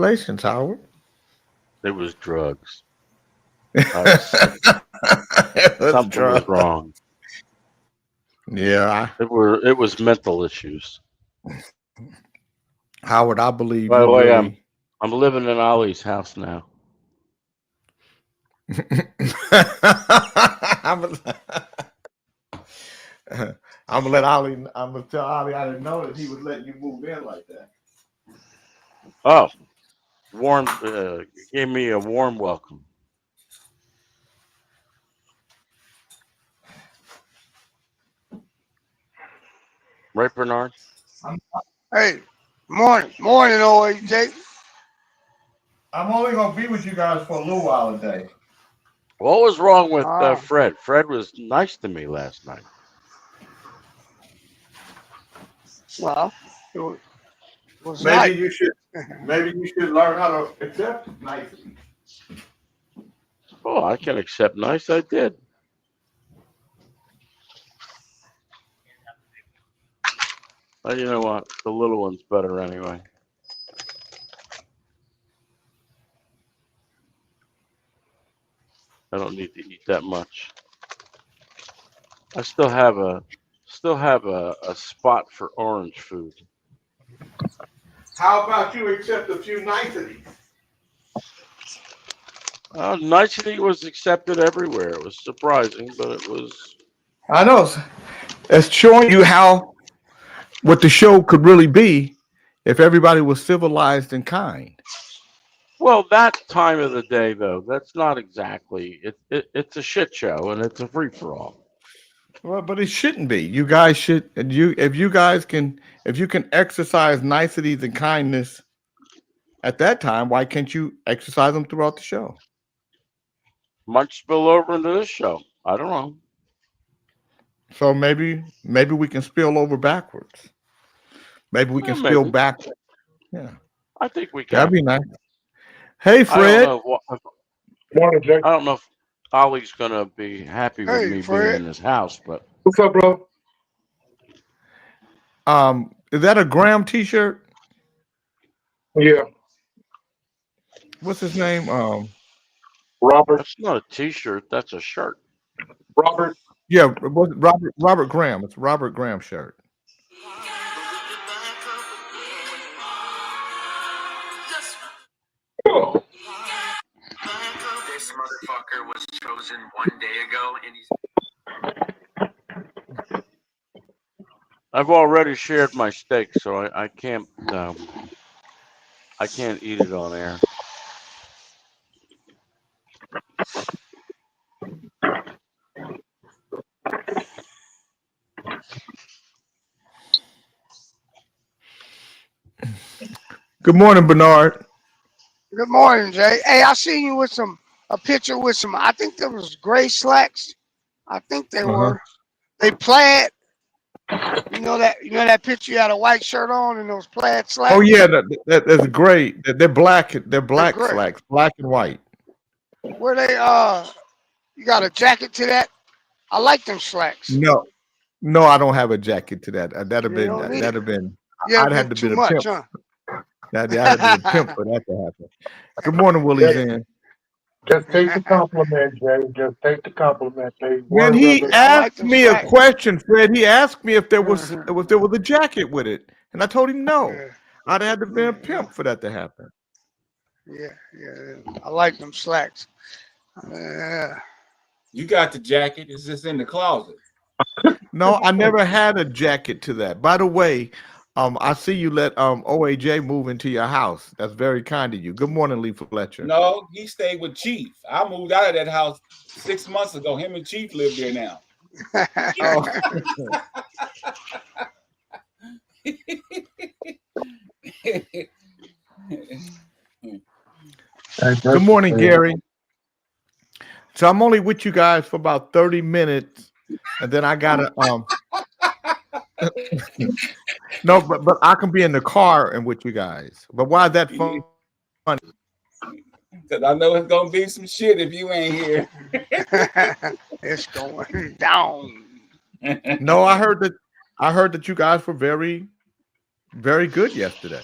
Congratulations, Howard. It was drugs. I was sick. It was Something was drunk. wrong. Yeah, It was mental issues. Howard, I believe By the you way, I'm really. I'm living in Ollie's house now. I'm, I'm gonna let Ollie. I'm gonna tell Ollie I didn't know that he was letting you move in like that. Oh, warm gave me a warm welcome. Right, Bernard? Hey, morning, OAJ. I'm only gonna be with you guys for a little while today. What was wrong with Ah, Fred? Fred was nice to me last night. well, it was Maybe nice. you should. Maybe you should learn how to accept nicely. Oh, I can accept nice. I did. But you know what? The little one's better anyway. I don't need to eat that much. I still have a spot for orange food. How about you accept a few niceties? Nicety was accepted everywhere. It was surprising, but it was. I know. It's showing you how what the show could really be if everybody was civilized and kind. Well, that time of the day, though, that's not exactly. It's a shit show and it's a free for all. Well, but it shouldn't be. You guys should. And you, if you guys can, if you can exercise niceties and kindness at that time, why can't you exercise them throughout the show? Might spill over into this show. I don't know. So maybe we can spill over backwards. Maybe we can spill Maybe. back. Yeah, I think we that'd can. be nice. Hey, I don't Fred. know. Morning, Jay. I don't know if Ollie's gonna be happy with Hey, me being Fred. in his house, but What's up, bro? Is that a Graham T-shirt? Yeah, What's his name? Robert. that's not a T-shirt. That's a shirt. Robert. Yeah, Robert Graham. It's Robert Graham shirt. Oh, This motherfucker was chosen 1 day ago, and he's I've already shared my steak, so I can't eat it on air. Good morning, Bernard. Good morning, Jay. Hey, I seen you with a picture with some. I think there was gray slacks. I think they Uh-huh. were. They plaid. You know that picture. You had a white shirt on and those plaid Oh slacks. yeah, that's great. They're black. They're They're black gray. slacks, black and white. Where they you got a jacket to that? I like them slacks. No, no, I don't have a jacket to that. You don't need That'd it. have been. You I'd have have been to too be a much, pimp. huh? That had to be a pimp for that to happen. Good morning, Willie just, Zinn. just take the compliment, Jay. Just take the compliment. They Man, were he rather. I like asked them me a slacks. question, Fred. He asked me Mhm. if there was a jacket with it, and I told him no. Yeah, I'd have to be a yeah, pimp for that to happen. yeah. I like them slacks. Yeah. You got the jacket. It's just in the closet. No, I never had a jacket to that. By the way, I see you let OAJ move into your house. That's very kind of you. Good morning, Lee Fletcher. No, he stayed with Chief. I moved out of that house 6 months ago. Him and Chief live there now. Oh, Hey, good just, morning, Gary. So I'm only with you guys for about 30 minutes, and then I gotta no, but I can be in the car and with you guys. But why is that funny? Because I know it's gonna be some shit if you ain't here. It's going down. No, I heard that you guys were very, very good yesterday.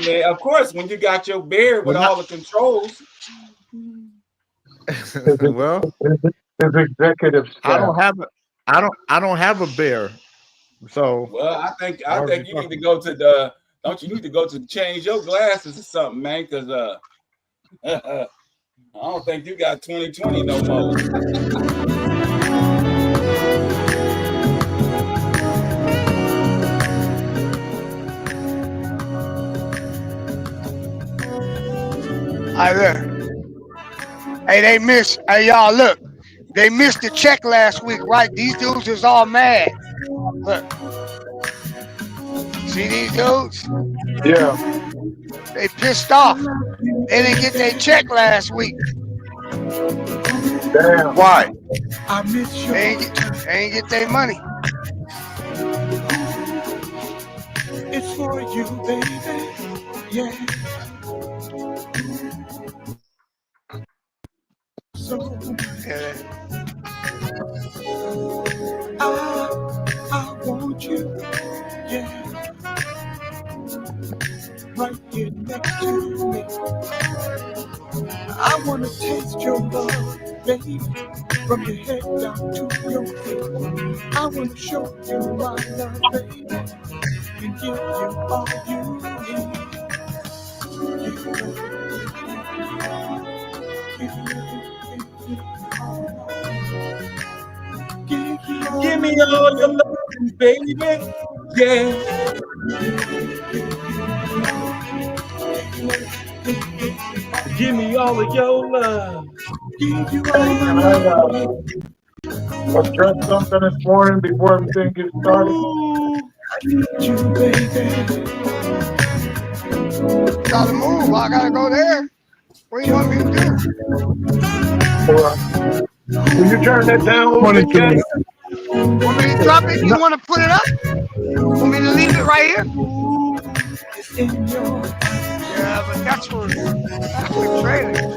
Yeah, of course, when you got your bear with all the controls. Well, His executive I staff. don't have a, I don't have a bear. So Well, I think Why would you you need to go to the. Don't you need to go to change your glasses or something, man? Because I don't think you got 20/20 no more. Hey, look. Hey, they missed. Hey, y'all, look. They missed the check last week, right? These dudes is all mad. Look. See these dudes? Yeah. They pissed off. They didn't get their check last week. Damn. why? They ain't get their money. It's for you, baby. Yeah. So Yeah. I want you. Yeah. Right here next to me. I wanna taste your love, baby. From your head down to your feet. I wanna show you my love, baby. And give you all you need. Give me all your love, baby. Yeah. Give me all of your love. Can I address something this morning before everything gets started? Gotta move. I gotta go there. What do you want me to do? Will you turn that down a little bit, Jay? Want me to drop it? You want to put it up? Want me to leave it right here? Yeah, but that's for trailer.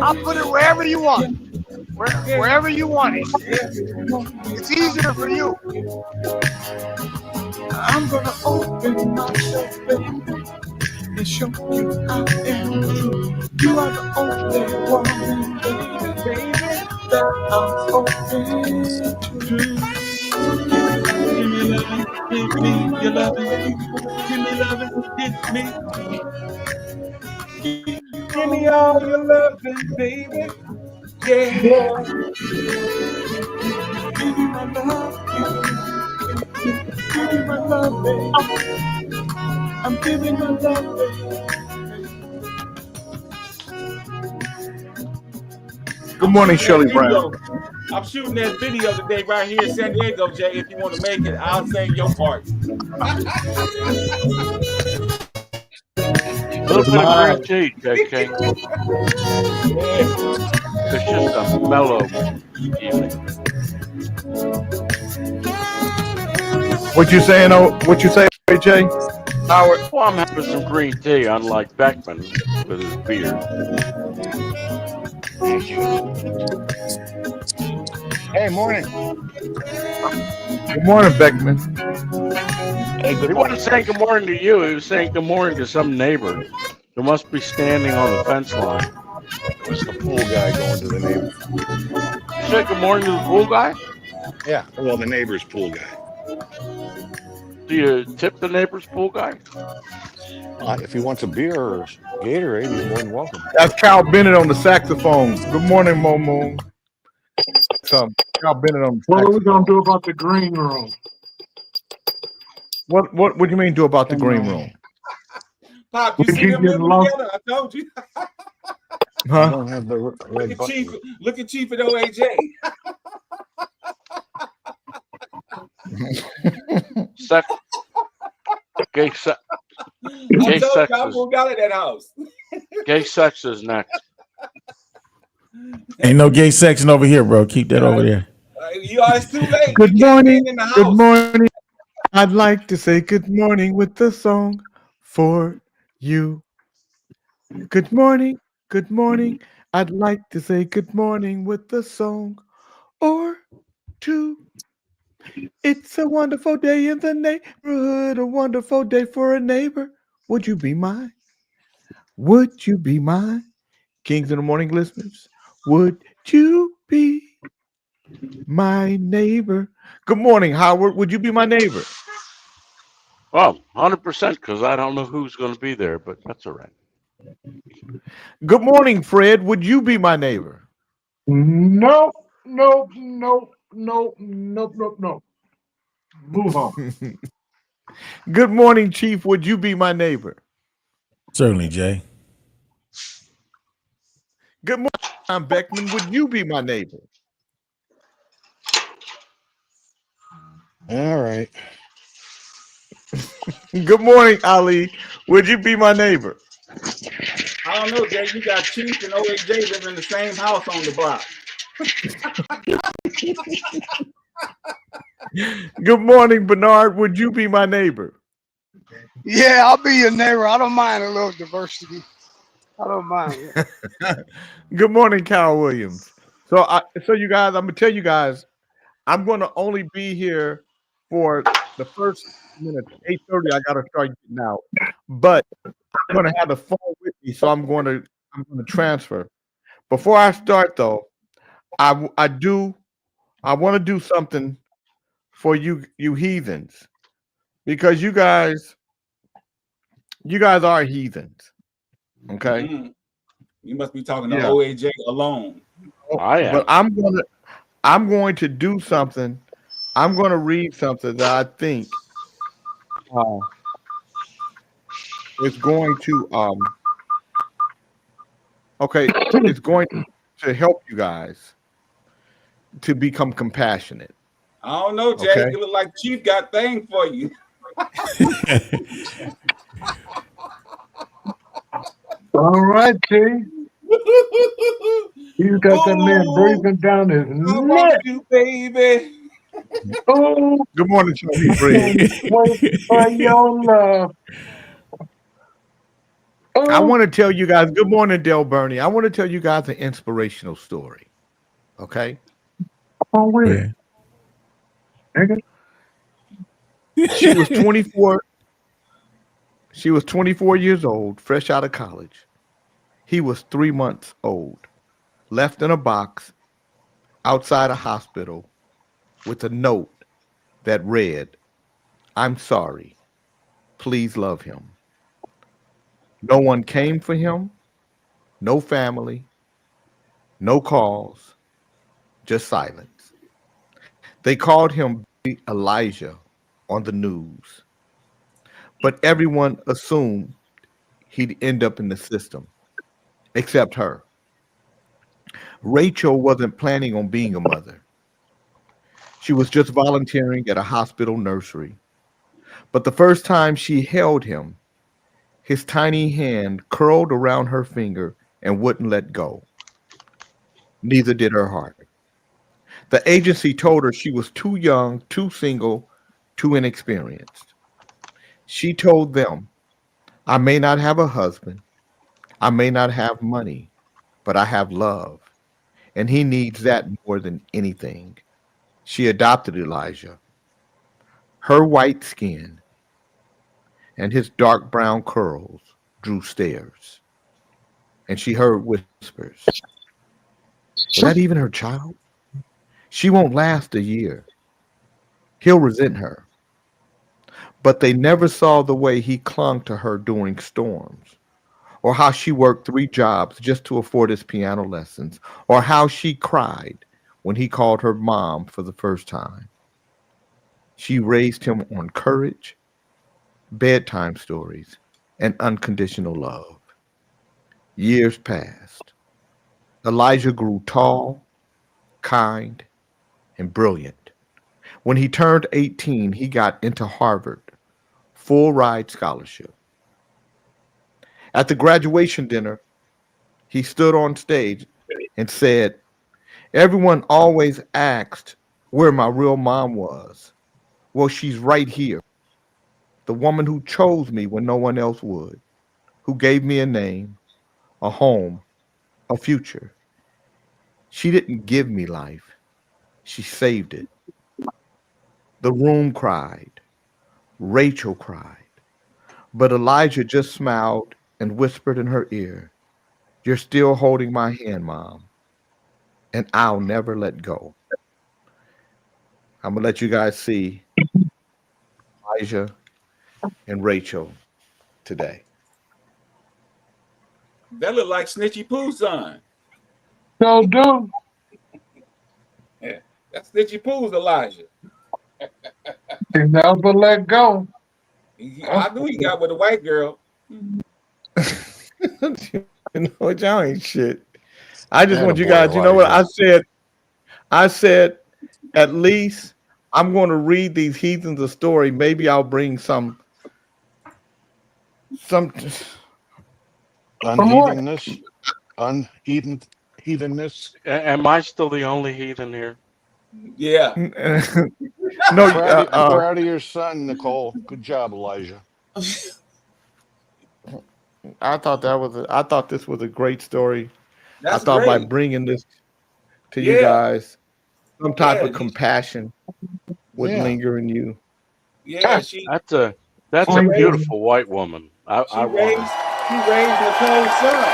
I'll put it wherever you want. Wherever you want it. It's easier for you. I'm gonna open myself, baby, and show you I am true. You are the only woman, baby, that I'm open to. Give me your loving, give me loving, give me. Give me all your loving, baby. Yeah. Give me my love, give me my love, baby. I'm giving my love, baby. Good morning, Shirley Brown. I'm shooting that video today right here in San Diego, Jay. If you want to make it, I'll sing your part. A little bit of green tea, JK. It's just a mellow evening. What you saying? Oh, what you say, Jay? Howard. Well, I'm having some green tea, unlike Beckman with his beer. Hey, morning. Good morning, Beckman. Hey, good He morning. wasn't saying good morning to you. He was saying good morning to some neighbor who must be standing on the fence line. It was the pool guy going to the neighbor. You said good morning to the pool guy? Yeah, well, the neighbor's pool guy. Do you tip the neighbor's pool guy? If he wants a beer or Gatorade, he's more than welcome. That's Cal Bennett on the saxophone. Good morning, Momo. Cal Bennett on the What are we saxophone. gonna do about the green room? What do you mean do about the green room? Pop, you We see keep them getting living lost. together? I told you. I Huh? don't have the Look red at button. Chief. Look at Chief at OAJ. Gay sex. I Gay told sex you I is moved out of that house. gay sex is next. Ain't no gay section over here, bro. Keep that over there. It's too late. Good You can't morning. be in the house. Good morning. I'd like to say good morning with the song for you. Good morning. Good morning. I'd like to say good morning with the song or two. It's a wonderful day in the neighborhood, a wonderful day for a neighbor. Would you be mine? Would you be mine? Kings in the Morning listeners, would you be my neighbor? Good morning, Howard. Would you be my neighbor? Well, 100% because I don't know who's going to be there, but that's all right. Good morning, Fred. Would you be my neighbor? No, no, no, no, no, no, no. Move on. Good morning, Chief. Would you be my neighbor? Certainly, Jay. Good morning, Tom Beckman. Would you be my neighbor? All right. Good morning, Ali. Would you be my neighbor? I don't know, Jay. You got Chief and OAJ living in the same house on the block. Good morning, Bernard. Would you be my neighbor? Yeah, I'll be your neighbor. I don't mind a little diversity. I don't mind. Good morning, Carol Williams. So you guys, I'm gonna tell you guys, I'm gonna only be here for the first minute. 8:30, I gotta start getting out. But I'm gonna have the phone with me, so I'm gonna transfer. Before I start though, I want to do something for you heathens, because you guys are heathens. Okay. Mm. You must be talking to Yeah. OAJ alone. I am. But I'm going to do something. I'm going to read something that I think is going to it's going to help you guys to become compassionate. I don't know, Jay. Okay. You look like Chief got thing for you. All right, T. You got that man breathing down his I neck. want you, baby. Oh, Good morning, Tony Fred. wait for your love. I Oh, want to tell you guys, good morning, Del Burney. I want to tell you guys an inspirational story. Okay. on with Yeah. it, nigga. She was 24. She was 24 years old, fresh out of college. He was 3 months old, left in a box outside a hospital with a note that read, "I'm sorry. Please love him." No one came for him, no family, no calls, just silence. They called him Elijah on the news, but everyone assumed he'd end up in the system, except her. Rachel wasn't planning on being a mother. She was just volunteering at a hospital nursery. But the first time she held him, his tiny hand curled around her finger and wouldn't let go. Neither did her heart. The agency told her she was too young, too single, too inexperienced. She told them, "I may not have a husband, I may not have money, but I have love, and he needs that more than anything." She adopted Elijah. Her white skin and his dark brown curls drew stares, and she heard whispers. Was that even her child? She won't last a year. He'll resent her. But they never saw the way he clung to her during storms, or how she worked 3 jobs just to afford his piano lessons, or how she cried when he called her mom for the first time. She raised him on courage, bedtime stories, and unconditional love. Years passed. Elijah grew tall, kind, and brilliant. When he turned 18, he got into Harvard, full ride scholarship. At the graduation dinner, he stood on stage and said, "Everyone always asked where my real mom was. Well, she's right here. The woman who chose me when no one else would, who gave me a name, a home, a future. She didn't give me life, she saved it." The room cried. Rachel cried. But Elijah just smiled and whispered in her ear, "You're still holding my hand, Mom, and I'll never let go." I'm going to let you guys see Elijah and Rachel today. That look like Snitchy Pooh's son. So do. Yeah, that's Snitchy Pooh's Elijah. He never let go. I knew he got with a white girl. Y'all ain't shit. I just want you Attaboy, guys, you know what I Elijah. said? I said, at least I'm going to read these heathens a story. Maybe I'll bring some Heathenness. Am I still the only heathen here? Yeah. no. I'm proud of your son, Nicole. Good job, Elijah. I thought this was a great story. That's I thought by great. bringing this to Yeah. you guys, some type Yeah, of compassion would Yeah. linger in you. Yeah, she That's a beautiful white woman. I want raised Nicole's son.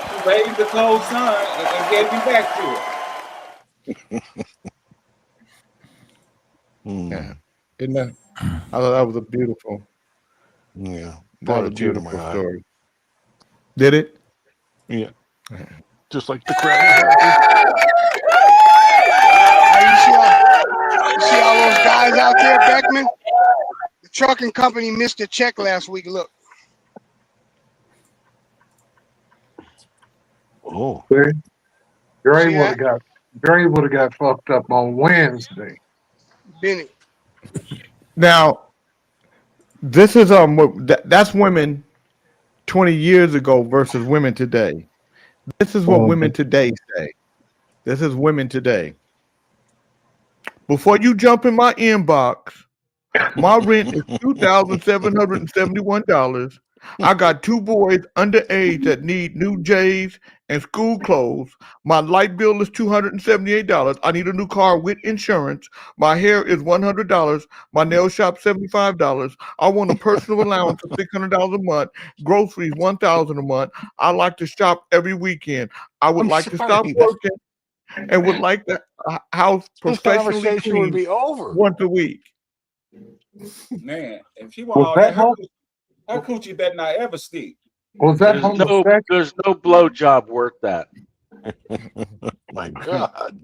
She raised Nicole's son and gave him back to her. Yeah. Isn't that? I thought that was a beautiful. Yeah. That Brought was a a tear to beautiful my eye. story. Did it? Yeah. Just like the crowd. Hey, you see all those guys out there, Beckman? The trucking company missed a check last week. Look, Oh. Dre See would have got fucked up on Wednesday. Benny. Now, this is that's women 20 years ago versus women today. This is what women today say. This is women today. Before you jump in my inbox, my rent is $2,771. I got 2 boys underage that need new J's and school clothes. My light bill is $278. I need a new car with insurance. My hair is $100. My nail shop $75. I want a personal allowance of $600 a month. Groceries $1,000 a month. I like to shop every weekend. I would like to stop working and would like the house This professionally conversation would cleaned be over. once a week. Man, if she want Was all that that, her coochie better not ever stink. Was that there's homosexual? there's no blowjob worth that. My God.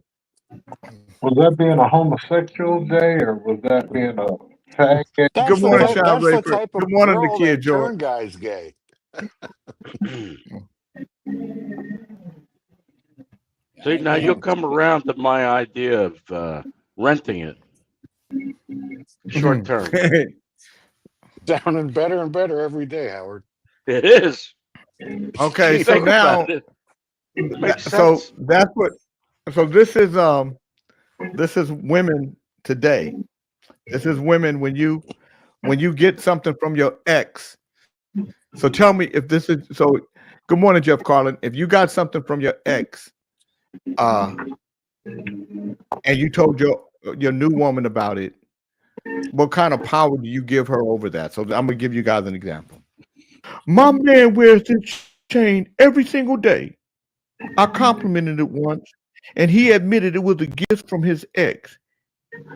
Was that being a homosexual day, or was that being a fag gay? That's Good the morning, type, Sean that's the Rayford. type of Good morning, the girl kid, that George. turn guys gay. See, now you'll come around to my idea of renting it short term. Down and better every day, Howard. It is. Okay, Gee, so Think now, about it. It makes so sense. that's what. So this is women today. This is women when you get something from your ex. So tell me if this is so. Good morning, Jeff Carlin. If you got something from your ex, and you told your new woman about it, what kind of power do you give her over that? So I'm gonna give you guys an example. My man wears this chain every single day. I complimented it once, and he admitted it was a gift from his ex.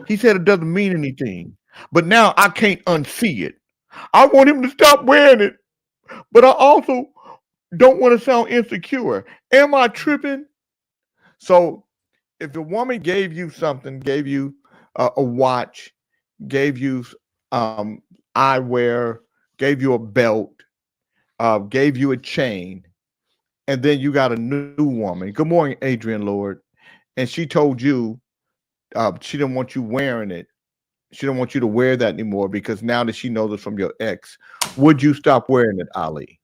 He said it doesn't mean anything, but now I can't unsee it. I want him to stop wearing it, but I also don't want to sound insecure. Am I tripping? So if the woman gave you something, gave you a watch, gave you eyewear, gave you a belt, gave you a chain, and then you got a new woman. Good morning, Adrian Lord. And she told you she didn't want you wearing it. She didn't want you to wear that anymore because now that she knows it from your ex, would you stop wearing it, Ali?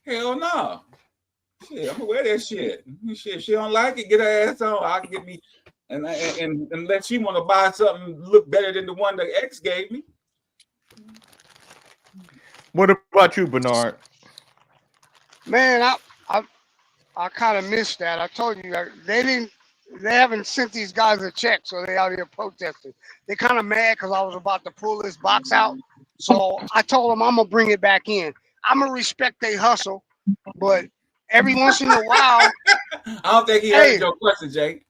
Hell no. Shit, I'm gonna wear that shit. Shit, if she don't like it, get her ass on. I can get me and unless she want to buy something look better than the one the ex gave me. What about you, Bernard? Man, I kind of missed that. I told you they didn't They haven't sent these guys a check, so they out here protesting. They kind of mad because I was about to pull this box out. So I told them I'm gonna bring it back in. I'm gonna respect they hustle, but every once in a while, I don't think he heard your question, Jay.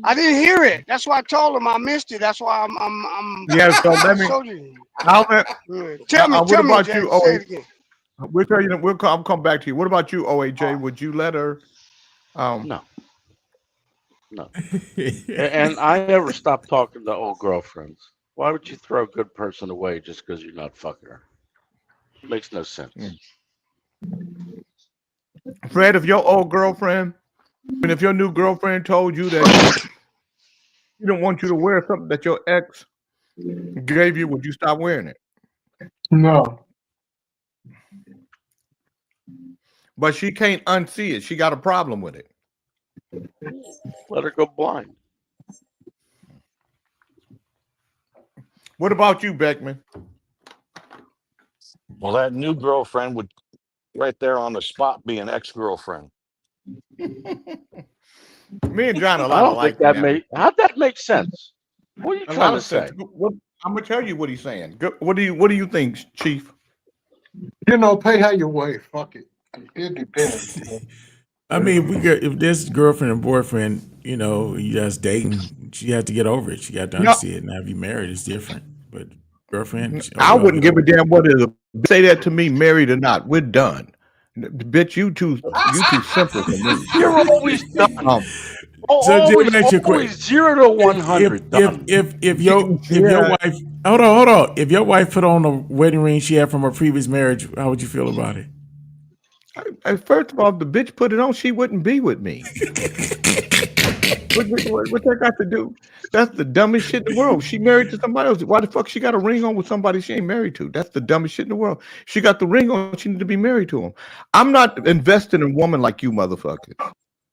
I didn't hear it. That's why I told him I missed it. That's why I'm Yeah, so let me. showed you. Tell me, Tell me, about Jay, you, say OA? it again. We'll tell you. I'll come back to you. What about you, OAJ? Would you let her? No. And I never stopped talking to old girlfriends. Why would you throw a good person away just because you're not fucking her? Makes no sense. Fred, if your old girlfriend, and if your new girlfriend told you that she don't want you to wear something that your ex gave you, would you stop wearing it? No. But she can't unsee it. She got a problem with it. Let her go blind. What about you, Beckman? Well, that new girlfriend would right there on the spot be an ex-girlfriend. Me and John, a I lot don't of like think that make. How'd that make sense? What are you a trying lot to of say? sense. I'm gonna tell you what he's saying. What do you think, Chief? You know, pay how you weigh. Fuck it. It depends. I mean, if this girlfriend and boyfriend, you know, you just dating, she has to get over it. She got to No. unsee it. Now, if you married, it's different. But girlfriend, I wouldn't give a damn what it is. Say that to me, married or not. We're done. Bitch, you too simple for me. You're always done. So Jay, let me ask you a Always question. 0 to 100 done. If your wife, hold on, if your wife put on a wedding ring she had from her previous marriage, how would you feel about it? First of all, if the bitch put it on, she wouldn't be with me. What that got to do? That's the dumbest shit in the world. She married to somebody else. Why the fuck she got a ring on with somebody she ain't married to? That's the dumbest shit in the world. She got the ring on. She need to be married to him. I'm not invested in woman like you motherfuckers.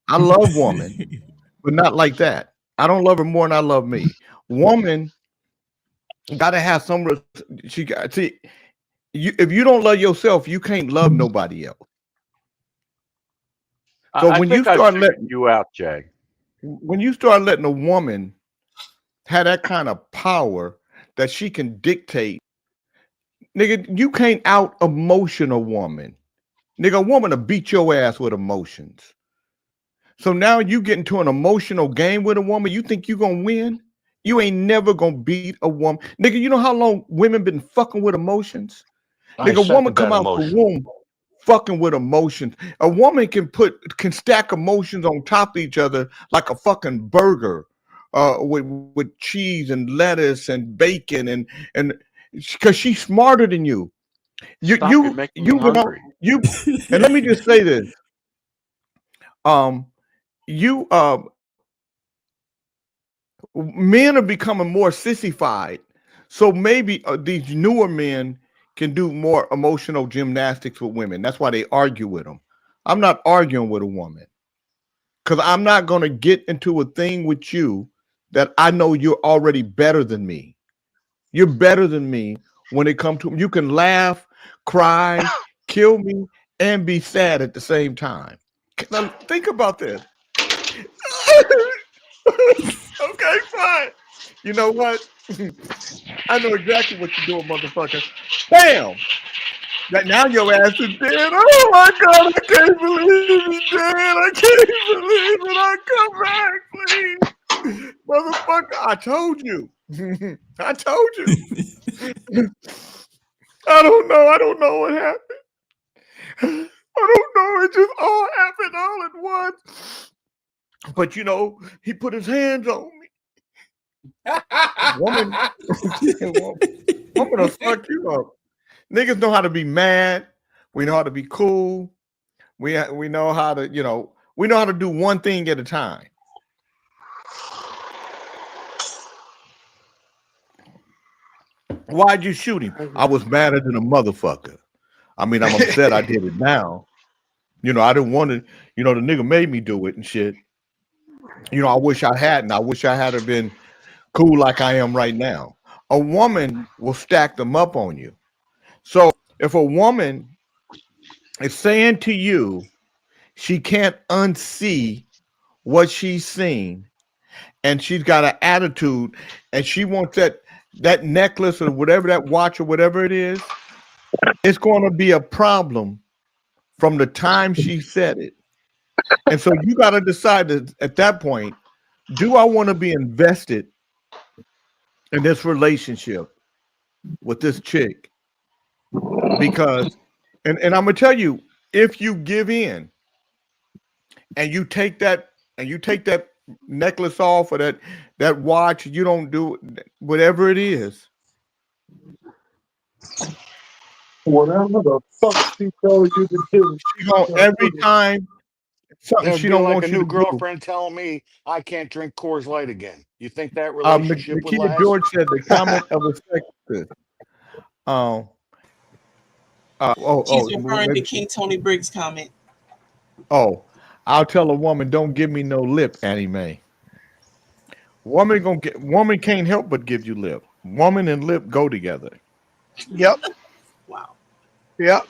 I love woman, but not like that. I don't love her more than I love me. Woman got to have some. She got see. If you don't love yourself, you can't love nobody else. So I when think you start I've letting figured you out, Jay. when you start letting a woman have that kind of power that she can dictate, nigga, you can't out emotion a woman. Nigga, a woman will beat your ass with emotions. So now you get into an emotional game with a woman, you think you gonna win? You ain't never gonna beat a woman. Nigga, you know how long women been fucking with emotions? Nigga, a woman come out the womb fucking with emotions. A woman can stack emotions on top of each other like a fucking burger, with cheese and lettuce and bacon and because she's smarter than you. Stop, you're making me hungry. And let me just say this. Men are becoming more sissified. So maybe these newer men can do more emotional gymnastics with women. That's why they argue with them. I'm not arguing with a woman because I'm not going to get into a thing with you that I know you're already better than me. You're better than me when it comes to, you can laugh, cry, kill me, and be sad at the same time. Now think about this. Okay, fine. You know what? I know exactly what you're doing, motherfucker. Bam! Now your ass is dead. Oh my God, I can't believe he's dead. I can't believe it. I come back, please. Motherfucker, I told you. I told you. I don't know what happened. I don't know. It just all happened all at once. But you know, he put his hands on me. Woman will fuck you up. Niggas know how to be mad. We know how to be cool. We know how to, we know how to do one thing at a time. Why'd you shoot him? I was madder than a motherfucker. I mean, I'm upset I did it now. I didn't want to, the nigga made me do it and shit. I wish I hadn't. I wish I had been cool like I am right now. A woman will stack them up on you. So if a woman is saying to you she can't unsee what she's seen, and she's got an attitude, and she wants that necklace or whatever, that watch or whatever it is, it's going to be a problem from the time she said it. And so you got to decide that at that point, do I want to be invested in this relationship with this chick? Because, and I'm gonna tell you, if you give in and you take that necklace off or that watch, you don't do whatever it is. Whatever the fuck she told you to do. She gonna every time something That'd she be don't like want a you new to do. girlfriend telling me I can't drink Coors Light again. You think that relationship would Nikita last? George said the comment of a sexist. She's referring to King Tony Briggs' comment. Oh, I'll tell a woman, don't give me no lip, Annie Mae. Woman can't help but give you lip. Woman and lip go together. Yep. Wow. Yep.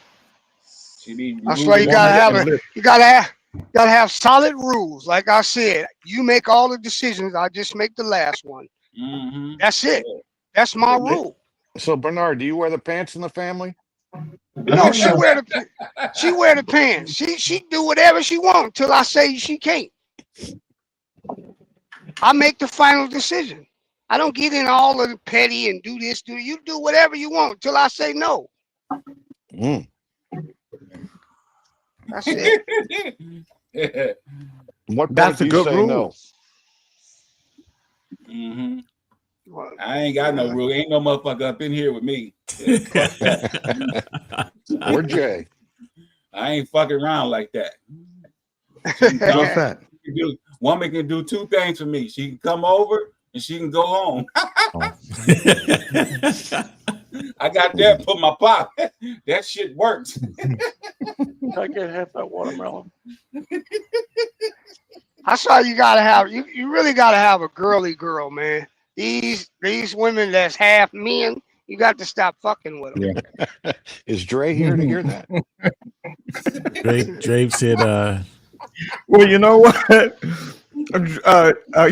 She need That's why you gotta have solid rules. Like I said, you make all the decisions. I just make the last one. Mm-hmm. That's it. That's my rule. So Bernard, do you wear the pants in the family? No, she wear the pants. She do whatever she wants till I say she can't. I make the final decision. I don't get in all of the petty and do this, you do whatever you want till I say no. Mm. That's it. What point That's do a you good say rule. no? Mm-hmm. I ain't got no rule. Ain't no motherfucker up in here with me. Or Jay. I ain't fucking around like that. What's that? Woman can do two things for me. She can come over and she can go home. I got that for my pocket. That shit works. Can I get half that watermelon? That's why you gotta have you really gotta have a girly girl, man. These women that's half men, you got to stop fucking with them. Yeah. Is Dre here to hear that? Dre said, well, you know what?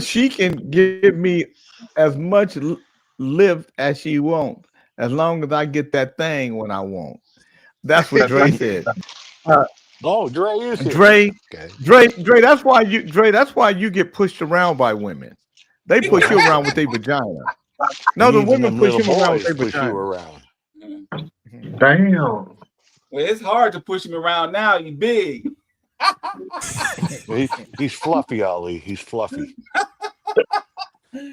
She can give me as much lift as she wants, as long as I get that thing when I want. That's what Dre said. Oh, Dre is here. Dre, Okay. Dre. That's why you get pushed around by women. They push you around with their vagina. No, the Even women them push little you around with boys their push you vagina. around. Damn. Well, it's hard to push him around now. You big. He's fluffy, Ali. He's fluffy.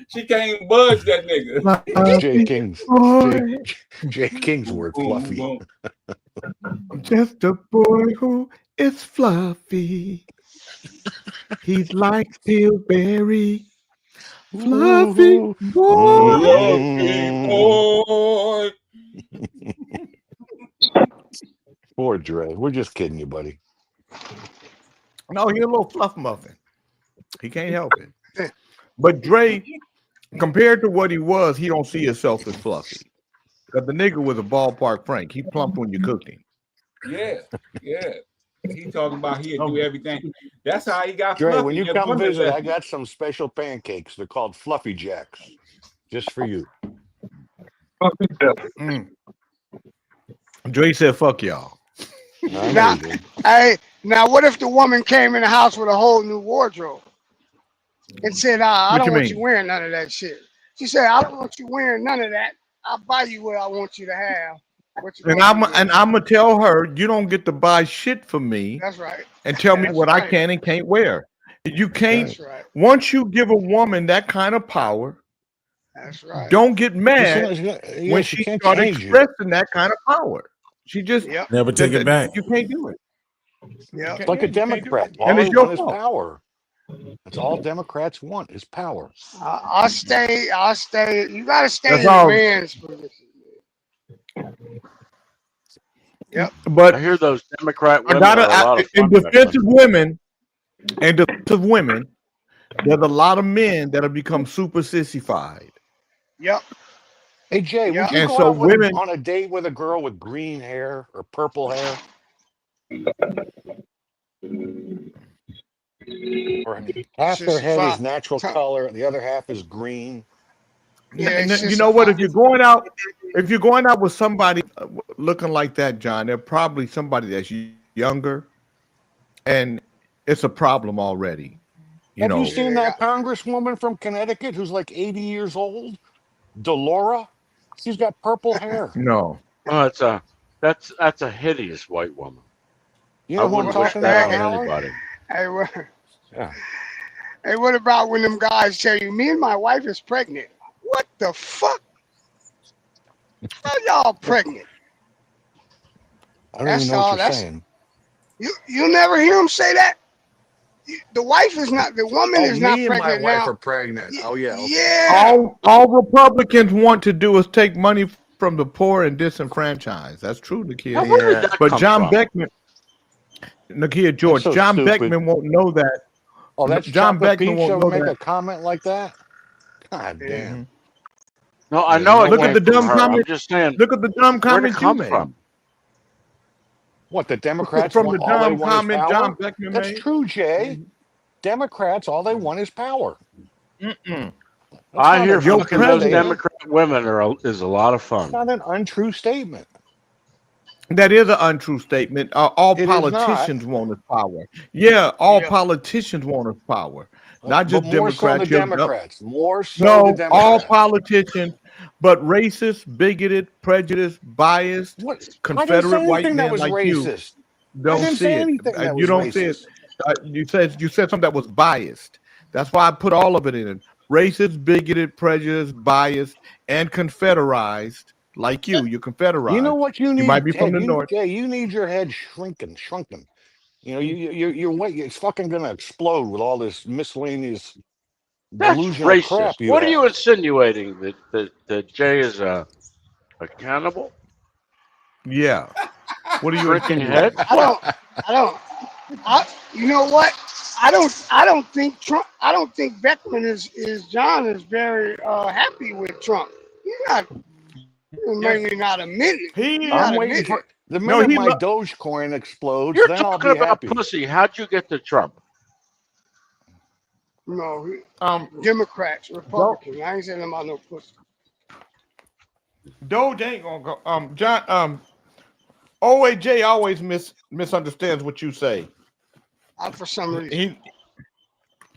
She can't budge that nigga. That's Jay King's. Jay King's word, fluffy. Just a boy who is fluffy. He's like Stillberry. Fluffy boy. Fluffy boy. Poor Dre. We're just kidding you, buddy. No, he's a little fluff muffin. He can't help it. But Dre, compared to what he was, he don't see himself as fluffy. Because the nigga was a ballpark Frank. He plumped when you cooked him. Yeah. He talking about he'll do everything. That's how he got Dre, fluffy. when you That come woman visit, that- I got some special pancakes. They're called Fluffy Jacks. Just for you. Dre said, fuck y'all. I know Now, you did. hey, now what if the woman came in the house with a whole new wardrobe and said, I What don't you want mean? you wearing none of that shit. She said, I don't want you wearing none of that. I'll buy you what I want you to have. What you And want I'm you to gonna tell her, you don't get to buy shit from me That's right. and tell me That's what I right. can and can't wear. You can't. That's right. Once you give a woman that kind of power, That's right. don't get mad when she she can't started change you. expressing that kind of power. She just Yep. never take it back. You can't do it. Yep. It's like a You can't do it. Democrat. And All it's they your want is fault. power. That's all Democrats want is power. I'll stay. You got to stay That's in all. the man's position. Yep. But I hear those Democrat I women gotta are a lot of in fun. defense of women, there's a lot of men that have become super sissified. Yep. Hey Jay, Yeah. would you And go so out with women- on a date with a girl with green hair or purple hair? Or half their head is 65. natural color, the other half is green. Yeah, And it's you know what? 65. If you're going out with somebody looking like that, John, they're probably somebody that's younger, and it's a problem already. Have you Yeah, seen they that got, congresswoman from Connecticut who's like 80 years old? Delora? She's got purple hair. No. Oh, that's a hideous white woman. You I know who I'm wouldn't wish talking that about, on Howard? anybody. hey, what, Yeah. hey, what about when them guys tell you, me and my wife is pregnant? What the fuck? How y'all pregnant? I don't even know what you're saying. You never hear them say that? The wife is not, the woman Oh, is not me and my pregnant wife now. are pregnant. Oh, yeah. Okay. Yeah. All Republicans want to do is take money from the poor and disenfranchise. That's true, Now, Nakia. where did that But come John from? Beckman, Nakia George, so John stupid. Beckman won't know that. Oh, that's John Chocolate Beckman Peach won't that know would make that. a comment like that? God damn. No, I Yeah, know you it know Look at came the from dumb her. I'm comment. just saying, Look at the dumb where'd it comment you come made. from? What, the Democrats From want the all they dumb want is comment John power? Beckman That's made. true, Jay. Democrats, all they want is power. Mm-mm. That's I not hear an Your fucking untrue those president. statement. Democrat women is a lot of It's fun. not an untrue statement. That is an untrue statement. All It is not. politicians want is power. Yeah, all Yeah. politicians want is power. Not But just more so the Democrats. Democrats. More so the No, all Democrats. politicians, but racist, bigoted, prejudiced, biased, What? I didn't say Confederate white anything that men was like you racist. I don't didn't see say it. anything that You was don't see it. racist. You said something that was biased. That's why I put all of it in it. Racist, bigoted, prejudiced, biased, and confederized. Like you, you're You know confederized. what you You might need, be from the north. Jay? You need your head shrunken. You know, your weight, it's fucking gonna explode with all this miscellaneous That's delusional racist. crap you What are you have. insinuating that Jay is a cannibal? Yeah. What are you Drinking head? insinuating? You know what? I don't think Trump. I don't think Beckman is John is very happy with Trump. He's not. Maybe not a minute. He I'm Not a waiting minute. for the No, minute he my lo- Dogecoin explodes, You're then I'll talking be about happy. pussy. How'd you get to Trump? No, um Democrats, Doge Republicans. I ain't saying about no pussy. Doge ain't gonna go. John OAJ always misunderstands what you say. For some reason.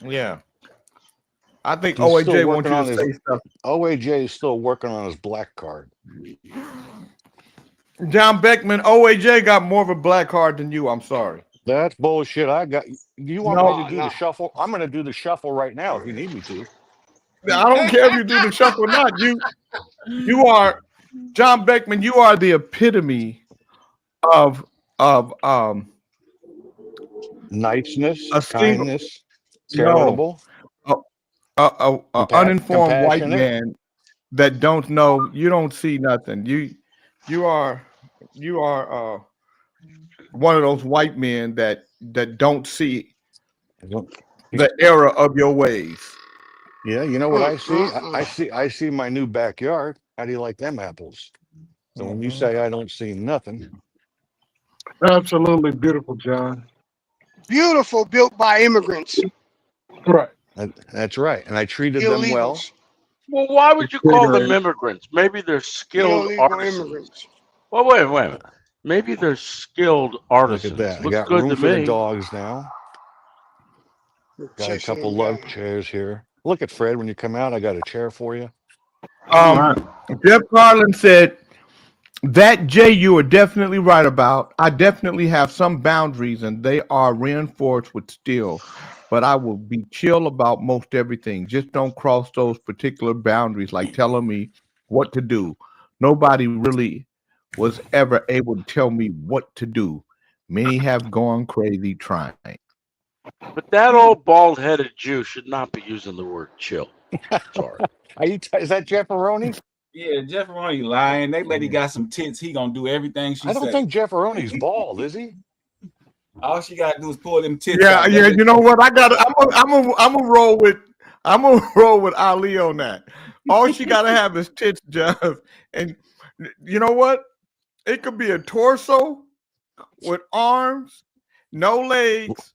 Yeah. I think He's still OAJ wants working you on to his say stuff. OAJ is still working on his black card. John Beckman, OAJ got more of a black card than you. I'm sorry. That's bullshit. You want me to do the shuffle? I'm going to do the shuffle right now if you need me to. I don't care if you do the shuffle or not. You are John Beckman. You are the epitome of niceness, a single, kindness, charitable, uninformed white compassionate. man that don't know. You don't see nothing. You are one of those white men that don't see the error of your ways. Yeah, you know what I see? I see my new backyard. How do you like them apples? So when you say I don't see nothing. Absolutely beautiful, John. Beautiful, built by immigrants. Right. That's right. And I treated them well. Illegals. Well, why would you call them immigrants? Maybe they're skilled Illegal artisans. immigrants. Well, wait a minute. Maybe they're skilled artisans. Look at that. I Looks got good room to for the me. dogs now. Got a couple love chairs here. Look at Fred. When you come out, I got a chair for you. Jeff Carlin said that, Jay, you are definitely right about. I definitely have some boundaries, and they are reinforced with steel. But I will be chill about most everything. Just don't cross those particular boundaries, like telling me what to do. Nobody really was ever able to tell me what to do. Many have gone crazy trying. But that old bald-headed Jew should not be using the word chill. Sorry. Is that Jeff Aroni? Yeah, Jeff Aroni lying. They let he got some tits. He gonna do everything she I don't say. think Jeff Aroni's bald, is he? All she gotta do is pull them tits. Yeah, out. yeah. You know what? I'm a roll with Ali on that. All she gotta have is tits, Jeff. And you know what? It could be a torso with arms, no legs,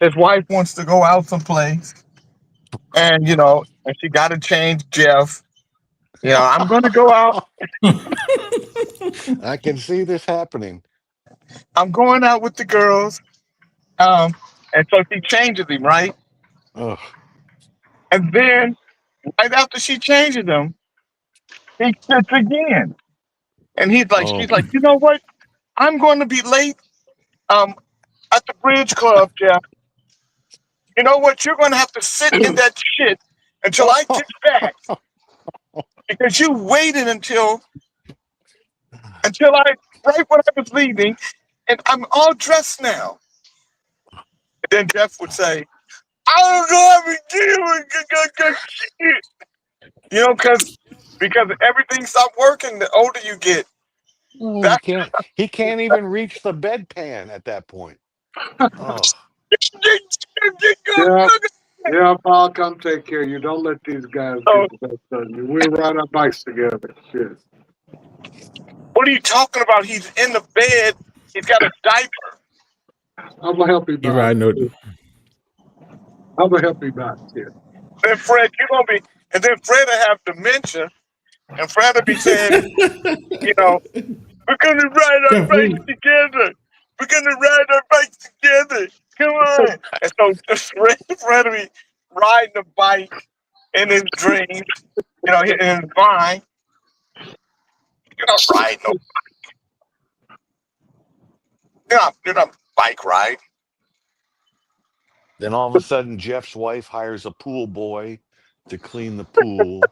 his wife wants to go out someplace, and and she got to change Jeff. I'm going to go out. I can see this happening. I'm going out with the girls. And so she changes him, right? Ugh. And then right after she changes him, he sits again. And she's like, you know what? I'm going to be late at the bridge club, Jeff. You know what? You're going to have to sit in that shit until I get back. Because you waited until right when I was leaving, and I'm all dressed now. And then Jeff would say, I don't know how to deal with shit. Because everything stopped working the older you get. He can't even reach the bedpan at that point. Oh. Yeah, I'll come take care of you. Don't let these guys get the best on you. We ride our bikes together. Shit. What are you talking about? He's in the bed. He's got a diaper. I'm gonna help you You're right, no. I'm gonna help you out here. Then Fred, and then Fred will have dementia, and Fred will be saying, we're gonna ride our bikes together. We're gonna ride our bikes together. Come on. And so Fred will be riding a bike in his dreams, in his mind. You're not riding no bike. You're not bike ride. Then all of a sudden, Jeff's wife hires a pool boy to clean the pool.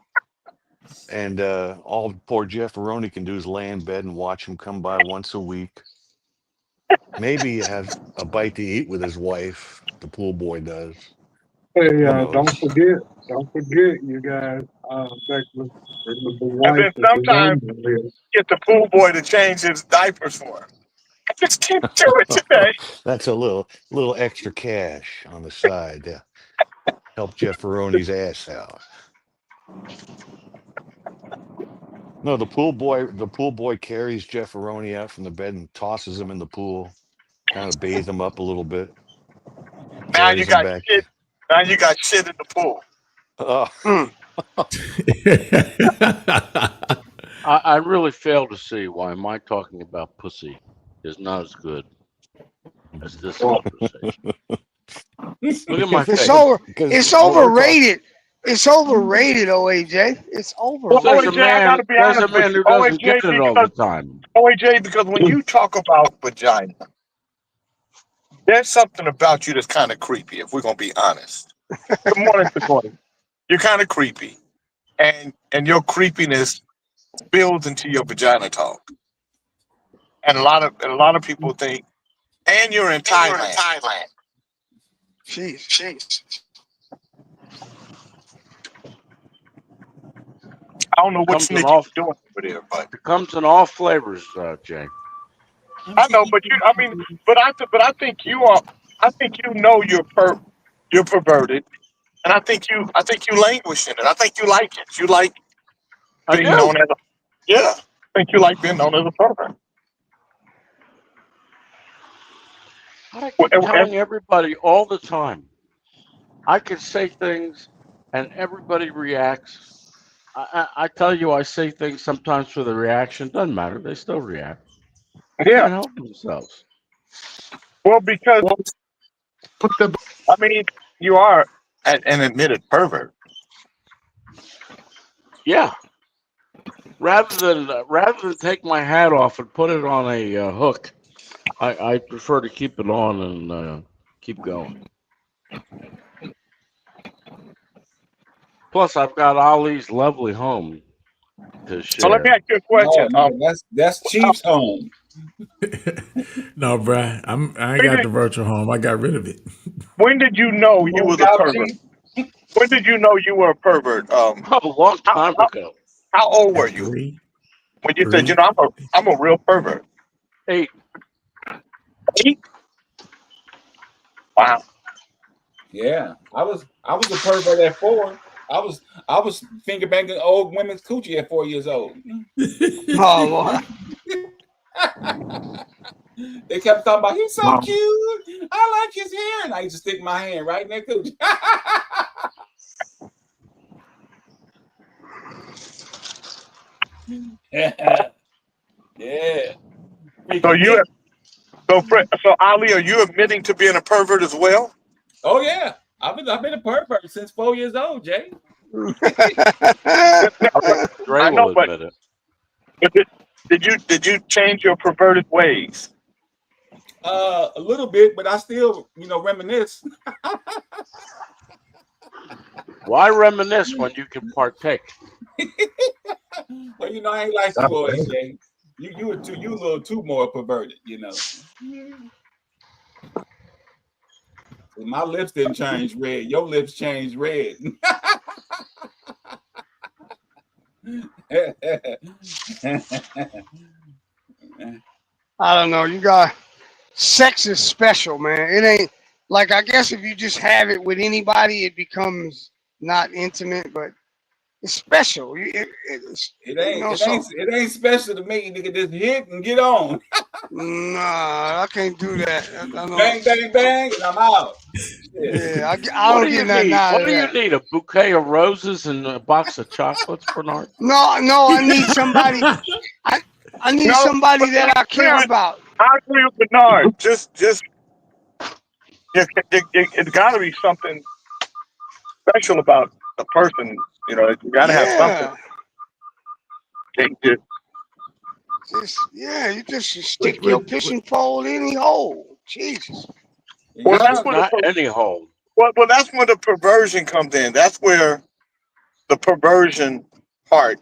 And all poor Jeff Aroni can do is lay in bed and watch him come by once a week. Maybe have a bite to eat with his wife. The pool boy does. Hey, don't forget, you guys. And then sometimes get the pool boy to change his diapers for him. I just can't do it today. That's a little extra cash on the side to help Jeff Aroni's ass out. No, the pool boy carries Jeff Aroni out from the bed and tosses him in the pool, kind of bathe him up a little bit. Now you got shit. Now you got shit in the pool. I really fail to see why my talking about pussy is not as good as this conversation. Look at my face. It's overrated. It's overrated, OAJ. It's overrated. Well, OAJ, I gotta be honest with man who you. doesn't get it all the time. OAJ, because when you talk about vagina, there's something about you that's kind of creepy, if we're gonna be honest. Good morning. You're kind of creepy. And your creepiness builds into your vagina talk. And a lot of people think, and you're in Thailand. Jeez. I don't know what you're doing over there, but it comes in all flavors, Jay. I know, but I think you are. I think you're perverted, and I think you languish in it. I think you like it. You like being known as I think you like being known as a pervert. I keep telling everybody all the time. I can say things, and everybody reacts. I tell you, I say things sometimes for the reaction. Doesn't matter. They still react. They can't help themselves. Well, because you are an admitted pervert. Yeah. Rather than take my hat off and put it on a hook, I prefer to keep it on and keep going. Plus, I've got Ollie's lovely home to share. So let me ask you a question. No, that's Chief's home. No, bro, I ain't got the virtual home. I got rid of it. When did you know you was a pervert? When did you know you were a pervert? A long time ago. How old were you when you said, I'm a real pervert? 8. 8? Wow. Yeah, I was a pervert at 4. I was finger banging old women's coochie at 4 years old. Oh, They kept talking about he's so cute. I like his hair, and I used to stick my hand right in their coochie. Yeah. So Ali, are you admitting to being a pervert as well? Oh yeah, I've been a pervert since 4 years old, Jay. I know, but did you change your perverted ways? A little bit, but I still, reminisce. Why reminisce when you can partake? Well, I ain't like you boys, Jay. You a little too more perverted, My lips didn't change red. Your lips changed red. I don't know. You got sex is special, man. It ain't like, I guess if you just have it with anybody, it becomes not intimate, but it's special. It ain't special to me. Nigga, just hit and get on. Nah, I can't do that. Bang, bang, bang, and I'm out. Yeah, I don't get nothing out of that. What do you need? A bouquet of roses and a box of chocolates, Bernard? No, I need somebody. I need somebody that I care about. I agree with Bernard. Just it's got to be something special about a person. You got to have something. You just stick your fishing pole in any hole. Jesus. Well, that's not any hole. Well, that's where the perversion comes in. That's where the perversion part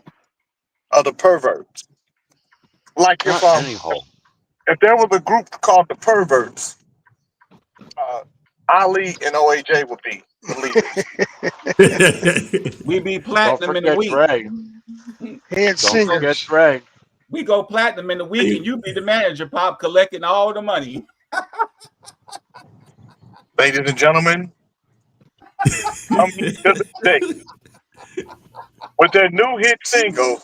of the perverts. Like if there was a group called the Perverts, Ali and OAJ would be the leaders. We be platinum in a week. Head singers. Don't forget Trey. We go platinum in a week, and you be the manager, Pop, collecting all the money. Ladies and gentlemen, coming to the stage with their new hit single,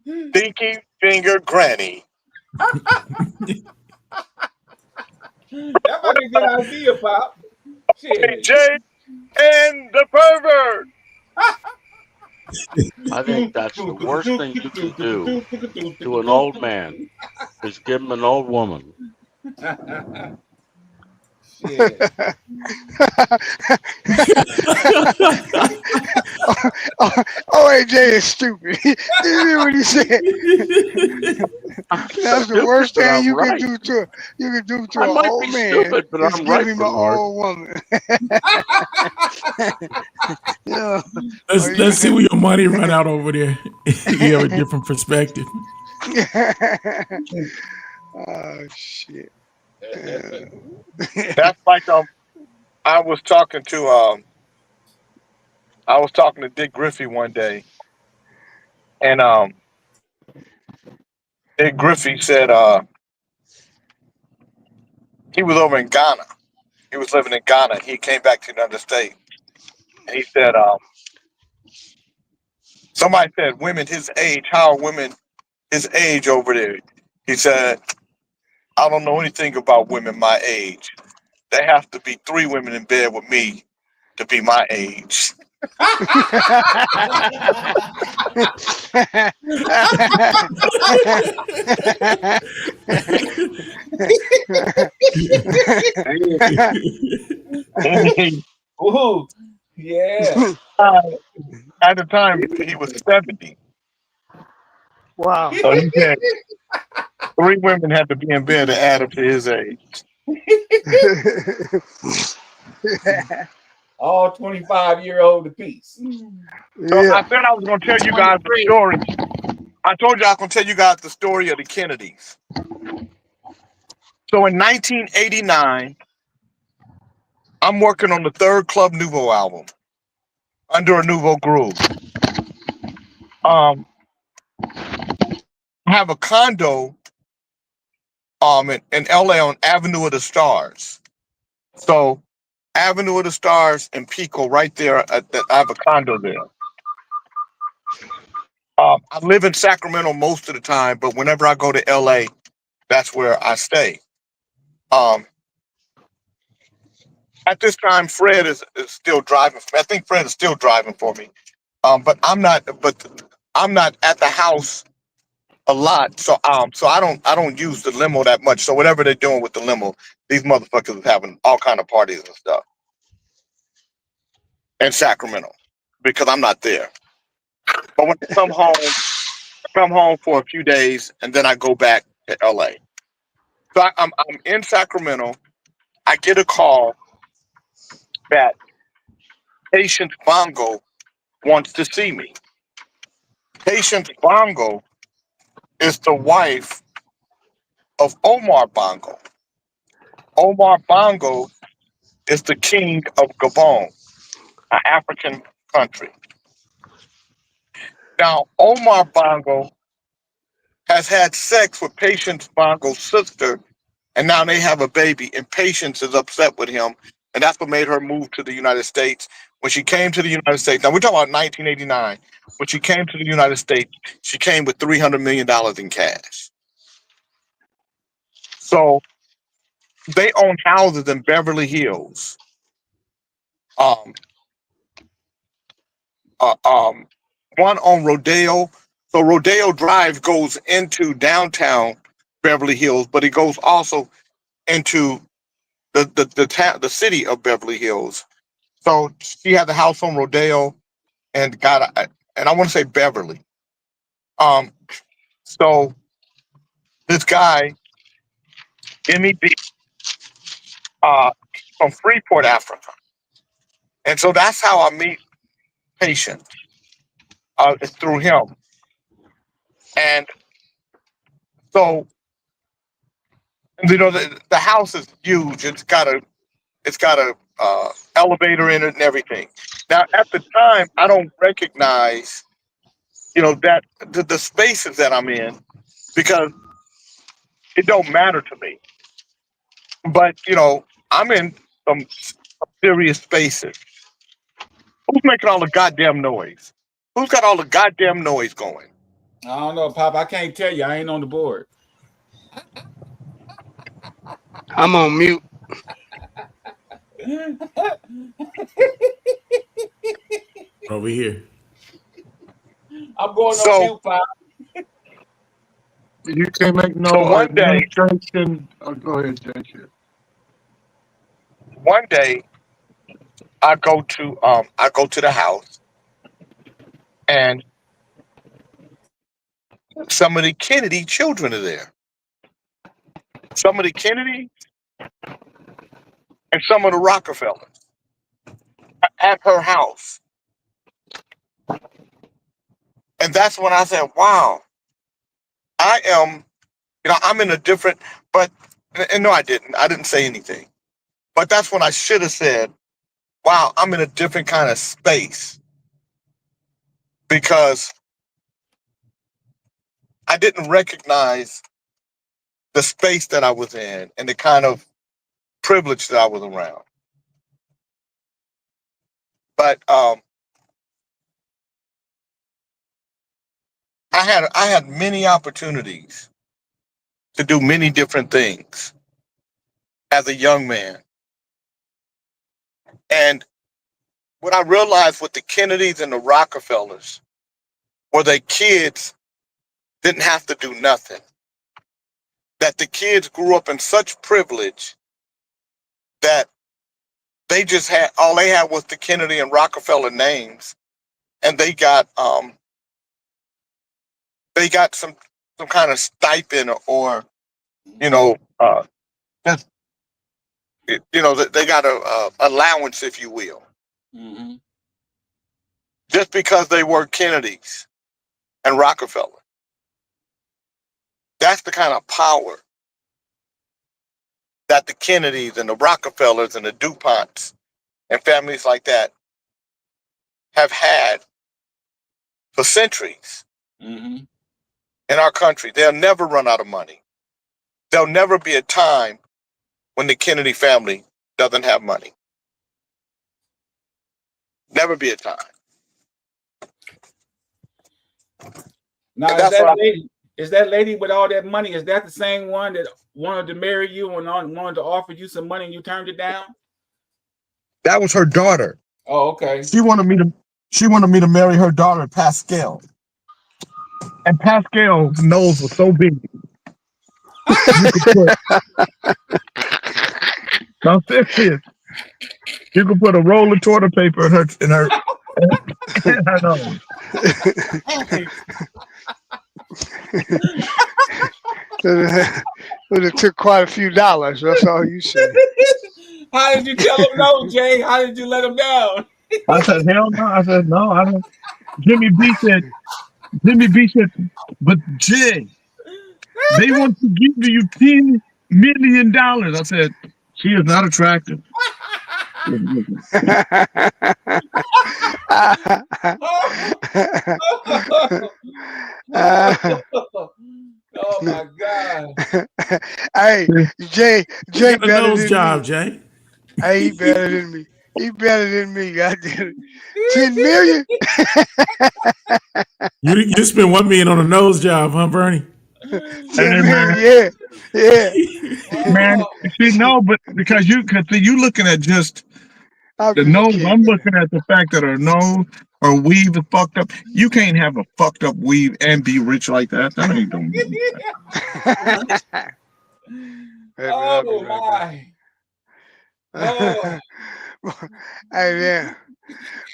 Stinky Finger Granny. That might be a good idea, Pop. OAJ and the Pervert. I think that's the worst thing you can do to an old man is give him an old woman. OAJ is stupid. You hear what he said? That's the worst thing you can do to an old man. Stupid, but I'm right, give him an old woman. Let's see where your money run out over there. You have a different perspective. Oh shit. That's like I was talking to Dick Griffey one day, and Dick Griffey said he was over in Ghana. He was living in Ghana. He came back to the United States, and he said somebody said women his age. How are women his age over there? He said, I don't know anything about women my age. There have to be 3 women in bed with me to be my age. Ooh, yeah. At the time, he was 70. Wow. So he said 3 women had to be in bed to add up to his age. All 25-year-old apiece. So I said I was going to tell you guys the story. I told you I was going to tell you guys the story of the Kennedys. So in 1989, I'm working on the 3rd Club Nouveau album, Under a Nouveau Groove. I have a condo in LA on Avenue of the Stars. So Avenue of the Stars and Pico right there. I have a condo there. I live in Sacramento most of the time, but whenever I go to LA, that's where I stay. Um, at this time, Fred is still driving. I think Fred is still driving for me. But I'm not. But I'm not at the house a lot, so I don't use the limo that much. So whatever they're doing with the limo, these motherfuckers are having all kind of parties and stuff in Sacramento because I'm not there. But when I come home for a few days, and then I go back to LA. So I'm in Sacramento. I get a call that Patience Bongo wants to see me. Patience Bongo is the wife of Omar Bongo. Omar Bongo is the king of Gabon, an African country. Now, Omar Bongo has had sex with Patience Bongo's sister, and now they have a baby, and Patience is upset with him, and that's what made her move to the United States. When she came to the United States, now we're talking about 1989. When she came to the United States, she came with $300 million in cash. So they own houses in Beverly Hills. One on Rodeo. So Rodeo Drive goes into downtown Beverly Hills, but it goes also into the city of Beverly Hills. So she had the house on Rodeo and and I want to say Beverly. So this guy, MEB, from Freeport, Africa, and so that's how I meet Patience. It's through him, and so the house is huge. It's got a elevator in it and everything. Now at the time, I don't recognize that the spaces that I'm in because it don't matter to me. But I'm in some serious spaces. Who's making all the goddamn noise? Who's got all the goddamn noise going? I don't know, Pop. I can't tell you. I ain't on the board. I'm on mute. Over here. I'm going on mute, Pop. You can't make no So one day- administration. Oh, go ahead, Jason. One day, I go to the house, and some of the Kennedy children are there. Some of the Kennedy and some of the Rockefellers at her house. And that's when I said, wow, I am, I'm in a different, and no, I didn't say anything. But that's when I should have said, wow, I'm in a different kind of space. Because I didn't recognize the space that I was in and the kind of privilege that I was around. But I had many opportunities to do many different things as a young man. And what I realized with the Kennedys and the Rockefellers were that kids didn't have to do nothing. That the kids grew up in such privilege that they just had, all they had was the Kennedy and Rockefeller names, and they got some kind of stipend or just they got a allowance, if you will, just because they were Kennedys and Rockefeller. That's the kind of power that the Kennedys and the Rockefellers and the DuPonts and families like that have had for centuries in our country. They'll never run out of money. There'll never be a time when the Kennedy family doesn't have money. Never be a time. Now, is that lady with all that money, is that the same one that wanted to marry you and wanted to offer you some money and you turned it down? That was her daughter. Oh, okay. She wanted me to marry her daughter, Pascal. And Pascal's nose was so big. You could put, I'm serious. You could put a roll of toilet paper in her nose. But it took quite a few dollars. That's all you said. How did you tell him no, Jay? How did you let him down? I said, hell no. I said, no, I don't. Jimmy B said, but Jay, they want to give you $10 million. I said, she is not attractive. Oh my God. Hey, Jay You got a better nose than job, me. Jay. Hey, he better than me. He better than me. Goddamn it. 10 million? You just spent $1 million on a nose job, huh, Bernie? 10 million, yeah. Man, see, no, but because you looking at just the nose. I'm looking at the fact that her nose, her weave is fucked up. You can't have a fucked up weave and be rich like that. That ain't doing Oh my. Oh. Hey, man.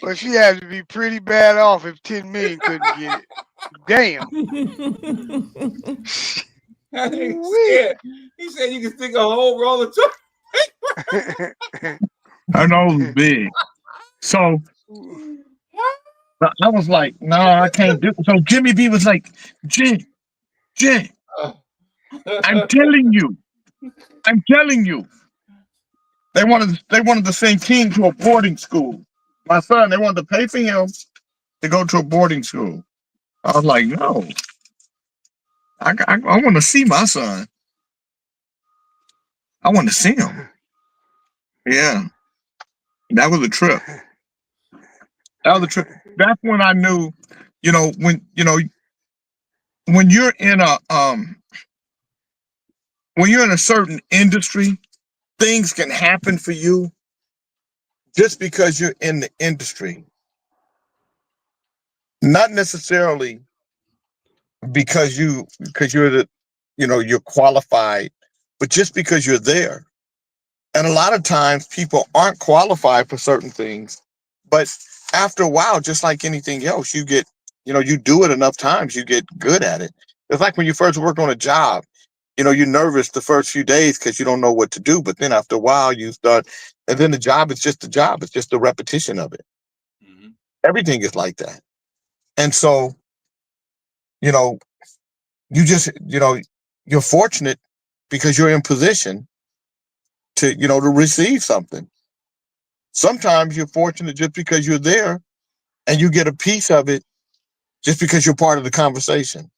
Well, she had to be pretty bad off if 10 million couldn't get it. Damn. He said you can stick a whole roll of toilet. Her nose is big. So I was like, no, I can't do it. So Jimmy B was like, Jay, I'm telling you. They wanted to send King to a boarding school. My son, they wanted to pay for him to go to a boarding school. I was like, no. I want to see my son. I want to see him. Yeah. That was a trip. That's when I knew, when you're in a certain industry, things can happen for you just because you're in the industry. Not necessarily because you're you're qualified, but just because you're there. And a lot of times people aren't qualified for certain things, but after a while, just like anything else, you get, you do it enough times, you get good at it. It's like when you first work on a job, you're nervous the first few days because you don't know what to do, but then after a while you start, and then the job is just a job. It's just a repetition of it. Mm-hmm. Everything is like that. And so, you just, you're fortunate because you're in position to, to receive something. Sometimes you're fortunate just because you're there and you get a piece of it just because you're part of the conversation.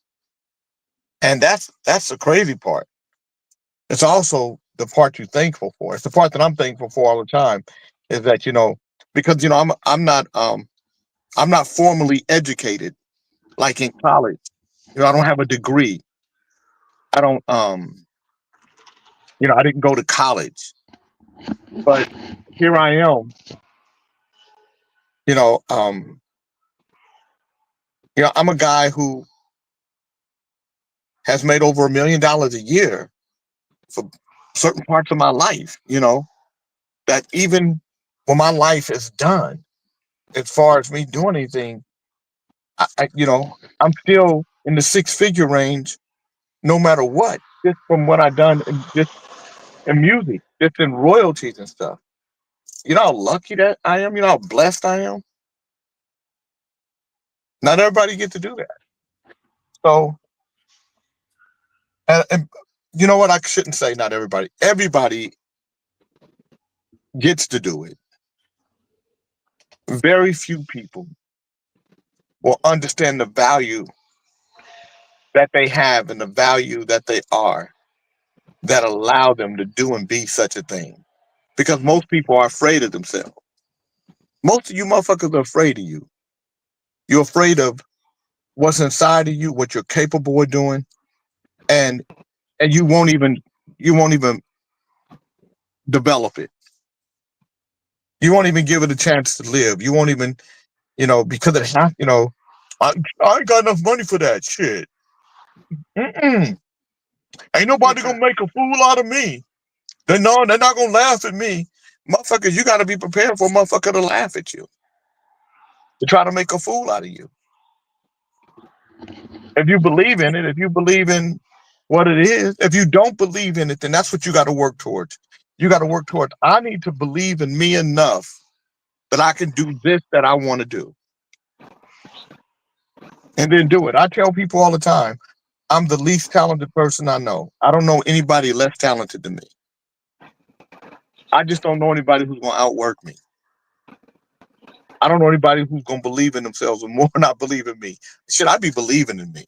And that's the crazy part. It's also the part you're thankful for. It's the part that I'm thankful for all the time is that, because, I'm not formally educated like in college. I don't have a degree. I don't, I didn't go to college, but here I am, I'm a guy who has made over $1 million a year for certain parts of my life, that even when my life is done, as far as me doing anything, I'm still in the 6-figure range, no matter what, just from what I've done just in music, just in royalties and stuff. You know how lucky that I am? You know how blessed I am? Not everybody gets to do that. So, and you know what? I shouldn't say not everybody. Everybody gets to do it. Very few people will understand the value that they have and the value that they are that allow them to do and be such a thing. Because most people are afraid of themselves. Most of you motherfuckers are afraid of you. You're afraid of what's inside of you, what you're capable of doing, and you won't even you won't even develop it. You won't even give it a chance to live. You won't even, because it has, I ain't got enough money for that shit. Mm-mm. Ain't nobody gonna make a fool out of me. They're not gonna laugh at me. Motherfuckers, you gotta be prepared for a motherfucker to laugh at you, to try to make a fool out of you. If you believe in it, if you believe in what it is, if you don't believe in it, then that's what you got to work towards. You got to work towards, I need to believe in me enough that I can do this that I want to do. And then do it. I tell people all the time, I'm the least talented person I know. I don't know anybody less talented than me. I just don't know anybody who's going to outwork me. I don't know anybody who's going to believe in themselves and more not believe in me. Should I be believing in me?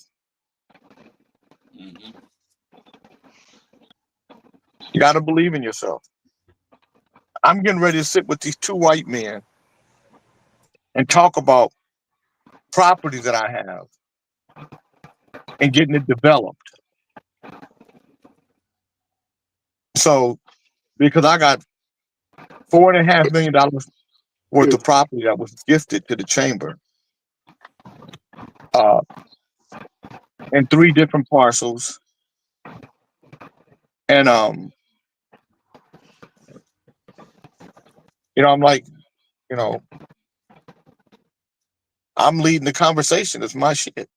Mm-hmm. You got to believe in yourself. I'm getting ready to sit with these two white men and talk about property that I have and getting it developed. So, because I got $4.5 million worth of property that was gifted to the chamber, in 3 different parcels, and I'm like, I'm leading the conversation. It's my shit.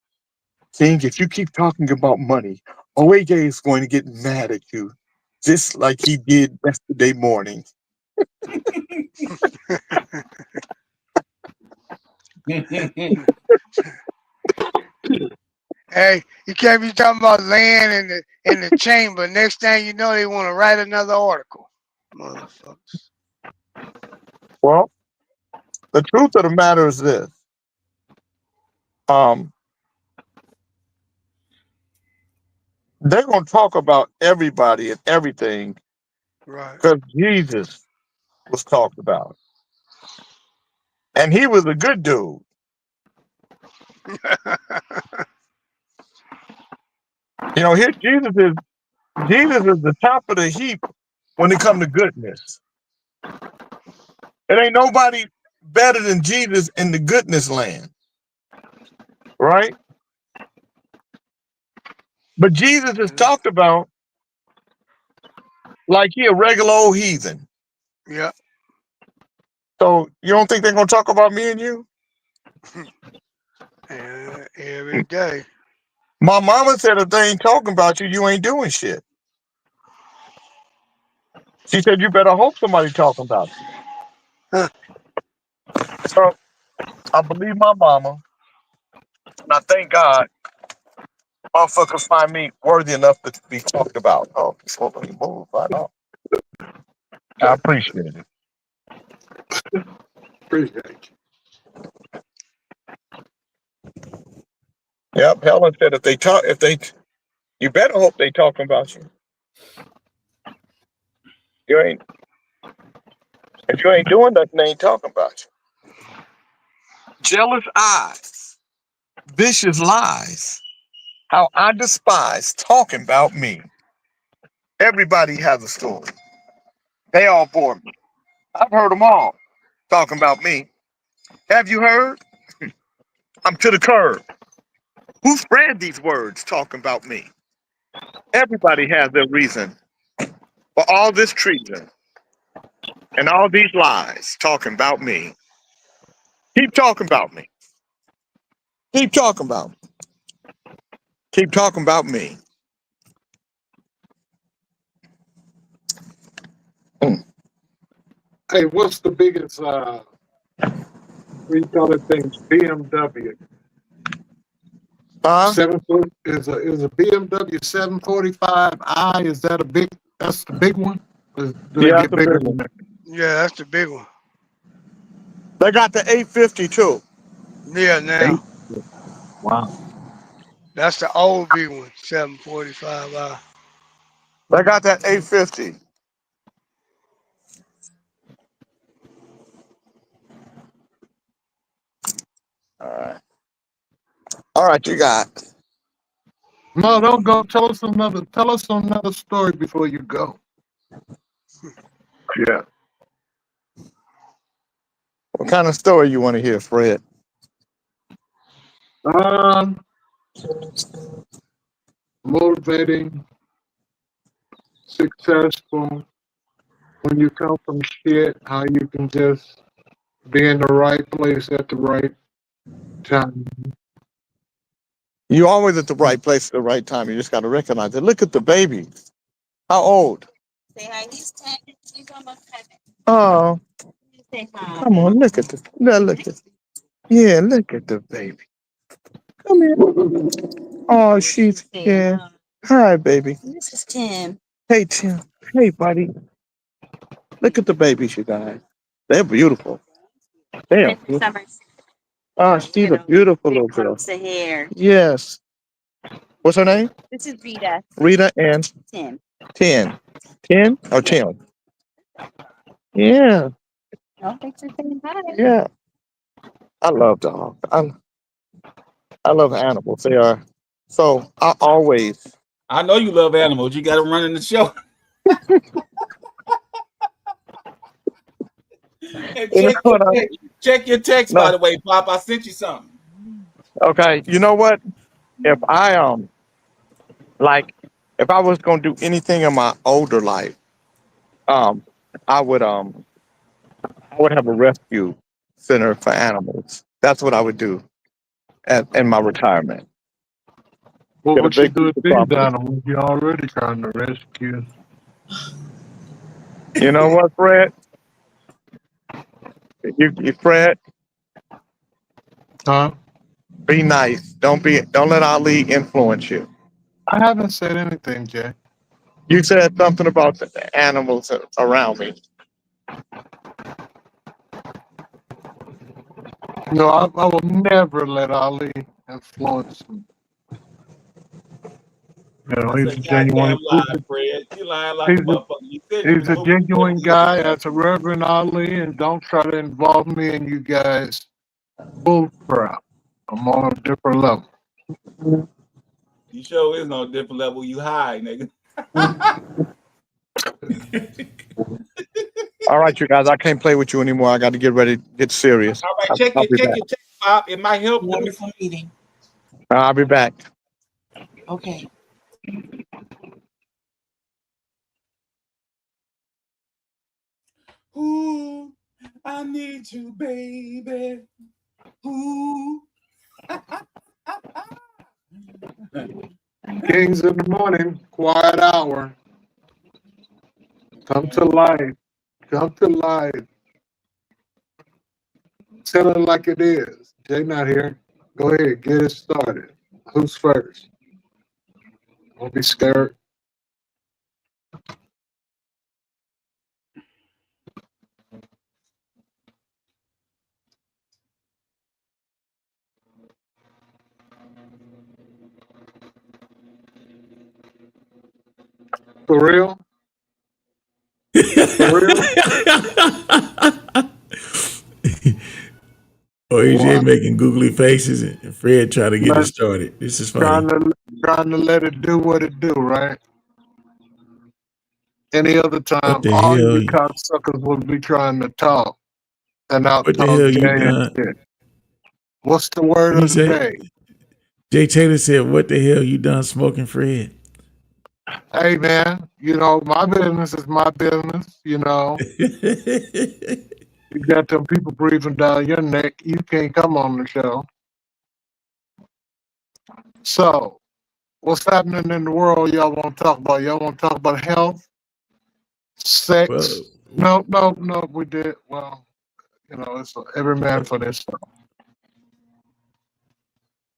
King, if you keep talking about money, OAJ is going to get mad at you, just like he did yesterday morning. Hey, you can't be talking about land in the chamber. Next thing you know, they want to write another article. Motherfuckers. Well, the truth of the matter is this. They're going to talk about everybody and everything, Right. because Jesus was talked about. And he was a good dude. Here Jesus is the top of the heap when it comes to goodness. It ain't nobody better than Jesus in the goodness land. Right? But Jesus is talked about like he a regular old heathen. Yeah. So you don't think they're gonna talk about me and you? Every day. My mama said if they ain't talking about you, you ain't doing shit. She said you better hope somebody talking about you. Huh. So I believe my mama, and I thank God motherfuckers find me worthy enough to be talked about. Oh, so let me move right on. I appreciate it. Appreciate Yep, Helen said you better hope they talking about you. If you ain't doing nothing, they ain't talking about you. Jealous eyes, vicious lies. How I despise talking about me. Everybody has a story. They all bore me. I've heard them all talking about me. Have you heard? I'm to the curb. Who spread these words talking about me? Everybody has their reason for all this treason and all these lies talking about me. Keep talking about me. Keep talking about me. Keep talking about me. Hey, what's the biggest we call it things? BMW. Huh? Is a BMW 745i? Is that that's the big one? Do they Yeah, get bigger than that? Yeah, that's the big one. they got the 850 too. Yeah, now. Wow. That's the old big one, 745i. They got that 850. All right. All right, you got. No, don't go. Tell us another story before you go. Yeah. What kind of story you want to hear, Fred? Motivating, successful. When you come from shit, how you can just be in the right place at the right time. You're always at the right place at the right time. You just got to recognize it. Look at the baby. How old? Say hi. He's 10. He's almost 7. Oh, Say hi. come on. Look at this. Look at. Yeah, look at the baby. Come here. Oh, she's here. Hi, baby. This is Tim. Hey, Tim. Hey, buddy. Look at the babies, you guys. They're beautiful. They are beautiful. Summer's Oh, she's a beautiful little girl. clumps of hair. Yes. What's her name? This is Rita. Rita and Tim. 10. 10 or 10? Yeah. Oh, thanks for saying hi. Yeah. I love dogs. I love animals. They are so I know you love animals. You got them running the show. And check your text, by the way, Pop. I sent you something. Okay. You know what? If I if I was gonna do anything in my older life, I would have a rescue center for animals. That's what I would do in my retirement. What would you do with these animals you're already trying to rescue? You know what, Fred? You Fred? Huh? Be nice. Don't let Ali influence you. I haven't said anything, Jay. You said something about the animals around me. No, I will never let Ali influence me. You know, he's a genuine. Fred. You lying like a motherfucker. He's a genuine guy. That's a Reverend Ali, and don't try to involve me and you guys. Bull crap. I'm on a different level. You sure is no different level. You high, nigga. All right, you guys. I can't play with you anymore. I got to get ready to get serious. All right, check your text, Pop. It might help. Wonderful meeting. I'll be back. Okay. Ooh, I need you, baby. Ooh. Kings in the morning, quiet hour. Come to life. Come to life. Tell it like it is. Jay not here. Go ahead, get it started. Who's first? Don't be scared. For real? For real? AJ making googly faces and Fred trying to get it started. This is funny. Trying to let it do what it do, right? Any other time, What the all hell you cocksuckers would be trying to talk and out What the talk hell you Jay and done? shit. What's the word He of the said, day? Jay Taylor said, "What the hell you done smoking, Fred?" Hey man, you know, my business is my business, you know. You got them people breathing down your neck, you can't come on the show. So, what's happening in the world y'all want to talk about? Y'all want to talk about health? Sex? Well, No, we did. Well, you know, it's every man for this stuff.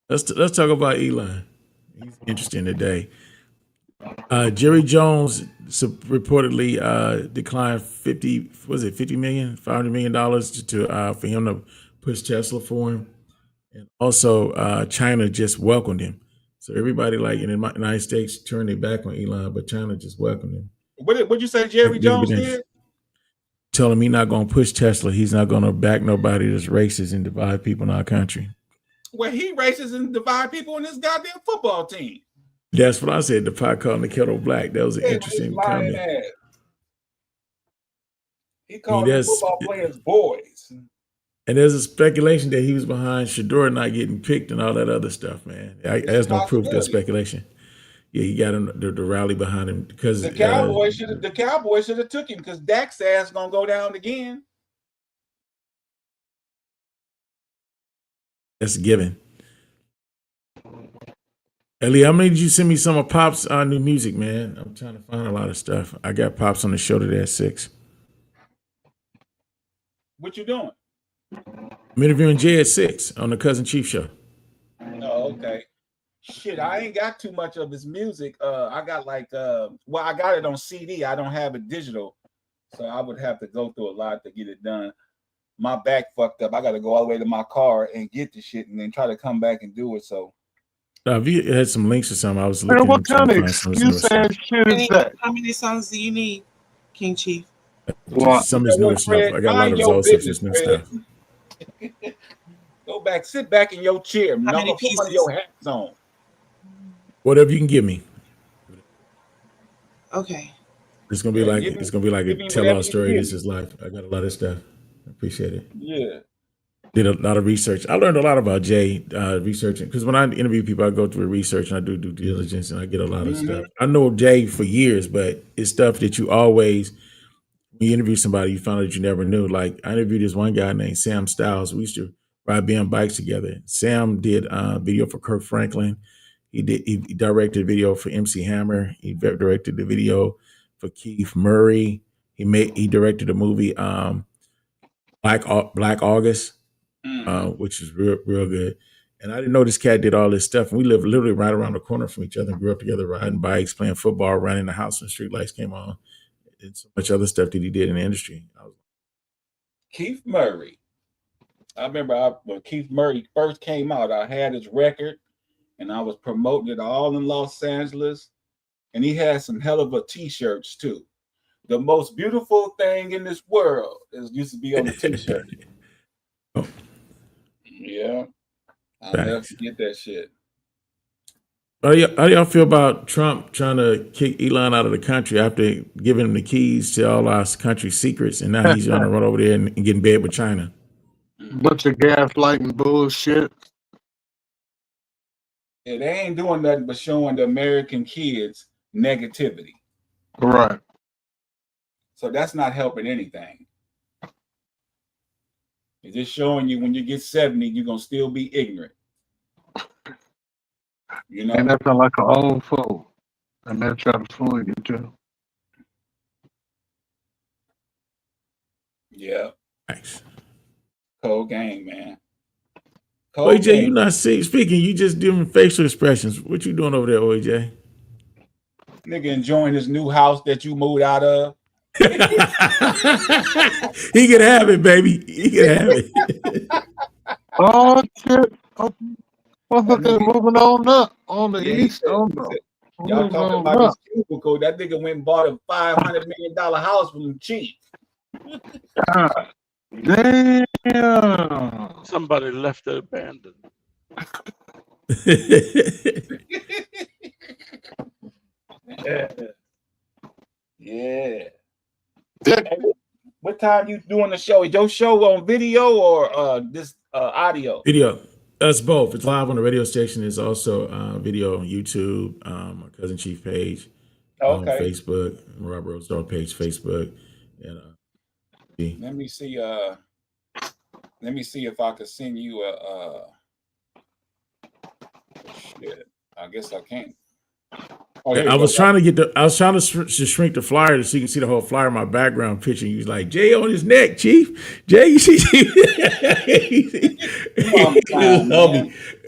let's talk about Elon. He's interesting today. Jerry Jones reportedly declined $500 million to for him to push Tesla for him, and also China just welcomed him. So everybody like in the United States turned their back on Elon, but China just welcomed him. What you say Jerry Jones did? Tell him he's not going to push Tesla. He's not going to back nobody that's racist and divide people in our country. Well, he racist and divide people in this goddamn football team. That's what I said. The pot calling the kettle black. That was an Hey, with his interesting lying comment. ass. He And called the football players boys. there's a speculation that he was behind Shador not getting picked and all that other stuff, man. There's no proof. That's speculation. Yeah, he got him the rally behind him because The Cowboys should have took him because Dak's ass gonna go down again. that's a given. Ellie, how many did you send me some of Pop's new music, man? I'm trying to find a lot of stuff. I got Pops on the show today at 6. What you doing? I'm interviewing Jay at 6 on the Cousin Chief show. Oh, okay. Shit, I ain't got too much of his music. I got like well, I got it on CD. I don't have it digital. So I would have to go through a lot to get it done. My back fucked up. I gotta go all the way to my car and get the shit and then try to come back and do it. So If you had some links or something, I was looking. Man, what trying kind to of find some of his newer excuse stuff. ass shit is that? How many songs do you need, King Chief? What? Some of his newer stuff. I got a lot of his old stuff, just new stuff. Go back, sit back in your chair. How many Put one of your hats on. Whatever you can give me. Okay. It's gonna be like give me- it's gonna be like a give me tell whatever all you story. give This me. is life. I got a lot of stuff. I appreciate it. Yeah. Did a lot of research. I learned a lot about Jay researching because when I interview people, I go through research and I do due diligence and I get a lot of stuff. I know Jay for years, but it's stuff that you always when you interview somebody, you find out that you never knew. Like I interviewed this one guy named Sam Styles. We used to ride BM bikes together. Sam did video for Kirk Franklin. He directed video for MC Hammer. He directed the video for Keith Murray. He directed the movie Black August, which is real good. And I didn't know this cat did all this stuff. And we lived literally right around the corner from each other and grew up together, riding bikes, playing football, running the house when street lights came on, and so much other stuff that he did in the industry. Keith Murray. I remember when Keith Murray first came out, I had his record and I was promoting it all in Los Angeles. And he had some hell of a t-shirts too. The most beautiful thing in this world used to be on the t-shirt. Yeah. I'll never forget that shit. How do y'all feel about Trump trying to kick Elon out of the country after giving him the keys to all our country's secrets, and now he's trying to run over there and get in bed with China? Bunch of gaslighting bullshit. Yeah, they ain't doing nothing but showing the American kids negativity. Right. So that's not helping anything. It's just showing you when you get 70, you're going to still be ignorant. You know? And that's like an old fool. And they're trying to fool you too. Yeah. Nice. Cold game, man. Cold OJ, game. you not speaking. You just doing facial expressions. What you doing over there, OJ? Nigga enjoying this new house that you moved out of. He can have it, baby. He can have it. Oh shit. Oh, motherfucker moving on up on the east. Oh no. Y'all talking about this cubicle. That nigga went and bought a $500 million house from Chief. God damn. Somebody left it abandoned. Yeah. Hey, what time you doing the show? Is your show on video or this audio? Video. Us both. It's live on the radio station. It's also video on YouTube, my Cousin Chief page, on Facebook, Robert Rose Dog page, Facebook. And let me see. Let me see if I could send you a. Shit. I guess I can't. Oh, I was trying to shrink the flyer so you can see the whole flyer. My background picture. He was like, Jay on his neck, Chief. Jay, you see?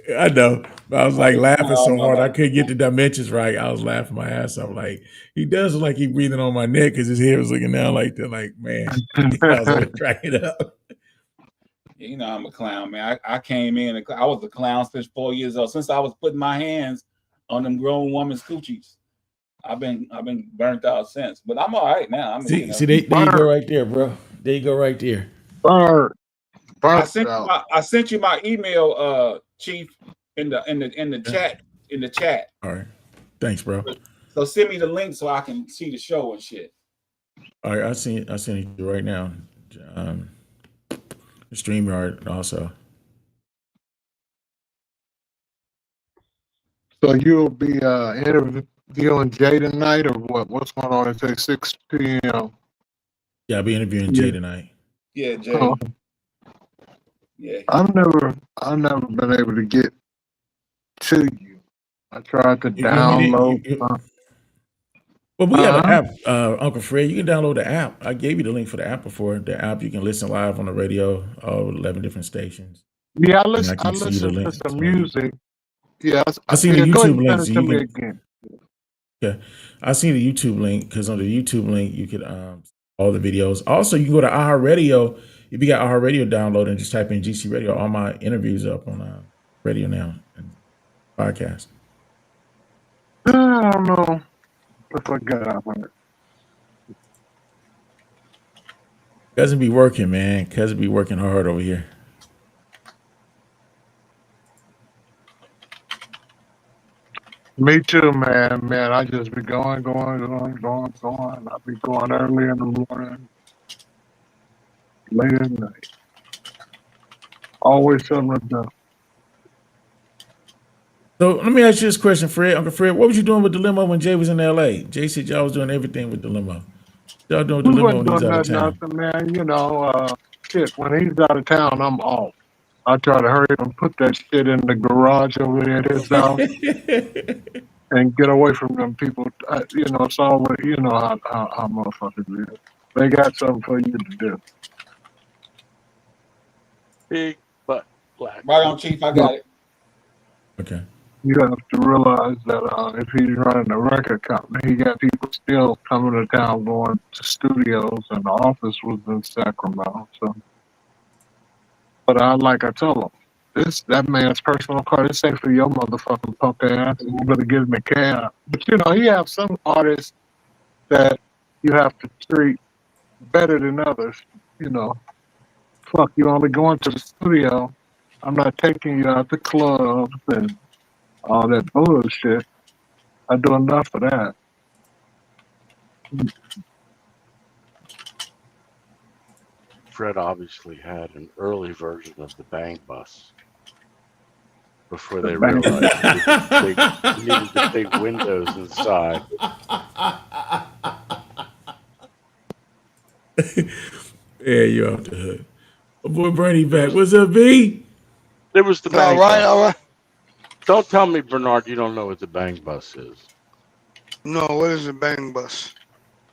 I know. But I was like laughing so hard I couldn't get the dimensions right. I was laughing my ass off. Like he does look like he's breathing on my neck because his hair was looking down like that. Like man, I was like, cracking up. You know I'm a clown, man. I came in. I was a clown since 4 years old. Since I was putting my hands on them grown women's coochies. I've been burnt out since, but I'm all right now. There you go right there, bro. There you go right there. I sent you my email, Chief, in the chat. All right. Thanks, bro. So send me the link so I can see the show and shit. All right, I seen it right now. StreamYard also. So you'll be interviewing Jay tonight, or what? What's going on? It's at 6 p.m. Yeah, I'll be interviewing Jay tonight. Yeah, Jay. Oh. Yeah. I've never been able to get to you. I tried to download. Well, we have an app, Uncle Fred. You can download the app. I gave you the link for the app before. The app, you can listen live on the radio, all 11 different stations. Yeah, I And listen can send you the to link. some music. Yeah, I seen the go ahead YouTube and link. send it So to you me can, again. yeah, I seen the YouTube link because on the YouTube link you could all the videos. Also, you can go to iHeartRadio. If you got iHeartRadio downloaded and just type in GC Radio, all my interviews are up on radio now and podcast. I don't know if I got out on it. Cousin be working, man. Cousin be working hard over here. Me too, man. I just be going. I be going early in the morning, late at night. Always something to do. So let me ask you this question, Fred. Uncle Fred, what was you doing with the limo when Jay was in LA? Jay said y'all was doing everything with the limo. Y'all doing with the We limo wasn't when he was doing out of nothing, town. man. You know, shit. When he's out of town, I'm off. I try to hurry up and put that shit in the garage over there at his house and get away from them people. You know, it's always, you know how motherfuckers is. They got something for you to do. Big butt black. Right on, Chief. I got it. Okay. You have to realize that if he's running a record company, he got people still coming to town going to studios, and the office was in Sacramento. So, but like I tell him, that man's personal car. This ain't for your motherfucking punk ass. You better give me a cab. But you know, he have some artists that you have to treat better than others. You know, fuck, you only going to the studio. I'm not taking you out the clubs and all that bullshit. I do enough of that. Fred obviously had an early version of the Bang Bus before they realized they needed the big windows inside. Yeah, you're off the hook. My boy Bernie back. What's up, B? There was the Bang All right, Bus. all right. Don't tell me, Bernard, you don't know what the Bang Bus is. No, what is the Bang Bus?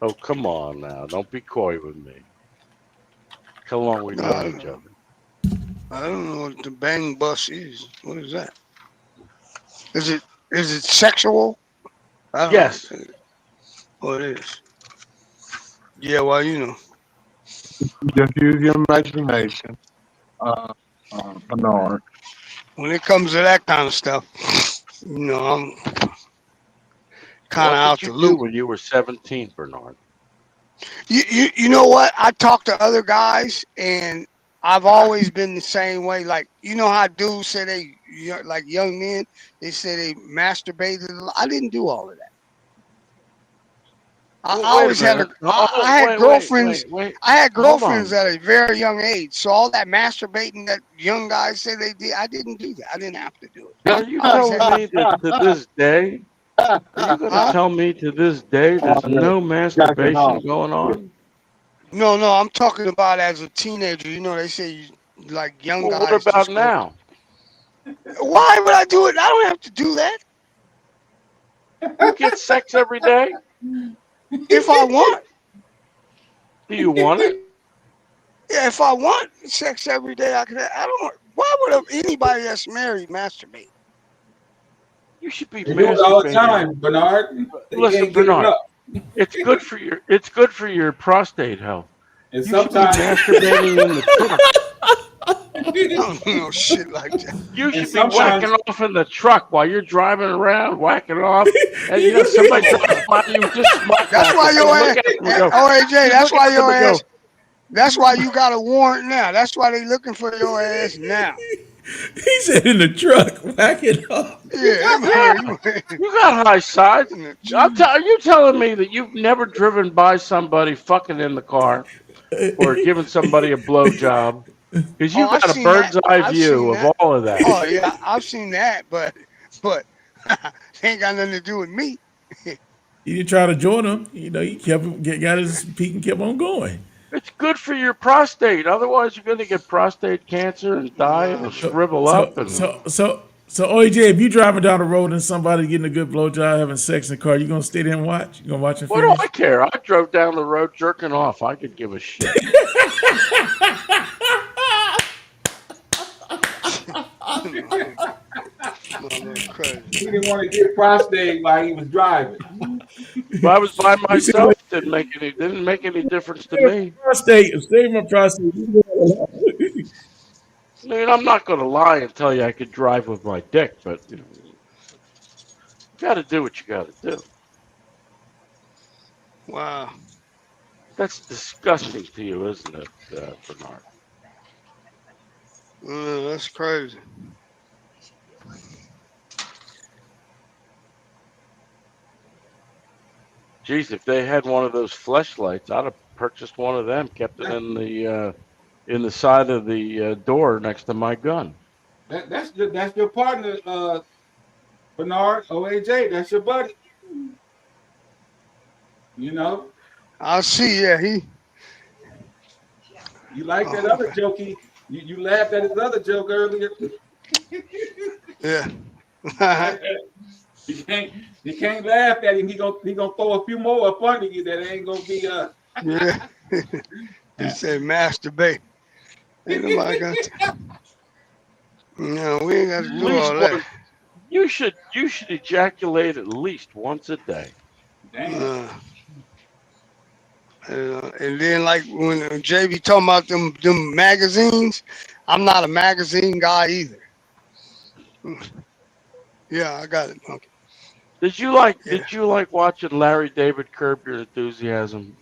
Oh, come on now. Don't be coy with me. How long we known each other? I don't know what the Bang Bus is. What is that? Is it sexual? I don't Yes. know. Oh, it is. Yeah, well, you know. Just use your imagination, Bernard. When it comes to that kind of stuff, you know, I'm kind of out What did the you do loop. when you were 17, Bernard? You know what? I talk to other guys, and I've always been the same way. Like, you know how dudes say they, like young men, they say they masturbated. I didn't do all of that. I Well, wait a always had minute. I had Wait, girlfriends. wait. I had Hold on. girlfriends at a very young age. So all that masturbating that young guys say they did, I didn't do that. I didn't have to do it. Are you I always telling had- me that to this day? Are you going to tell me to this day there's no masturbation going on? No, I'm talking about as a teenager. You know, they say like young Well, guys. what about just go- now? Why would I do it? I don't have to do that. You get sex every day? If I want. Do you want it? Yeah, if I want sex every day, I can. I don't. Why would anybody that's married masturbate? You should be They do it all the masturbating. time, Bernard. They Listen, can't get Bernard. enough. It's good for your prostate health. And You should be sometimes, masturbating in the truck. I don't know shit like that. You should be sometimes- whacking off in the truck while you're driving around, whacking off, and you know somebody drives by you just smoke. That's why your ass. Oh, AJ, that's why your ass. Go, That's why you got a warrant now. That's why they looking for your ass now. He said in the truck, whack it up. You got high sides. Are you telling me that you've never driven by somebody fucking in the car or given somebody a blowjob? Because you got a bird's eye view of all of that. Oh yeah, I've seen that, but it ain't got nothing to do with me. He didn't try to join him. You know, he got his peak and kept on going. It's good for your prostate. Otherwise, you're going to get prostate cancer and die and shrivel up. So OJ, if you driving down the road and somebody getting a good blowjob, having sex in the car, you gonna stay there and watch? You gonna watch and what finish? do I care? I drove down the road jerking off. I could give a shit. He didn't want to get prostate while he was driving. If I was by myself, didn't make any difference to me. Prostate, save my prostate. I mean, I'm not going to lie and tell you I could drive with my dick, but you got to do what you got to do. Wow, that's disgusting to you, isn't it, Bernard? That's crazy. Geez, if they had one of those fleshlights, I'd have purchased one of them, kept it in the side of the door next to my gun. That's your partner, Bernard OAJ. That's your buddy. You know. I see. Yeah, You like that other joke? You laughed at his other joke earlier. Yeah. You can't laugh at him. He gonna throw a few more up under you that ain't gonna be Yeah. He said masturbate. Ain't nobody got to. No, we ain't got to do all that. You should ejaculate at least once a day. And then like when JB talking about them magazines, I'm not a magazine guy either. Yeah, I got it. Okay. Did you like watching Larry David Curb Your Enthusiasm?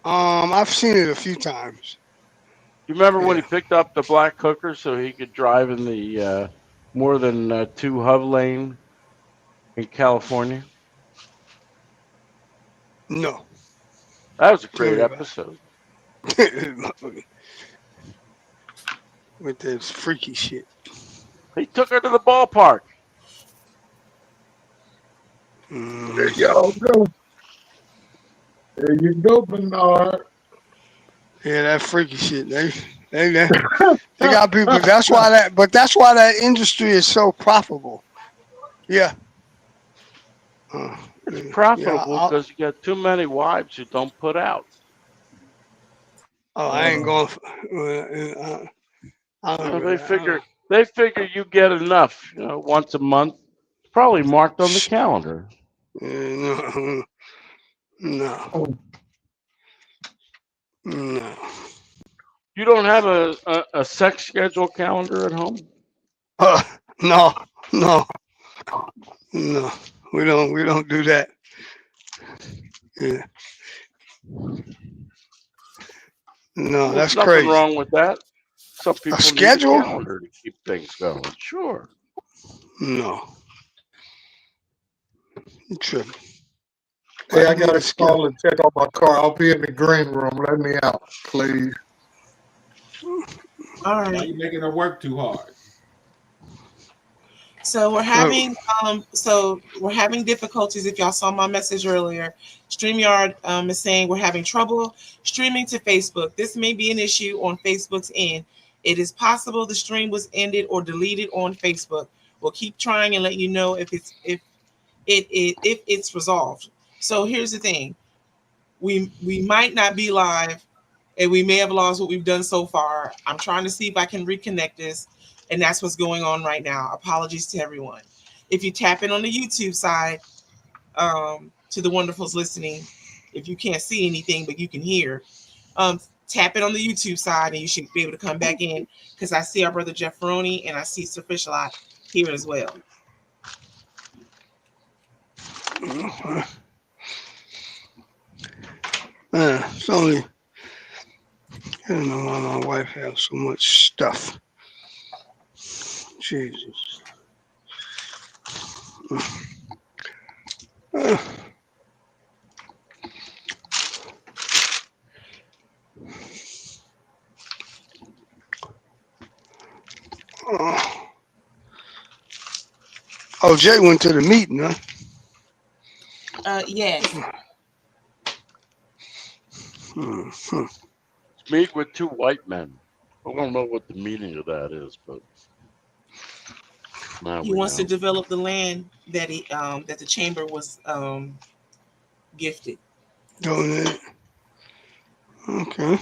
I've seen it a few times. You remember when he picked up the black hooker so he could drive in the more than 2 HUV lane in California? No. That was a great episode. With this freaky shit. He took her to the ballpark. There y'all go. There you go, Bernard. Yeah, that freaky shit. They got people. That's why that industry is so profitable. Yeah. It's profitable because you got too many wives who don't put out. Oh, I ain't going. They figure you get enough, once a month. It's probably marked on the calendar. No. You don't have a sex schedule calendar at home? No. We don't do that. Yeah. No, that's There's crazy. nothing wrong with that. Some people schedule? need a calendar to keep things going. Sure. No. You tripping. Hey, I got to call and check on my car. I'll be in the green room. Let me out, please. All right. Why are you making her work too hard? So we're having difficulties. If y'all saw my message earlier, StreamYard is saying we're having trouble streaming to Facebook. This may be an issue on Facebook's end. It is possible the stream was ended or deleted on Facebook. We'll keep trying and let you know if it's resolved. So here's the thing: we might not be live, and we may have lost what we've done so far. I'm trying to see if I can reconnect this. And that's what's going on right now. Apologies to everyone. If you tap in on the YouTube side, to the wonderfuls listening, if you can't see anything, but you can hear, tap it on the YouTube side and you should be able to come back in because I see our brother Jeff Ferroni and I see Sir Fishlot here as well. It's only I don't know why my wife has so much stuff. Jesus. Uh, oh, Jay went to the meeting, huh? Yes. Meet with two white men. I don't know what the meaning of that is, but now He we wants to know. develop the land that that the chamber was gifted. Donate. Okay.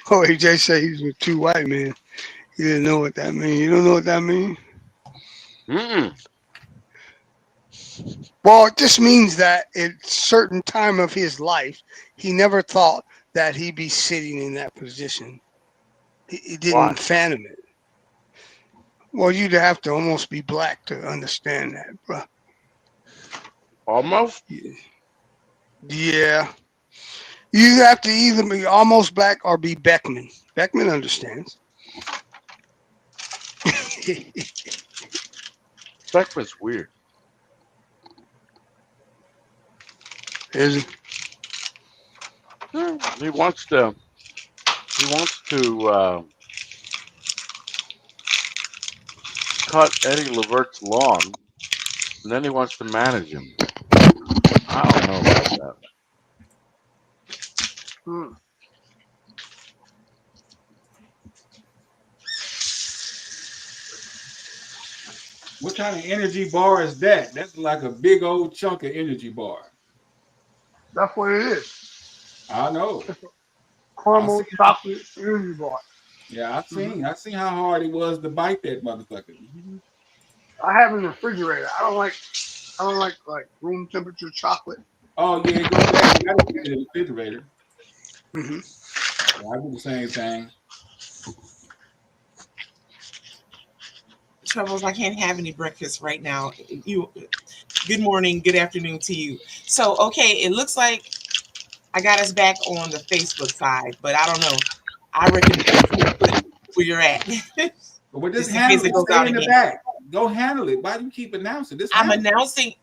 Oh, AJ said he's with two white men. He didn't know what that means. You don't know what that means? Mm-mm. Well, it just means that at a certain time of his life, he never thought that he'd be sitting in that position. He didn't Why? fathom it. Well, you'd have to almost be black to understand that, bro. Almost? Yeah. You have to either be almost black or be Beckman. Beckman understands. Beckman's weird. Is it? Yeah, he wants to cut Eddie Levert's lawn, and then he wants to manage him. I don't know about that. Hmm. What kind of energy bar is that? That's like a big old chunk of energy bar. That's what it is. I know. Caramel chocolate energy bar. Yeah, I seen how hard it was to bite that motherfucker. I have in the refrigerator. I don't like room temperature chocolate. Oh yeah, go ahead. You gotta get it in the refrigerator. Mm-hmm. Yeah, I do the same thing. Troubles, I can't have any breakfast right now. Good morning, good afternoon to you. So, okay, it looks like I got us back on the Facebook side, but I don't know. I reckon where you're at. But we're just Just in case handle it it. goes Stay out in the again. back. Go handle it. Why do you keep announcing this? I'm announcing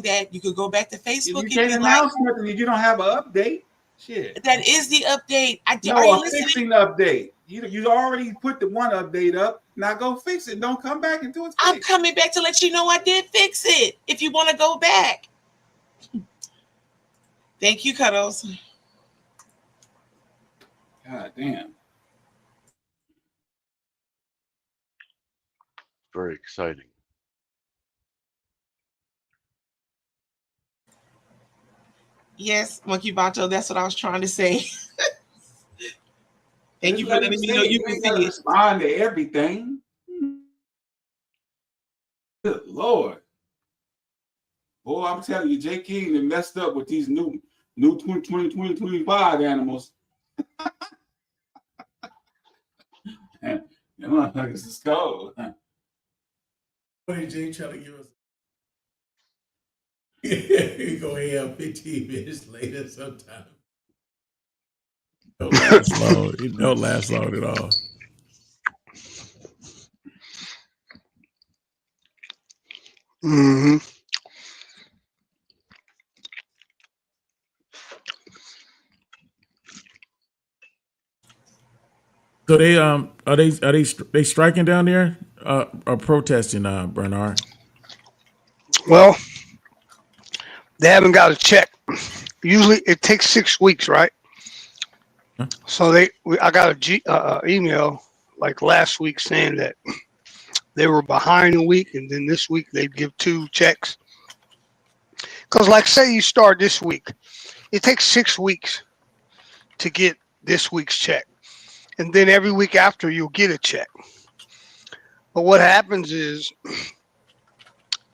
that you could go back to Facebook. You can't announce nothing if you don't have an update. Shit. That is the update. No, are you a listening? fixing update. You already put the one update up. Now go fix it. Don't come back and do it. I'm coming back to let you know I did fix it. If you want to go back. Thank you, Cuddles. God damn. Very exciting. Yes, Monkey Bato, that's what I was trying to say. Thank you for letting me know you can see it. Respond to everything. Good Lord. Boy, I'm telling you, J. King done messed up with these new 2025 animals. Them motherfuckers is cold. What did Jay try to give us? We go have 15 minutes later sometime. Don't last long. It don't last long at all. Mm-hmm. So they are they striking down there or protesting, Bernard? Well, they haven't got a check. Usually it takes 6 weeks, right? Huh? So I got a email like last week saying that they were behind a week, and then this week they'd give 2 checks. Because like say you start this week, it takes 6 weeks to get this week's check. And then every week after you'll get a check. But what happens is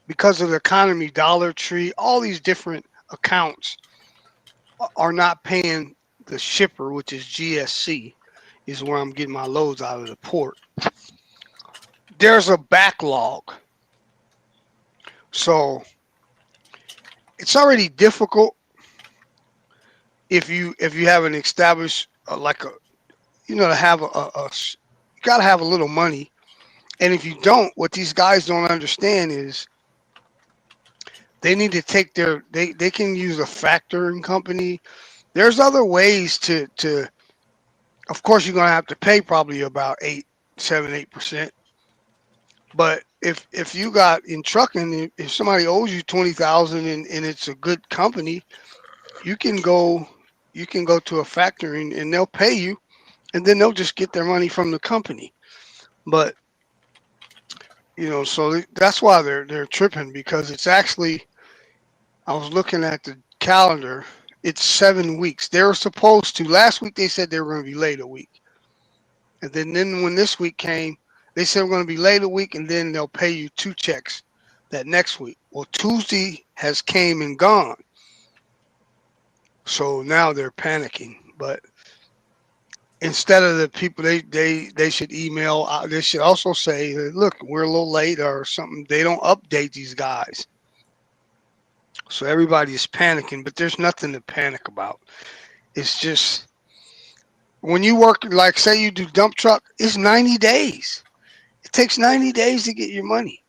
because of the economy, Dollar Tree, all these different accounts are not paying the shipper, which is GSC, is where I'm getting my loads out of the port. There's a backlog. So it's already difficult if you have an established like a, to have you got to have a little money. And if you don't, what these guys don't understand is they need to take they can use a factoring company. There's other ways to of course you're gonna have to pay probably about 8%. But if you got in trucking, if somebody owes you 20,000 and it's a good company, you can go to a factory and they'll pay you, and then they'll just get their money from the company. But so that's why they're tripping, because it's actually, I was looking at the calendar, it's 7 weeks. They were supposed to, last week they said they were going to be late a week. And then when this week came, they said we're going to be late a week, and then they'll pay you 2 checks that next week. Well, Tuesday has came and gone. So now they're panicking. But instead of the people, they should email, they should also say, look, we're a little late or something. They don't update these guys. So everybody's panicking, but there's nothing to panic about. It's just, when you work, like say you do dump truck, it's 90 days. It takes 90 days to get your money.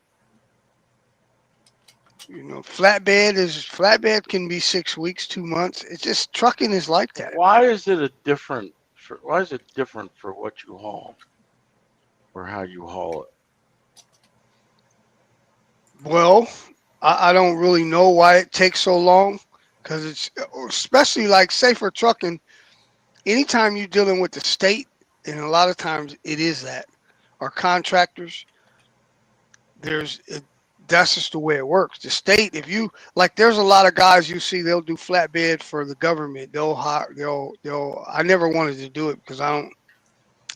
Flatbed can be 6 weeks, 2 months. It's just, trucking is like that. Why is it different for what you haul or how you haul it? Well, I don't really know why it takes so long, because it's, especially like say for trucking, anytime you're dealing with the state, and a lot of times it is that, or contractors, that's just the way it works. The state, if you like, there's a lot of guys you see, they'll do flatbed for the government. I never wanted to do it because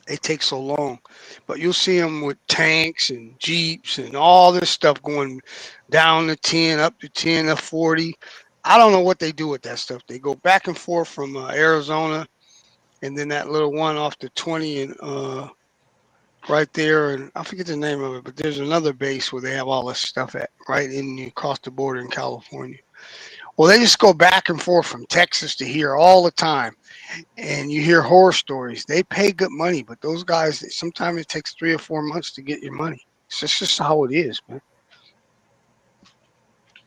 it takes so long. But you'll see them with tanks and Jeeps and all this stuff going down to 10, up to 10, to 40. I don't know what they do with that stuff. They go back and forth from Arizona, and then that little one off the 20 and right there, and I forget the name of it, but there's another base where they have all this stuff at, right across the border in California. Well, they just go back and forth from Texas to here all the time, and you hear horror stories. They pay good money, but those guys, sometimes it takes 3 or 4 months to get your money. It's just how it is, man.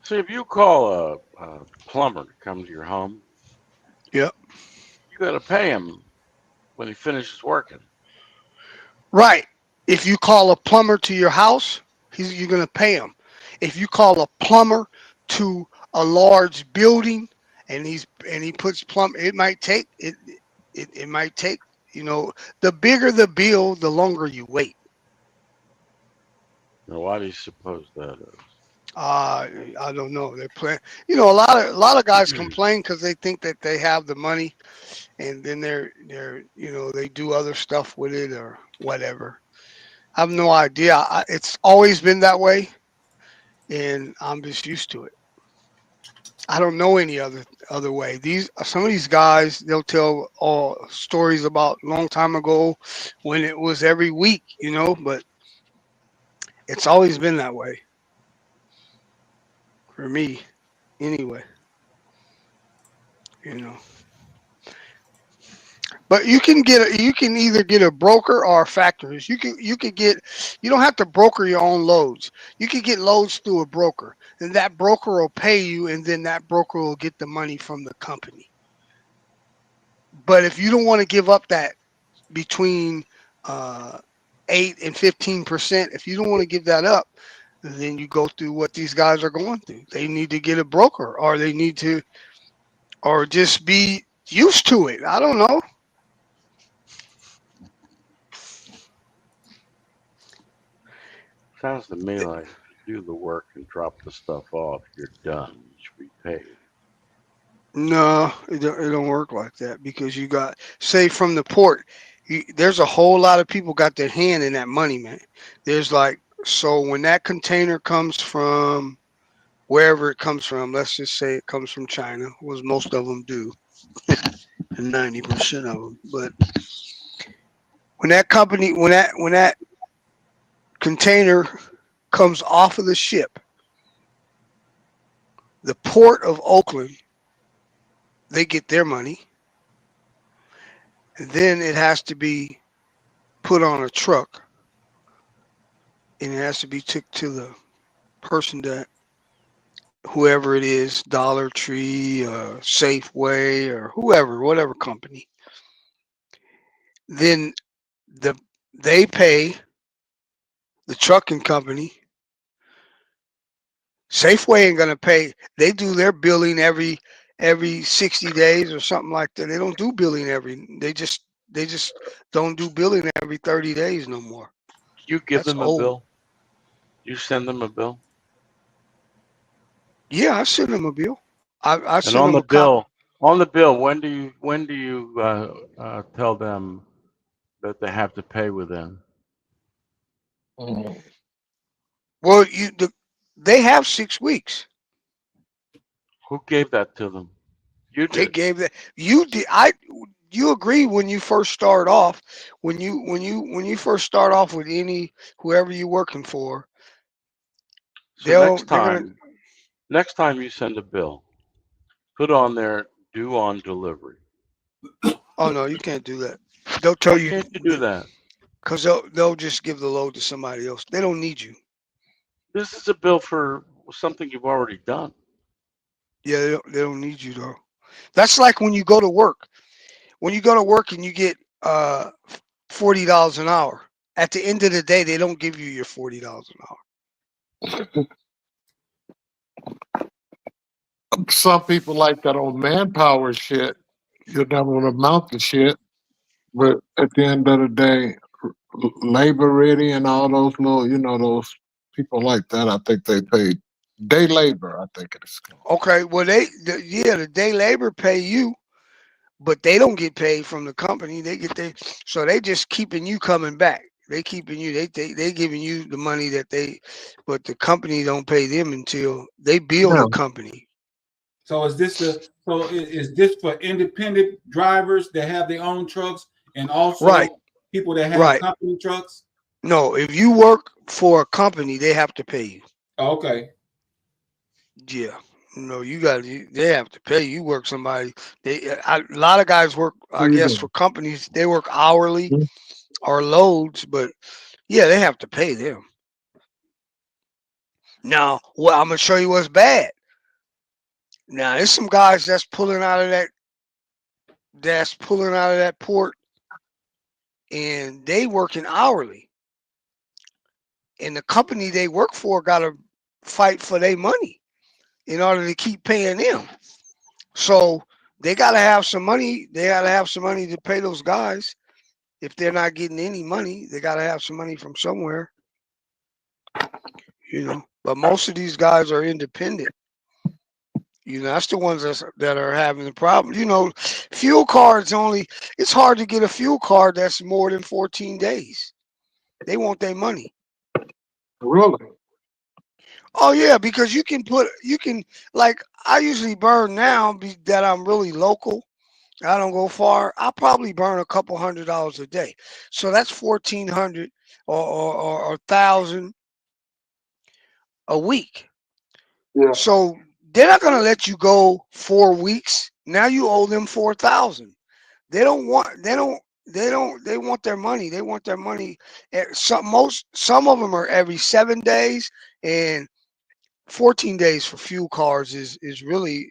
See, if you call a plumber to come to your home, yep, you got to pay him when he finishes working. Right. If you call a plumber to your house, you're going to pay him. If you call a plumber to a large building and he puts it might take it might take, the bigger the bill, the longer you wait. Now, why do you suppose that is? I don't know. They're playing. A lot of guys complain because they think that they have the money, and then they're they do other stuff with it or whatever. I have no idea. It's always been that way, and I'm just used to it. I don't know any other way. Some of these guys, they'll tell stories about a long time ago when it was every week, but it's always been that way. For me, anyway, But you can either get a broker or a factory. You don't have to broker your own loads. You can get loads through a broker, and that broker will pay you, and then that broker will get the money from the company. But if you don't want to give up that between 8 and 15%, if you don't want to give that up, then you go through what these guys are going through. They need to get a broker, or they need to, or just be used to it. I don't know. Sounds to me like if you do the work and drop the stuff off, you're done. You should be paid. No, it don't work like that, because you got, say from the port, there's a whole lot of people got their hand in that money, man. There's so when that container comes from wherever it comes from, let's just say it comes from China, was most of them do, and 90% of them. But when that container comes off of the ship, the port of Oakland, they get their money, And then it has to be put on a truck, and it has to be took to the person that whoever it is, Dollar Tree, Safeway, or whoever, whatever company. Then they pay the trucking company. Safeway ain't gonna pay. They do their billing every 60 days or something like that. They don't do billing they just don't do billing every 30 days no more. You give That's them a old. bill. You send them a bill. Yeah, I send them a bill. I And send on them the a copy. bill, when do you tell them that they have to pay within? Well, they have 6 weeks. Who gave that to them? You They did. gave that. You did. You agree when you first start off, when you first start off with whoever you're working for, So next time you send a bill, put on there due on delivery. Oh no, you can't do that. They'll tell Why you can't you do that? because they'll just give the load to somebody else. They don't need you. This is a bill for something you've already done. Yeah, they don't need you though. That's like when you go to work. When you go to work and you get $40 an hour. At the end of the day, they don't give you your $40 an hour. Some people like that old manpower shit. You never amount to shit. But at the end of the day, labor ready and all those little, those people like that, I think they pay day labor, I think it is. Okay, well the day labor pay you, but they don't get paid from the company. So they just keeping you coming back. They keeping you. They giving you the money but the company don't pay them until they bill the company. So is this for independent drivers that have their own trucks and also people that have company trucks? No, if you work for a company, they have to pay you. Okay. Yeah. No, they have to pay you. Work somebody. A lot of guys work, I guess, for companies. They work hourly or loads, but yeah, they have to pay them. Now, I'm gonna show you what's bad. Now, there's some guys that's pulling out of that port, and they working hourly, and the company they work for got to fight for their money in order to keep paying them. So they got to have some money. They got to have some money to pay those guys. If they're not getting any money, they got to have some money from somewhere. But most of these guys are independent. That's the ones that are having the problem. Fuel cards it's hard to get a fuel card that's more than 14 days. They want their money. Really? Oh yeah, because you can like I usually burn now that I'm really local. I don't go far. I probably burn a couple $100 a day. So that's 1,400 or 1,000 a week. Yeah. So they're not gonna let you go 4 weeks. Now you owe them 4,000. They want their money. They want their money. Some of them are every 7 days, and 14 days for fuel cards is really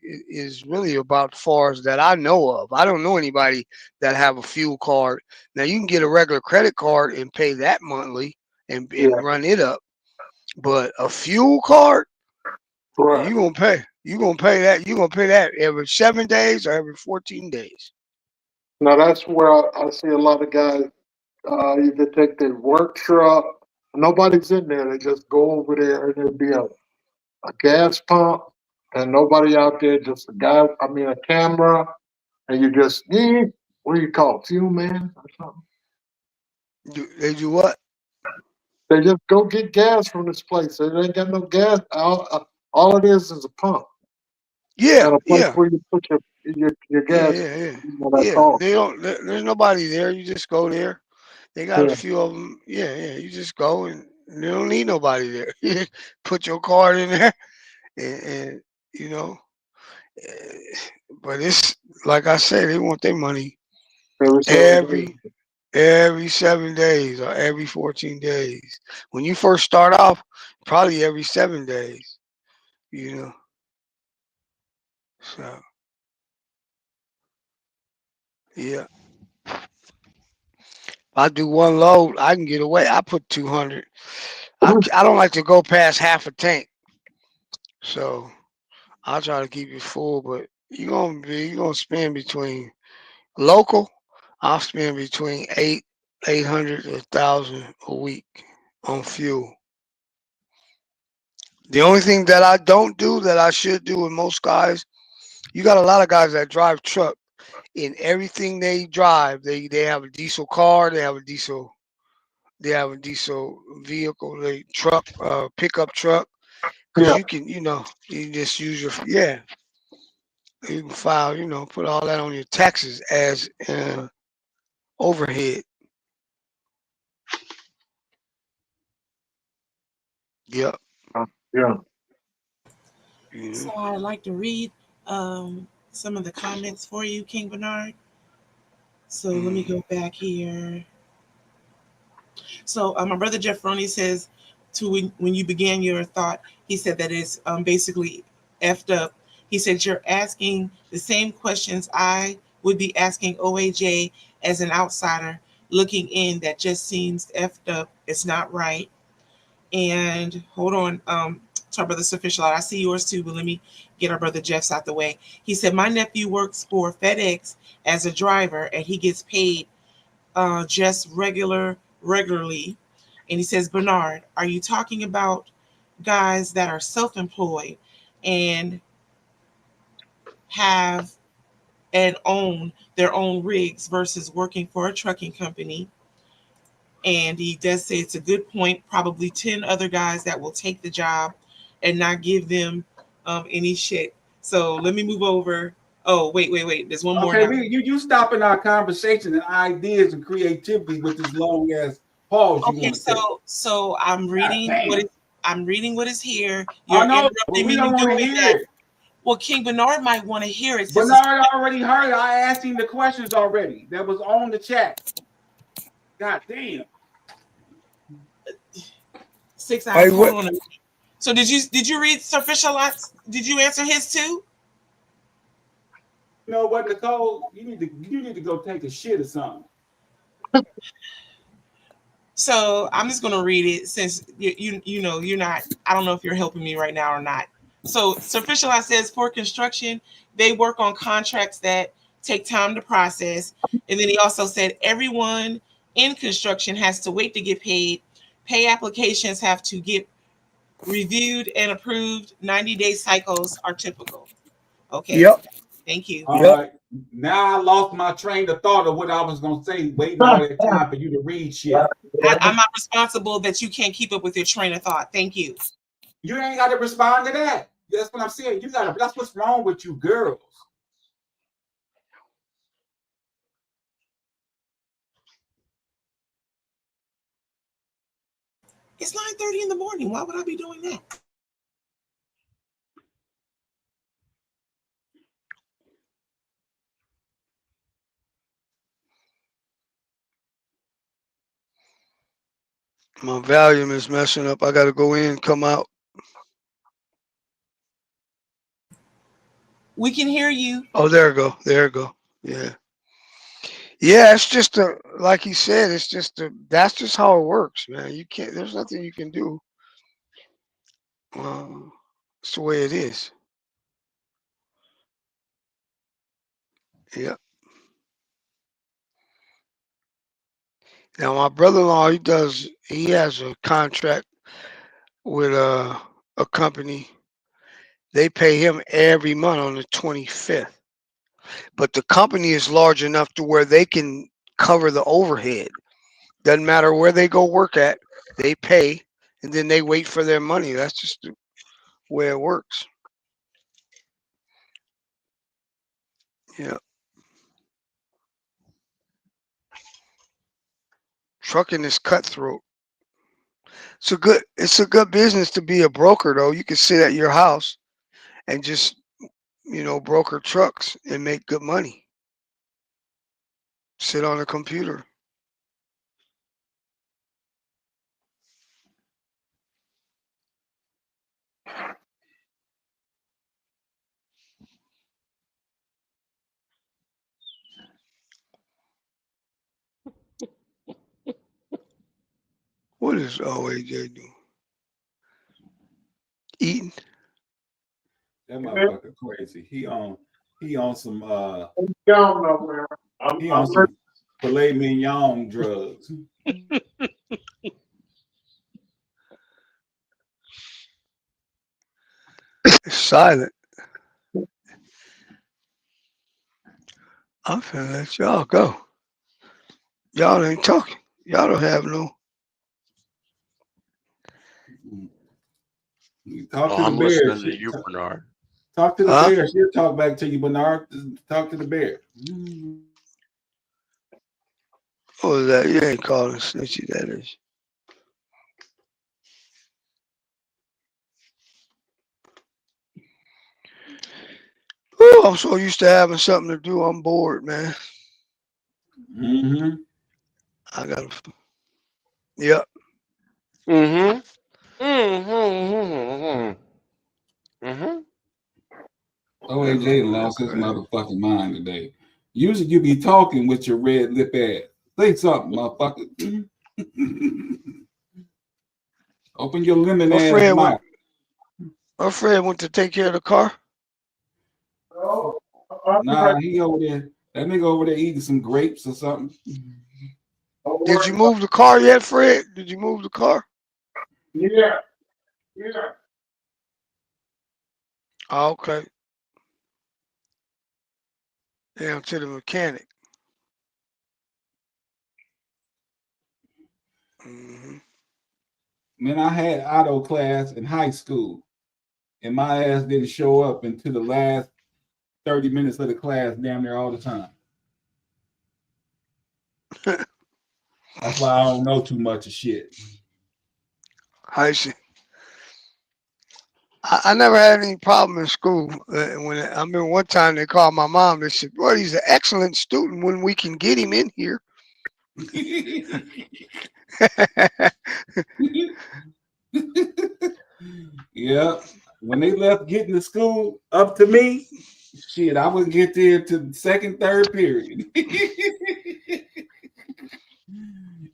about as far as that I know of. I don't know anybody that have a fuel card. Now you can get a regular credit card and pay that monthly and run it up, but a fuel card, you're gonna pay that every 7 days or every 14 days. Now that's where I see a lot of guys either take their work truck. Nobody's in there. They just go over there and there'll be a gas pump and nobody out there, just a camera, and you just, what do you call it, fuel man or something? They do what? They just go get gas from this place. They ain't got no gas. All it is a pump. Yeah, and a place where you put your gas. They don't. There's nobody there. You just go there. They got a few of them. Yeah. You just go and they don't need nobody there. You put your card in there, and But it's like I say, they want their money. Every 7 days or every 14 days. When you first start off, probably every 7 days. You know. So yeah. If I do one load, I can get away. I put 200. I don't like to go past half a tank. So I'll try to keep it full, but you're gonna spend between local, I'll spend between 800 to 1,000 a week on fuel. The only thing that I don't do that I should do with most guys, you got a lot of guys that drive truck. In everything they drive, they have a diesel car, they have a diesel vehicle, they truck, pickup truck. Cause Yeah. you can, you just use you can file, put all that on your taxes as overhead. Yep. Yeah. So I'd like to read some of the comments for you, King Bernard. So let me go back here. So my brother Jeff Roney says, when you began your thought, he said that it's basically effed up. He said you're asking the same questions I would be asking OAJ as an outsider looking in. That just seems effed up. It's not right. And hold on, to our brother Sufficient. I see yours too, but let me get our brother Jeff's out the way. He said my nephew works for FedEx as a driver, and he gets paid just regularly. And he says, Bernard, are you talking about guys that are self-employed and have and own their own rigs versus working for a trucking company? And he does say it's a good point. Probably 10 other guys that will take the job and not give them any shit. So let me move over. Oh, wait. There's one more. Okay, you stopping our conversation and ideas and creativity with this long ass pause. Okay, so I'm reading what is here. You're interrupting me. We don't want to hear it. Well, King Bernard might want to hear it. Bernard already heard it. I asked him the questions already. That was on the chat. God damn. 6 hours. Hold on. So did you read Sufficient Lots? Did you answer his too? You know what, Nicole? You need to go take a shit or something. So I'm just gonna read it since you know you're not. I don't know if you're helping me right now or not. So Sufficient Lot says for construction, they work on contracts that take time to process. And then he also said everyone in construction has to wait to get paid. Pay applications have to get reviewed and approved. 90-day cycles are typical. Okay. Yep. Thank you. All right. Now I lost my train of thought of what I was going to say, waiting all that time for you to read shit. I'm not responsible that you can't keep up with your train of thought. Thank you. You ain't got to respond to that. That's what I'm saying. That's what's wrong with you girls. It's 9:30 in the morning. Why would I be doing that? My volume is messing up. I got to go in, come out. We can hear you. Oh, there we go. Yeah. Yeah, it's just like he said, that's just how it works, man. You can't, there's nothing you can do. It's the way it is. Yep. Now my brother-in-law, he has a contract with a company. They pay him every month on the 25th. But the company is large enough to where they can cover the overhead. Doesn't matter where they go work at, they pay and then they wait for their money. That's just the way it works. Yeah. Trucking is cutthroat. It's a good business to be a broker though. You can sit at your house and just broker trucks and make good money. Sit on the computer. What is OAJ doing? Eating? That motherfucker crazy. He on some Down nowhere. he on some filet mignon drugs. It's silent. I'm finna let y'all go. Y'all ain't talking. Y'all don't have no. Talk Oh, to the I'm bear. listening to you, Bernard. Talk to the Huh? bear. She'll talk back to you, Bernard. Talk to the bear. What is that? You ain't calling snitchy, that is. Oh, I'm so used to having something to do. I'm bored, man. Mm-hmm. I gotta. Yep. Mm-hmm. Mm-hmm. Mm-hmm. OAJ lost his motherfucking mind today. Usually you be talking with your red lip ass. Say something, motherfucker. Open your lemon My ass friend mouth. went to take care of the car. Nah, he over there. That nigga over there eating some grapes or something. Did you move the car yet, Fred? Did you move the car? Yeah. Yeah. Oh, okay. Down to the mechanic. Mm-hmm. Man, I had auto class in high school, and my ass didn't show up until the last 30 minutes of the class damn near all the time. That's why I don't know too much of shit. I see. I never had any problem in school. I remember one time they called my mom. They said, "Well, he's an excellent student when we can get him in here." Yeah. When they left getting to school up to me, shit, I wouldn't get there to the second, third period.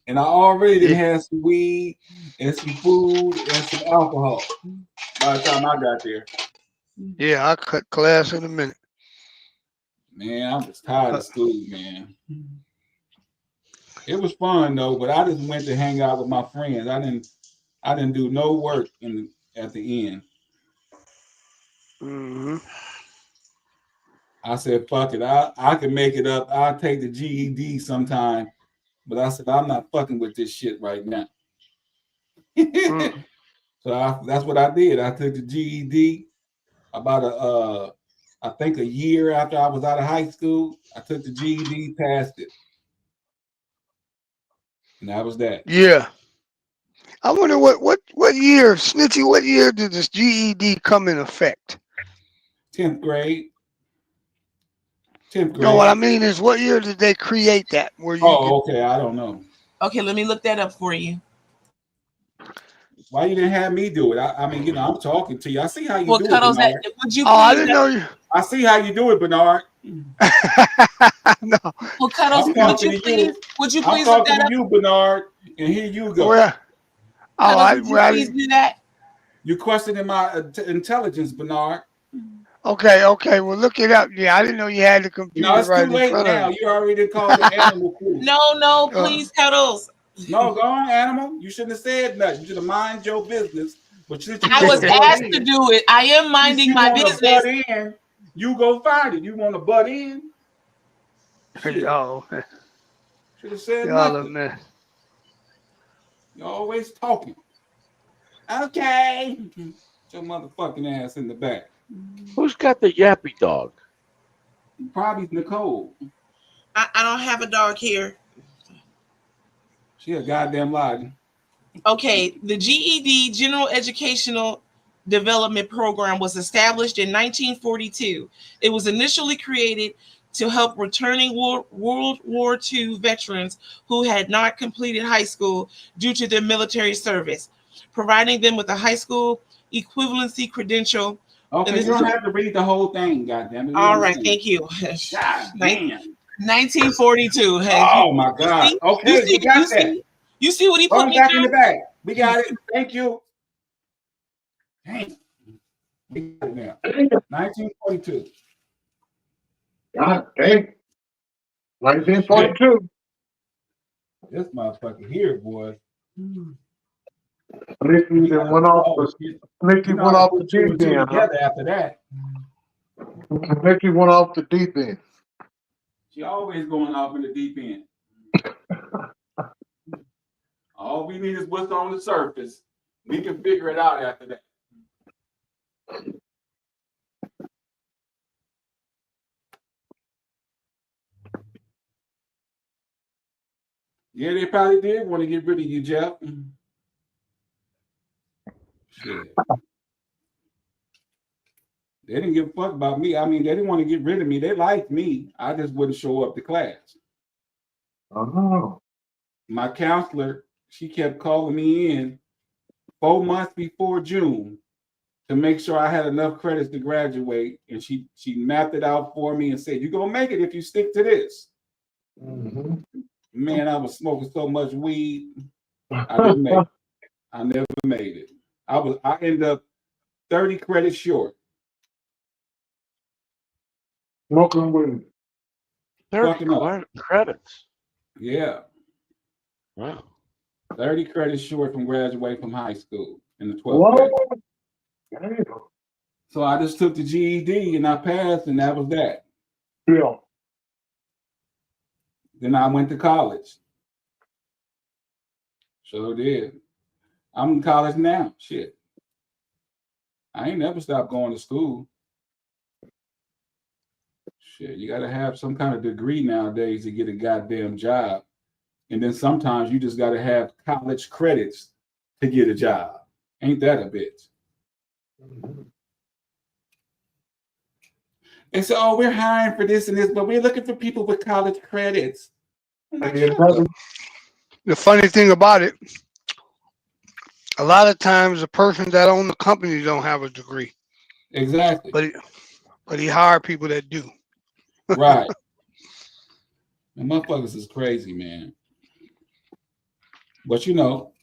And I already done had some weed and some food and some alcohol by the time I got there. Yeah, I cut class in a minute. Man, I'm just tired of school, man. It was fun though, but I just went to hang out with my friends. I didn't do no work at the end. Mm-hmm. I said, fuck it. I can make it up. I'll take the GED sometime. But I said, I'm not fucking with this shit right now. So that's what I did. I took the GED about I think a year after I was out of high school. I took the GED, passed it. And that was that. Yeah. I wonder what year, Snitchy, what year did this GED come in effect? 10th grade. 10th grade. No, what I mean is, what year did they create that? Where you okay. I don't know. Okay, let me look that up for you. Why you didn't have me do it? I mean, you know, I'm talking to you. I see how you do Cuddles, it, Bernard. would you I please didn't know you. I see how you do it, Bernard. No. Well, Cuddles, would you please look that up? You, Bernard, and here you go. Where? Oh, Cuddles, would you please do that? You're questioning my intelligence, Bernard. Okay. Well, look it up. Yeah, I didn't know you had the computer No, it's right too late in front now. of you. You already called the animal food. No, please, Cuddles. No, go on, animal. You shouldn't have said nothing. You should have mind your business. But I was asked to do it. I am minding my business. Butt in, you go find it. You want to butt in? Oh, should have said y'all nothing. a mess. You're always talking. Okay. Get your motherfucking ass in the back. Who's got the yappy dog? Probably Nicole. I don't have a dog here. She a goddamn liar. Okay, the GED, General Educational Development Program, was established in 1942. It was initially created to help returning World War II veterans who had not completed high school due to their military service, providing them with a high school equivalency credential. Okay, you don't have to read the whole thing, goddammit. All right, thank you. God damn. 1942. Oh my God. Okay, you got that. You see what he put me back in through? the bag. We got it. Thank you. Damn. We got it now. 1942. God dang. 1942. This motherfucker here, boy. Nikki then went off the deep end. Huh? After that. Nikki went off the deep end. She always going off in the deep end. All we need is what's on the surface. We can figure it out after that. Yeah, they probably did want to get rid of you, Jeff. Shit. They didn't give a fuck about me. I mean, they didn't want to get rid of me. They liked me. I just wouldn't show up to class. Oh. My counselor, she kept calling me in 4 months before June to make sure I had enough credits to graduate. And she mapped it out for me and said, "You're going to make it if you stick to this." Mm-hmm. Man, I was smoking so much weed. I didn't make it. I never made it. I ended up 30 credits short. Smoking weed. 30 credits. Yeah. Wow. 30 credits short from graduating from high school in the 12th grade. So I just took the GED and I passed, and that was that. Yeah. Then I went to college. Sure did. I'm in college now. Shit. I ain't never stopped going to school. Shit, you gotta have some kind of degree nowadays to get a goddamn job. And then sometimes you just gotta have college credits to get a job. Ain't that a bitch? They say, "Oh, we're hiring for this and this, but we're looking for people with college credits." Like, the funny thing about it, a lot of times the person that own the company don't have a degree. Exactly. But he hired people that do. Right. And motherfuckers is crazy, man. But you know,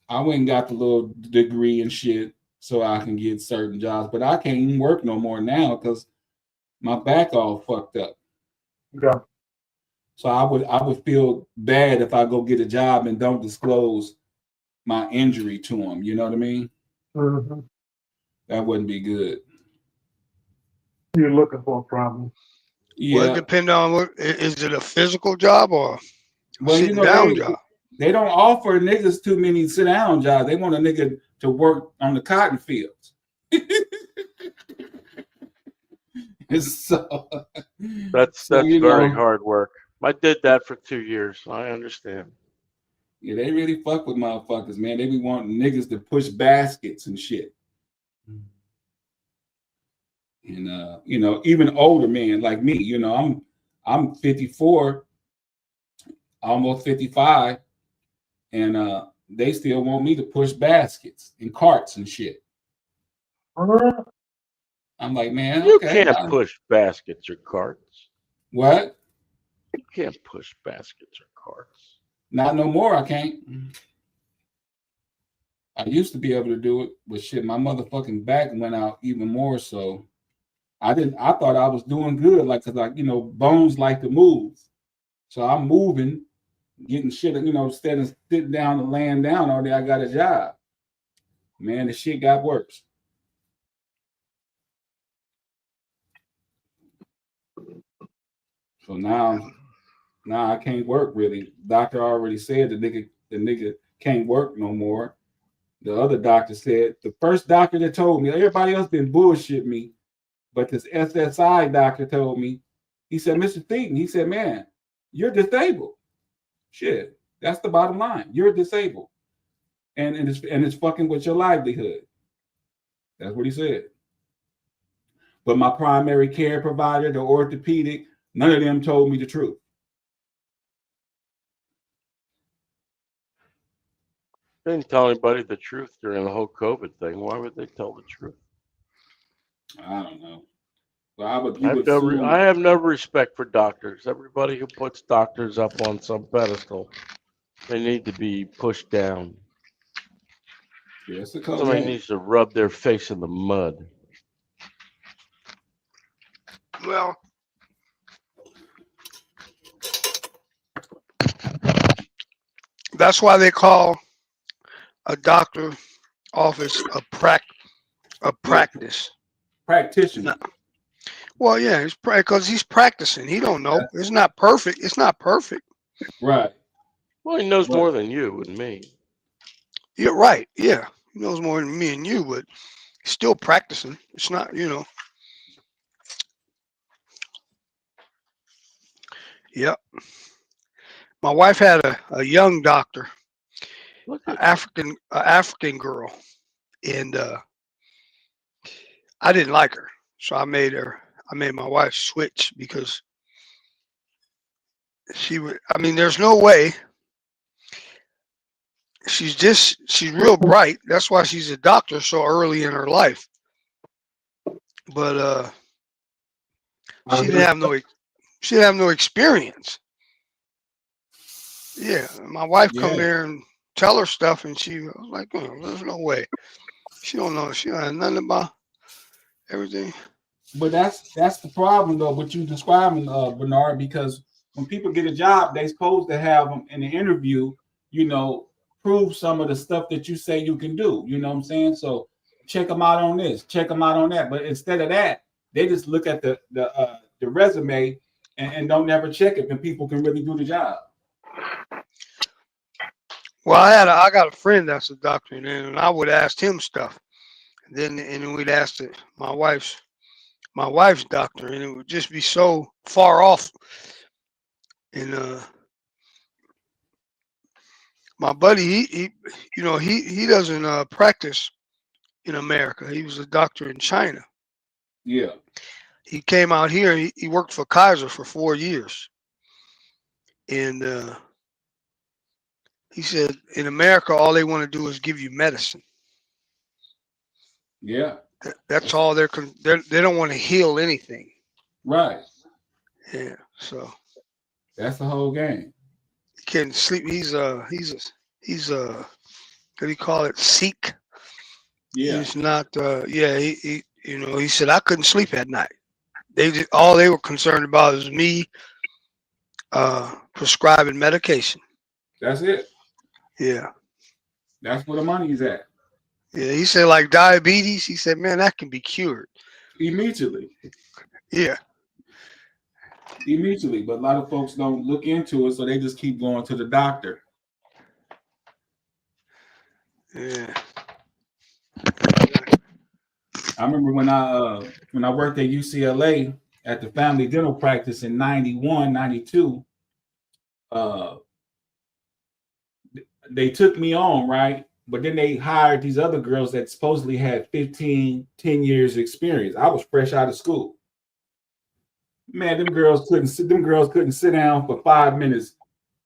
I went and got the little degree and shit so I can get certain jobs, but I can't even work no more now because my back all fucked up. Yeah. So I would feel bad if I go get a job and don't disclose my injury to them. You know what I mean? Mm-hmm. That wouldn't be good. You're looking for a problem. Yeah. Well, it depends on what is it a physical job or a sitting you know, down job? They don't offer niggas too many sit down jobs. They want a nigga to work on the cotton fields. So that's very hard work. I did that for 2 years. I understand. Yeah, they really fuck with motherfuckers, man. They be wanting niggas to push baskets and shit. And you know, even older men like me, you know, I'm 54, almost 55, and they still want me to push baskets and carts and shit. I'm like, man, You okay, can't push baskets or carts. What? You can't push baskets or carts. Not no more, I can't. I used to be able to do it, but shit, my motherfucking back went out even more so. I thought I was doing good, like, cause like, you know, bones like to move. So I'm moving, getting shit, you know, instead of sitting down and laying down all day, I got a job. Man, the shit got worse. So now I can't work really. Doctor already said the nigga can't work no more. The other doctor said, the first doctor that told me, everybody else been bullshit me, but this SSI doctor told me, he said, "Mr. Theaton," he said, "man, you're disabled. Shit, that's the bottom line. You're disabled. And it's fucking with your livelihood." That's what he said. But my primary care provider, the orthopedic, None of them told me the truth. They didn't tell anybody the truth during the whole COVID thing. Why would they tell the truth? I don't know. Well, you would I have no respect for doctors. Everybody who puts doctors up on some pedestal, they need to be pushed down. Yeah, it's a cold Somebody game. needs to rub their face in the mud. Well, that's why they call a doctor office a practice. Practitioner. Well, yeah, it's because he's practicing. He don't know. It's not perfect. It's not perfect. Right. Well, he knows more than you and me. You're right. Yeah, he knows more than me and you, but he's still practicing. It's not, Yep. My wife had a young doctor, an African girl, and I didn't like her, so I made my wife switch because she would. I mean, there's no way. She's real bright. That's why she's a doctor so early in her life. But she didn't have no experience. Yeah, my wife come there and tell her stuff, and she was like, oh, "There's no way. She don't know. She don't have nothing about everything." But that's the problem, though, what you describing, Bernard, because when people get a job, they supposed to have them in the interview, prove some of the stuff that you say you can do. You know what I'm saying? So check them out on this, check them out on that. But instead of that, they just look at the resume and don't never check if people can really do the job. Well, I got a friend that's a doctor, and I would ask him stuff, and then we'd ask my wife's doctor, and it would just be so far off. And my buddy, he doesn't practice in America. He was a doctor in China. Yeah. He came out here. He worked for Kaiser for 4 years, and he said in America, all they want to do is give you medicine. Yeah. That's all they don't want to heal anything. Right. Yeah. So that's the whole game. He can't sleep. He's what do you call it? Sikh. Yeah. He's not. He said I couldn't sleep at night. All they were concerned about is me prescribing medication. That's it. Yeah. That's where the money's at. Yeah, he said like diabetes. He said, man, that can be cured immediately. Yeah. Immediately, but a lot of folks don't look into it, so they just keep going to the doctor. Yeah. I remember when I worked at UCLA at the family dental practice in 91, 92, they took me on, right? But then they hired these other girls that supposedly had 10 years experience. I was fresh out of school. Man, them girls couldn't sit down for 5 minutes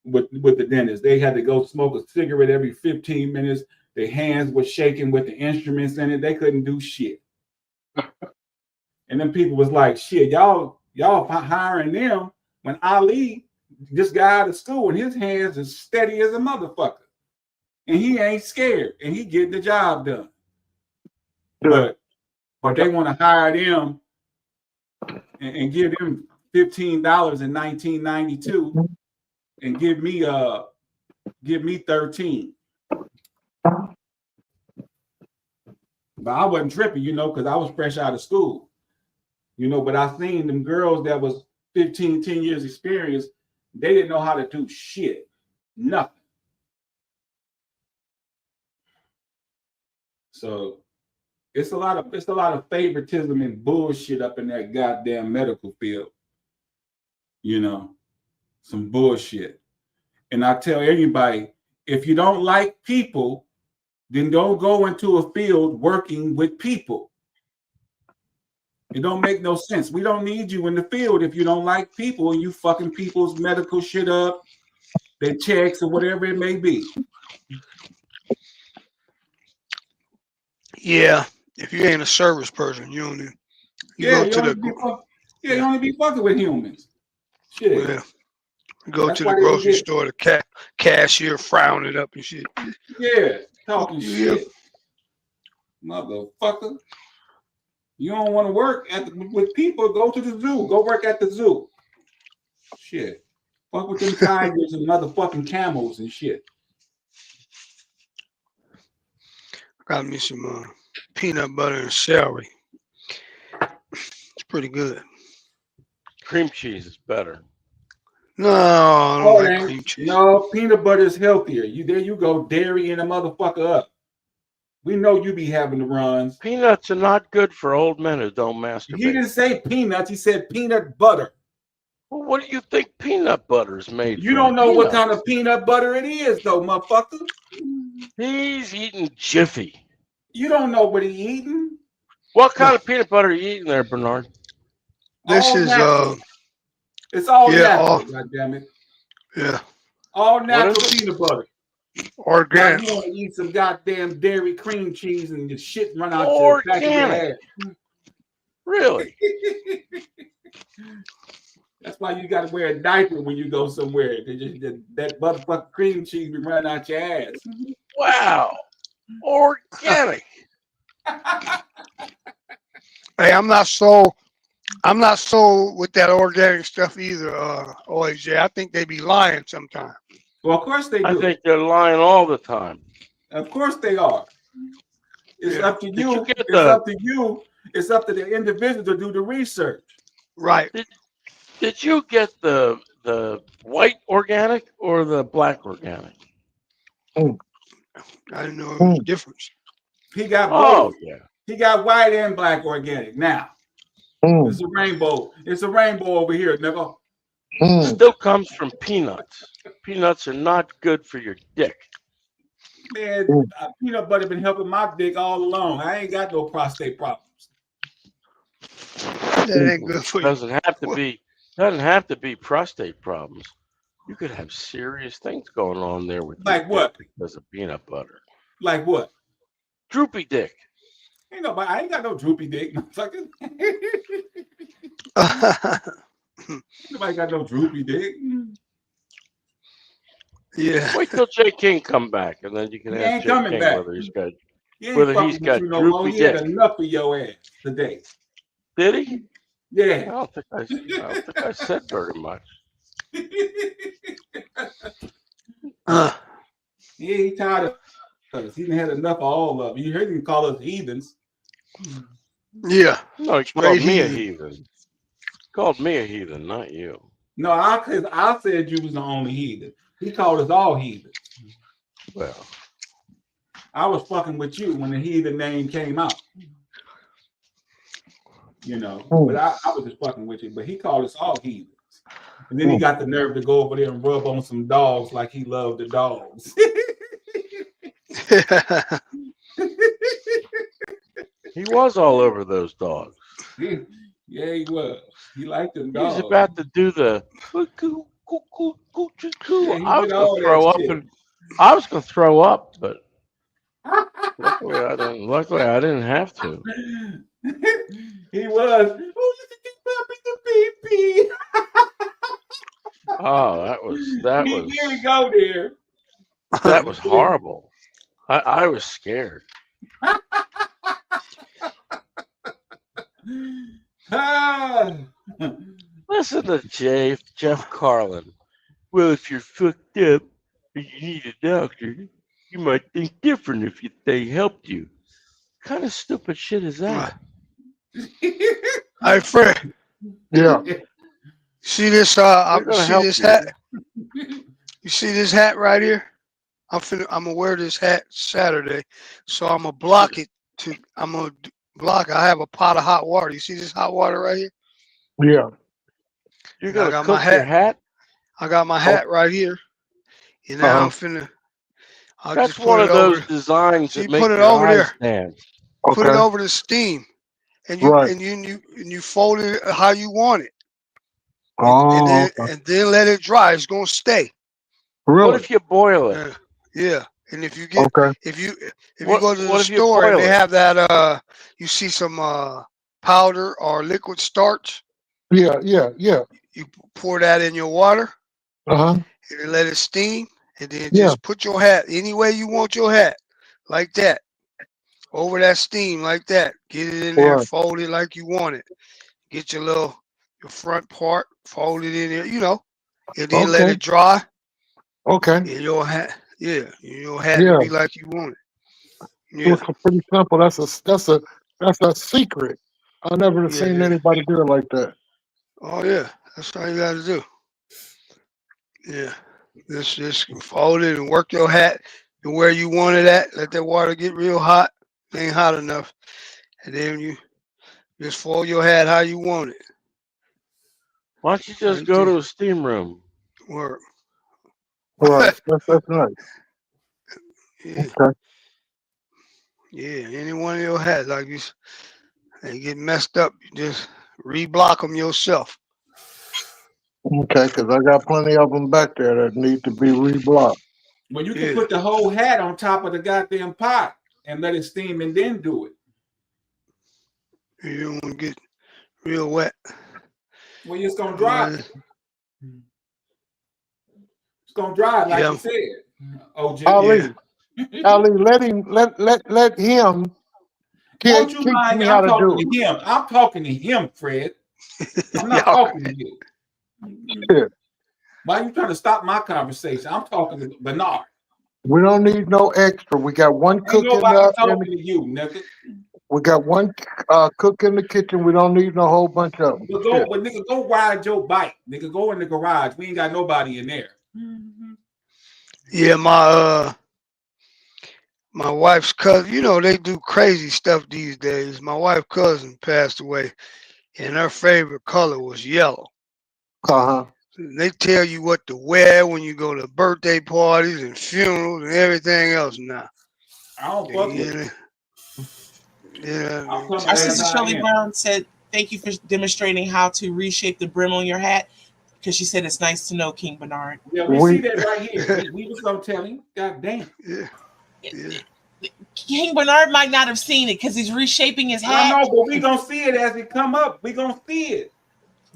with the dentist. They had to go smoke a cigarette every 15 minutes. Their hands were shaking with the instruments in it. They couldn't do shit. And then people was like, shit, y'all hiring them when Ali just got out of school and his hands is steady as a motherfucker. And he ain't scared and he getting the job done. But they want to hire them and give them $15 in 1992 and give me 13. But I wasn't tripping, because I was fresh out of school. But I seen them girls that was 10 years experience, they didn't know how to do shit. Nothing. So it's a lot of favoritism and bullshit up in that goddamn medical field. Some bullshit. And I tell anybody, if you don't like people, then don't go into a field working with people. It don't make no sense. We don't need you in the field if you don't like people and you fucking people's medical shit up, their checks or whatever it may be. Yeah, if you ain't a service person, you only you Yeah, go to the you only be fucking with humans. Shit. yeah, you go That's to the why they grocery get- store, the cashier frowning up and shit. Yeah, talking Yeah. shit. Motherfucker. You don't want to work with people, go to the zoo. Go work at the zoo. Shit. Fuck with them tigers and motherfucking camels and shit. Got me some peanut butter and celery. It's pretty good. Cream cheese is better. No, I don't Oh, like man. cream cheese. No, peanut butter is healthier. There you go, dairy and a motherfucker up. We know you be having the runs. Peanuts are not good for old men who don't masturbate. He didn't say peanuts, he said peanut butter. Well, what do you think peanut butter is made You from? don't know what Peanuts. kind of peanut butter it is, though, motherfucker. He's eating Jiffy. You don't know what he eating. What kind of peanut butter are you eating there, Bernard? This All is natural. It's all yeah, natural, all- goddammit. yeah, All natural is it? peanut butter. organic. You want to eat some goddamn dairy cream cheese and your shit run out your back of your Organic. head. Really? That's why you got to wear a diaper when you go somewhere. That motherfucking cream cheese be running out your ass. Wow. Organic. Hey, I'm not so with that organic stuff either, OJ. I think they be lying sometimes. Well, of course they do. I think they're lying all the time. Of course they are. It's Yeah. up to Did you. you get It's the- up to you. It's up to the individual to do the research. Right. Did you get the white organic or the black organic? I didn't know it was a difference. He got Oh, both. yeah. He got white and black organic. Now it's a rainbow. It's a rainbow over here, nigga. Still comes from peanuts. Peanuts are not good for your dick. Man, peanut butter been helping my dick all along. I ain't got no prostate problems. That ain't good for you. Doesn't have to be prostate problems. You could have serious things going on there with your Like what? dick because of peanut butter. Like what? Droopy dick. Ain't nobody. I ain't got no droopy dick, motherfucker. Nobody got no droopy dick. Yeah. Wait till Jay King come back, and then you can He ask ain't Jay coming King back. whether he's got He ain't whether fucking he's with got you no more. droopy He had dick. enough of your ass today. Did he? I Yeah. don't think I said very much. He tired of us. He done had enough of all of it. You heard him call us heathens. Yeah. No, he Straight called me a heathen. heathen. Called me a heathen, not you. No, I said you was the only heathen. He called us all heathens. Well, I was fucking with you when the heathen name came out. You know, but I was just fucking with you. But he called us all heathens. And then he got the nerve to go over there and rub on some dogs like he loved the dogs. he was all over those dogs. Yeah, he was. He liked them He dogs. was about to do the cuckoo, cuckoo, cuckoo, cuckoo. Yeah, he I was did all going to throw that up, shit. and I was going to throw up, but luckily I didn't have to. He was. Oh, you think the baby. Oh, that was Here we go there. that was horrible. I was scared. Ah. Listen to Jeff Carlin. Well, if you're fucked up and you need a doctor, you might think different if they helped you. What kind of stupid shit is that? Hey, Fred. Yeah. See this? They're gonna See help this you. hat? You see this hat right here? I'm gonna wear this hat Saturday, so I'm gonna block it. I'm gonna block. I have a pot of hot water. You see this hot water right here? Yeah. You're I gonna got cook my your hat? I got my hat right here, and now I'm finna. I'll That's just put one it of those over. designs See, that make put it your over eyes there. dance. Put it over the steam, and you Right. and you fold it how you want it, and Oh, okay. then let it dry. It's gonna stay. What Really? if you boil it? Yeah. And if you get Okay. if you What go to the What if you store and boil they it? have that you see some powder or liquid starch, Yeah, yeah, yeah. you pour that in your water Uh-huh. and then let it steam, and then Yeah. just put your hat any way you want your hat, like that, over that steam like that. Get it in there, Right. fold it like you want it. Get your front part, fold it in there, and then let Okay. it dry. Okay. And your hat, yeah, your hat will Yeah. be like you want it. It was Yeah, pretty simple. That's a secret. I never yeah, seen yeah. anybody do it like that. Oh yeah, that's all you gotta do. Yeah, just fold it and work your hat to where you want it at. Let that water get real hot. It ain't hot enough, and then you just fold your hat how you want it. Why don't you just Right go there. to a steam room? Work. Right. That's nice. Yeah, Okay. yeah. Any one of your hats, like they get messed up, you just reblock them yourself. Okay, because I got plenty of them back there that need to be reblocked. Well, you can Yeah, put the whole hat on top of the goddamn pot and let it steam and then do it. you don't want to get real wet. Well, it's gonna You dry. let it- It's gonna dry, like Yeah, you said. OG. yeah. Ali, let him Won't you teach mind? me how I'm to talking do to him. I'm talking to him, Fred. I'm not Y'all talking to you. it. Why are you trying to stop my conversation? I'm talking to Bernard. We don't need no extra. We got one Ain't cook in nobody the, talking to you, nigga. we got one cook in the kitchen. We don't need no whole bunch of them. But nigga, go ride your bike. Nigga, go in the garage. We ain't got nobody in there. Yeah, my wife's cousin, they do crazy stuff these days. My wife's cousin passed away, and her favorite color was yellow. Uh-huh. They tell you what to wear when you go to birthday parties and funerals and everything else now. I don't fuck with it. Yeah, I'm they coming Our tell as sister you. I Shirley am. Brown said, "Thank you for demonstrating how to reshape the brim on your hat." Because she said it's nice to know, King Bernard. Yeah, we see that right here. We was gonna tell him. God damn. Yeah, yeah. King Bernard might not have seen it because he's reshaping his I hat. know, but we gonna see it as it come up. We gonna see it.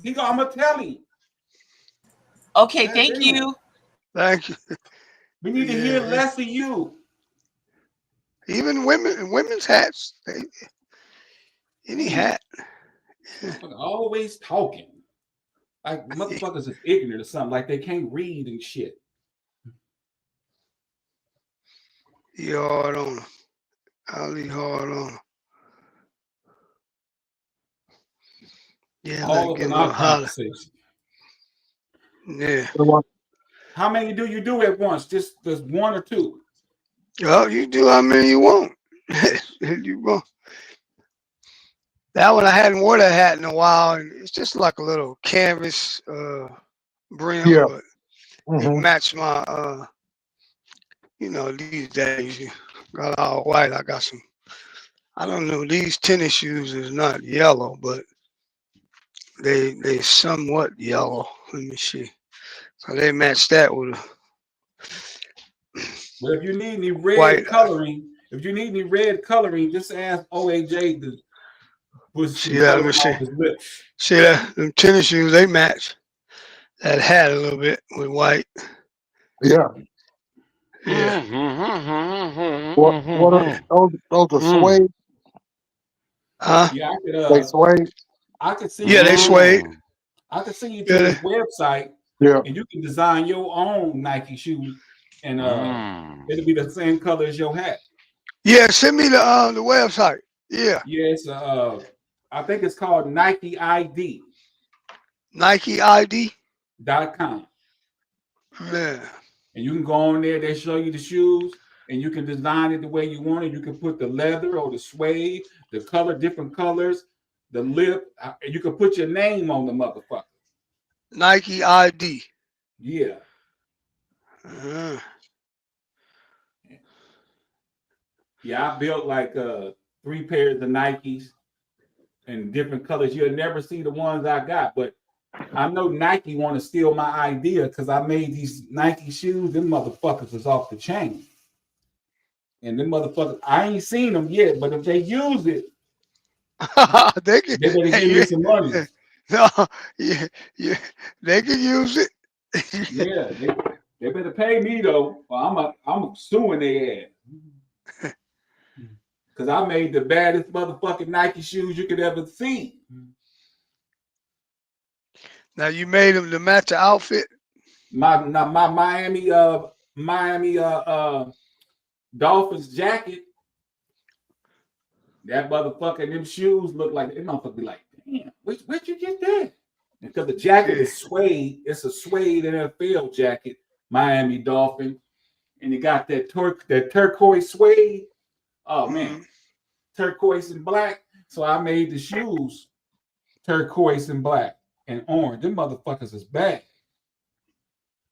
I'm gonna tell him. Okay, God thank damn. you. Thank you. We need to Yeah, hear yeah. less of you. Even women's hats, any hat. Motherfucker always talking. Like motherfuckers is ignorant or something. Like they can't read and shit. You hard on them. I'll be hard on them. Yeah, let All it up get in a little our hotter. conversation. Yeah. How many do you do at once? Just one or two? Well, you do how many you want. You want. That one I hadn't worn that hat in a while, and it's just like a little canvas brim, Yeah. but it Mm-hmm. matched my these days you got all white. I got some. I don't know. These tennis shoes is not yellow, but they somewhat yellow. Let me see. So they match that with a Well, if you need any white. red coloring, just ask OAJ to put some See that? Let me coloring see. on his lips. See that? Them tennis shoes they match that hat a little bit with white. Yeah. Yeah. What are those are suede? Huh? Yeah, They suede? I could see Yeah, they suede. I could send you to Yeah, his website, Yeah. and you can design your own Nike shoes, and it'll be the same color as your hat. yeah. Send me the website. Yeah. Yes, I think it's called NikeID.com. NikeID.com. Yeah. And you can go on there, they show you the shoes, and you can design it the way you want it. You can put the leather or the suede, the color, different colors, the lip, and you can put your name on the motherfucker. NikeID. Yeah. Yeah, I built like 3 pairs of Nikes, in different colors. You'll never see the ones I got, but I know Nike want to steal my idea because I made these Nike shoes. Them motherfuckers is off the chain. And them motherfuckers, I ain't seen them yet, but if they use it, they can, they better give me some money. No, yeah, they can use it. Yeah, they better pay me though, or I'm suing their ass. Because I made the baddest motherfucking Nike shoes you could ever see. Now you made them to match the outfit. My Miami Dolphins jacket. That motherfucker, them shoes look like that motherfucker be like, damn, where'd you get that? Because the jacket is suede. It's a suede NFL jacket, Miami Dolphin, and it got that turquoise suede. Oh man, turquoise and black. So I made the shoes turquoise and black and orange. Them motherfuckers is bad.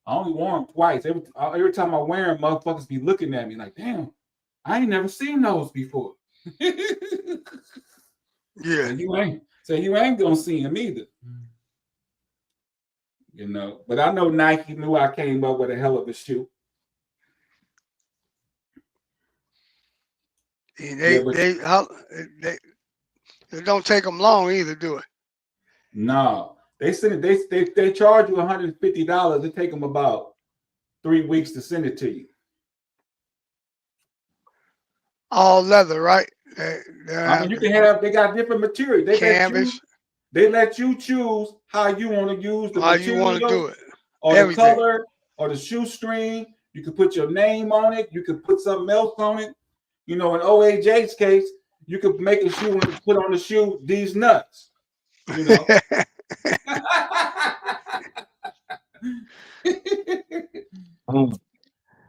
I only wore them twice. Every time I wear them, motherfuckers be looking at me like, damn, I ain't never seen those before. Yeah, so you ain't gonna see them either. You know, but I know Nike knew I came up with a hell of a shoe. And it don't take them long either, do it? No, they send it. They charge you $150. It take them about 3 weeks to send it to you. All leather, right? I mean, you can have. They got different material. They let you choose how you want to use the material, you want to do it, or everything. The color, or the shoestring. You can put your name on it. You can put something else on it. You know, in OAJ's case, you could make a shoe and put on the shoe these nuts. You know.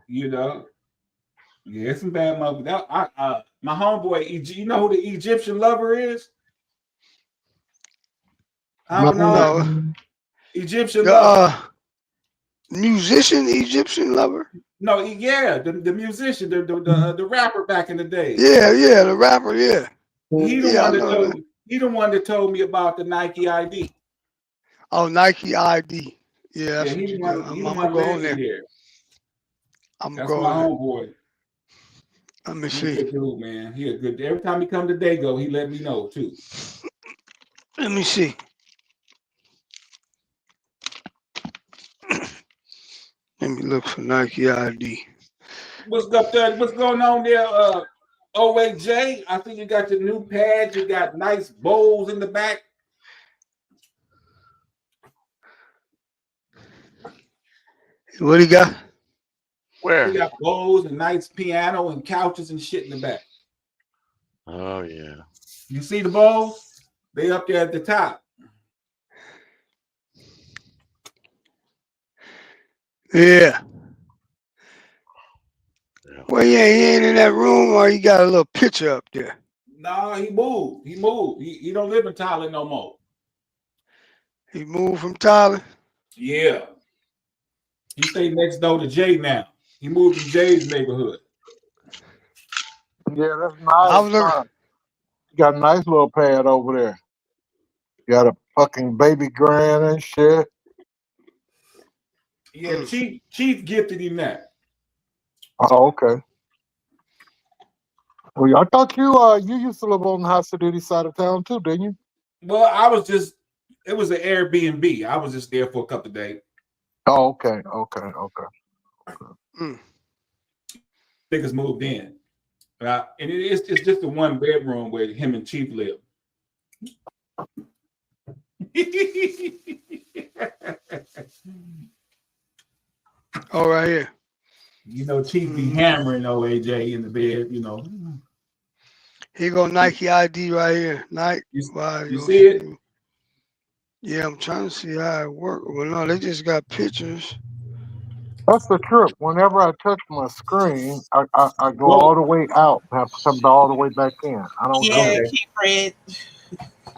You know. Yeah, it's some bad motherfuckers. My homeboy, you know who the Egyptian Lover is? I don't know. Egyptian Lover. Musician, Egyptian Lover? No, yeah, the musician, the rapper back in the day. Yeah, the rapper, yeah. He the one that told me about the Nike ID. Oh, Nike ID. Yeah, that's he what you want, do. he I'm want going there. there. I'm That's going my there. homeboy. Let me He's see. a good dude, man. He a good. Every time he come to Dago, he let me know too. Let me see. Let me look for Nike ID. What's up there? What's going on there? OAJ, I think you got the new pads. You got nice bowls in the back. What do you got? Where? You got bowls and nice piano and couches and shit in the back. Oh yeah. You see the bowls? They up there at the top. Yeah. Well, yeah, he ain't in that room, or you got a little picture up there. No, he moved. He moved. He don't live in Tyler no more. He moved from Tyler? Yeah. He stay next door to Jay now. He moved to Jay's neighborhood. Yeah, that's nice. You got a nice little pad over there. You got a fucking baby grand and shit. Yeah, Chief gifted him that. Oh, okay. Well, I thought you used to live on the Hasiditi side of town too, didn't you? Well, it was an Airbnb. I was just there for a couple of days. Oh, okay. Niggas moved in. And it's just a 1 bedroom where him and Chief live. Oh, right here. You know, Chief be hammering OAJ in the bed, you know. Here go Nike ID right here. Nike. You see it? Yeah, I'm trying to see how it works. Well, no, they just got pictures. That's the trip. Whenever I touch my screen, I go all the way out and have to come all the way back in. I don't Fred.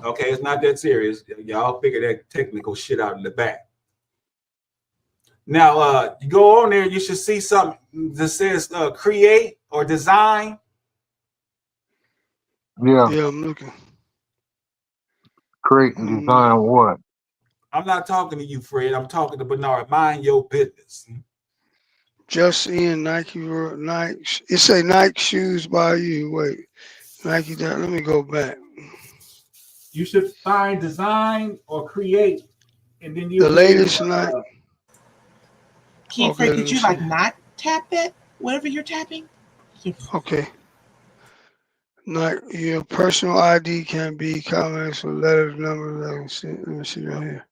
Okay, it's not that serious. Y'all figure that technical shit out in the back. Now, you go on there, you should see something that says create or design. Yeah. Yeah, I'm looking. create and design what? I'm not talking to you, Fred. I'm talking to Bernard. Mind your business. Just in Nike, Nike. It say Nike shoes by you. Wait, Nike. Let me go back. You should find design or create, and then you The latest Nike. King Fred, could you like not tap that? Whatever you're tapping. Okay. Nike. Your personal ID can be comments or letters, numbers. Let me see right here.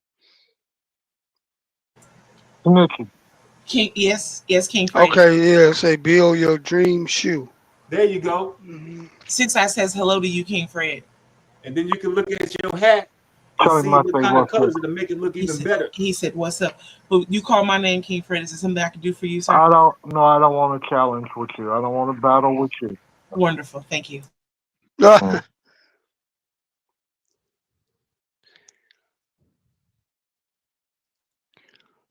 King, yes, King Fred. Okay, yeah. Say build your dream shoe. There you go. 6 I says hello to you, King Fred. And then you can look at your hat and see what kind of colors to make it look even better. He said, "What's up?" But you call my name, King Fred. Is there something I can do for you, sir? I don't want to challenge with you. I don't want to battle with you. Wonderful, thank you.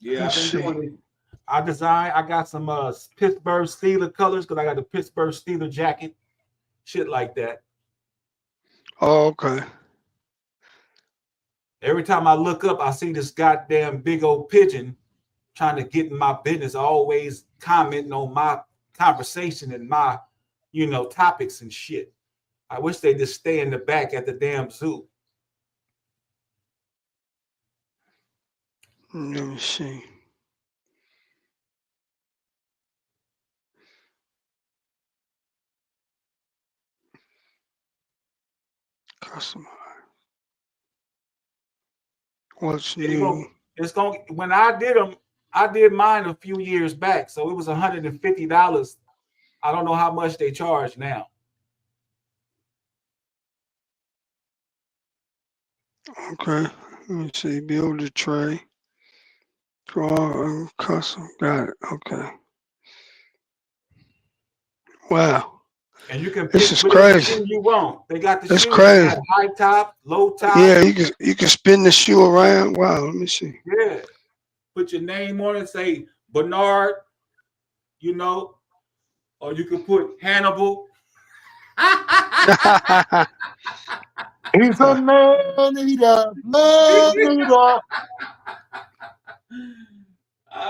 Yeah, I've been doing it. I got some Pittsburgh Steelers colors because I got the Pittsburgh Steelers jacket, shit like that. Oh, okay. Every time I look up, I see this goddamn big old pigeon trying to get in my business, always commenting on my conversation and my, topics and shit. I wish they just stay in the back at the damn zoo. Let me see. Customer. What's new? When I did them, I did mine a few years back, so it was $150. I don't know how much they charge now. Okay. Let me see. Build a tray. Draw custom. Got it. Okay. Wow. And you can pick this is whatever crazy. shoe you want. They got the That's shoes. crazy. They got high top, low top. Yeah, you can spin the shoe around. Wow. Let me see. Yeah. Put your name on it. Say Bernard. Or you can put Hannibal. He's a man eater.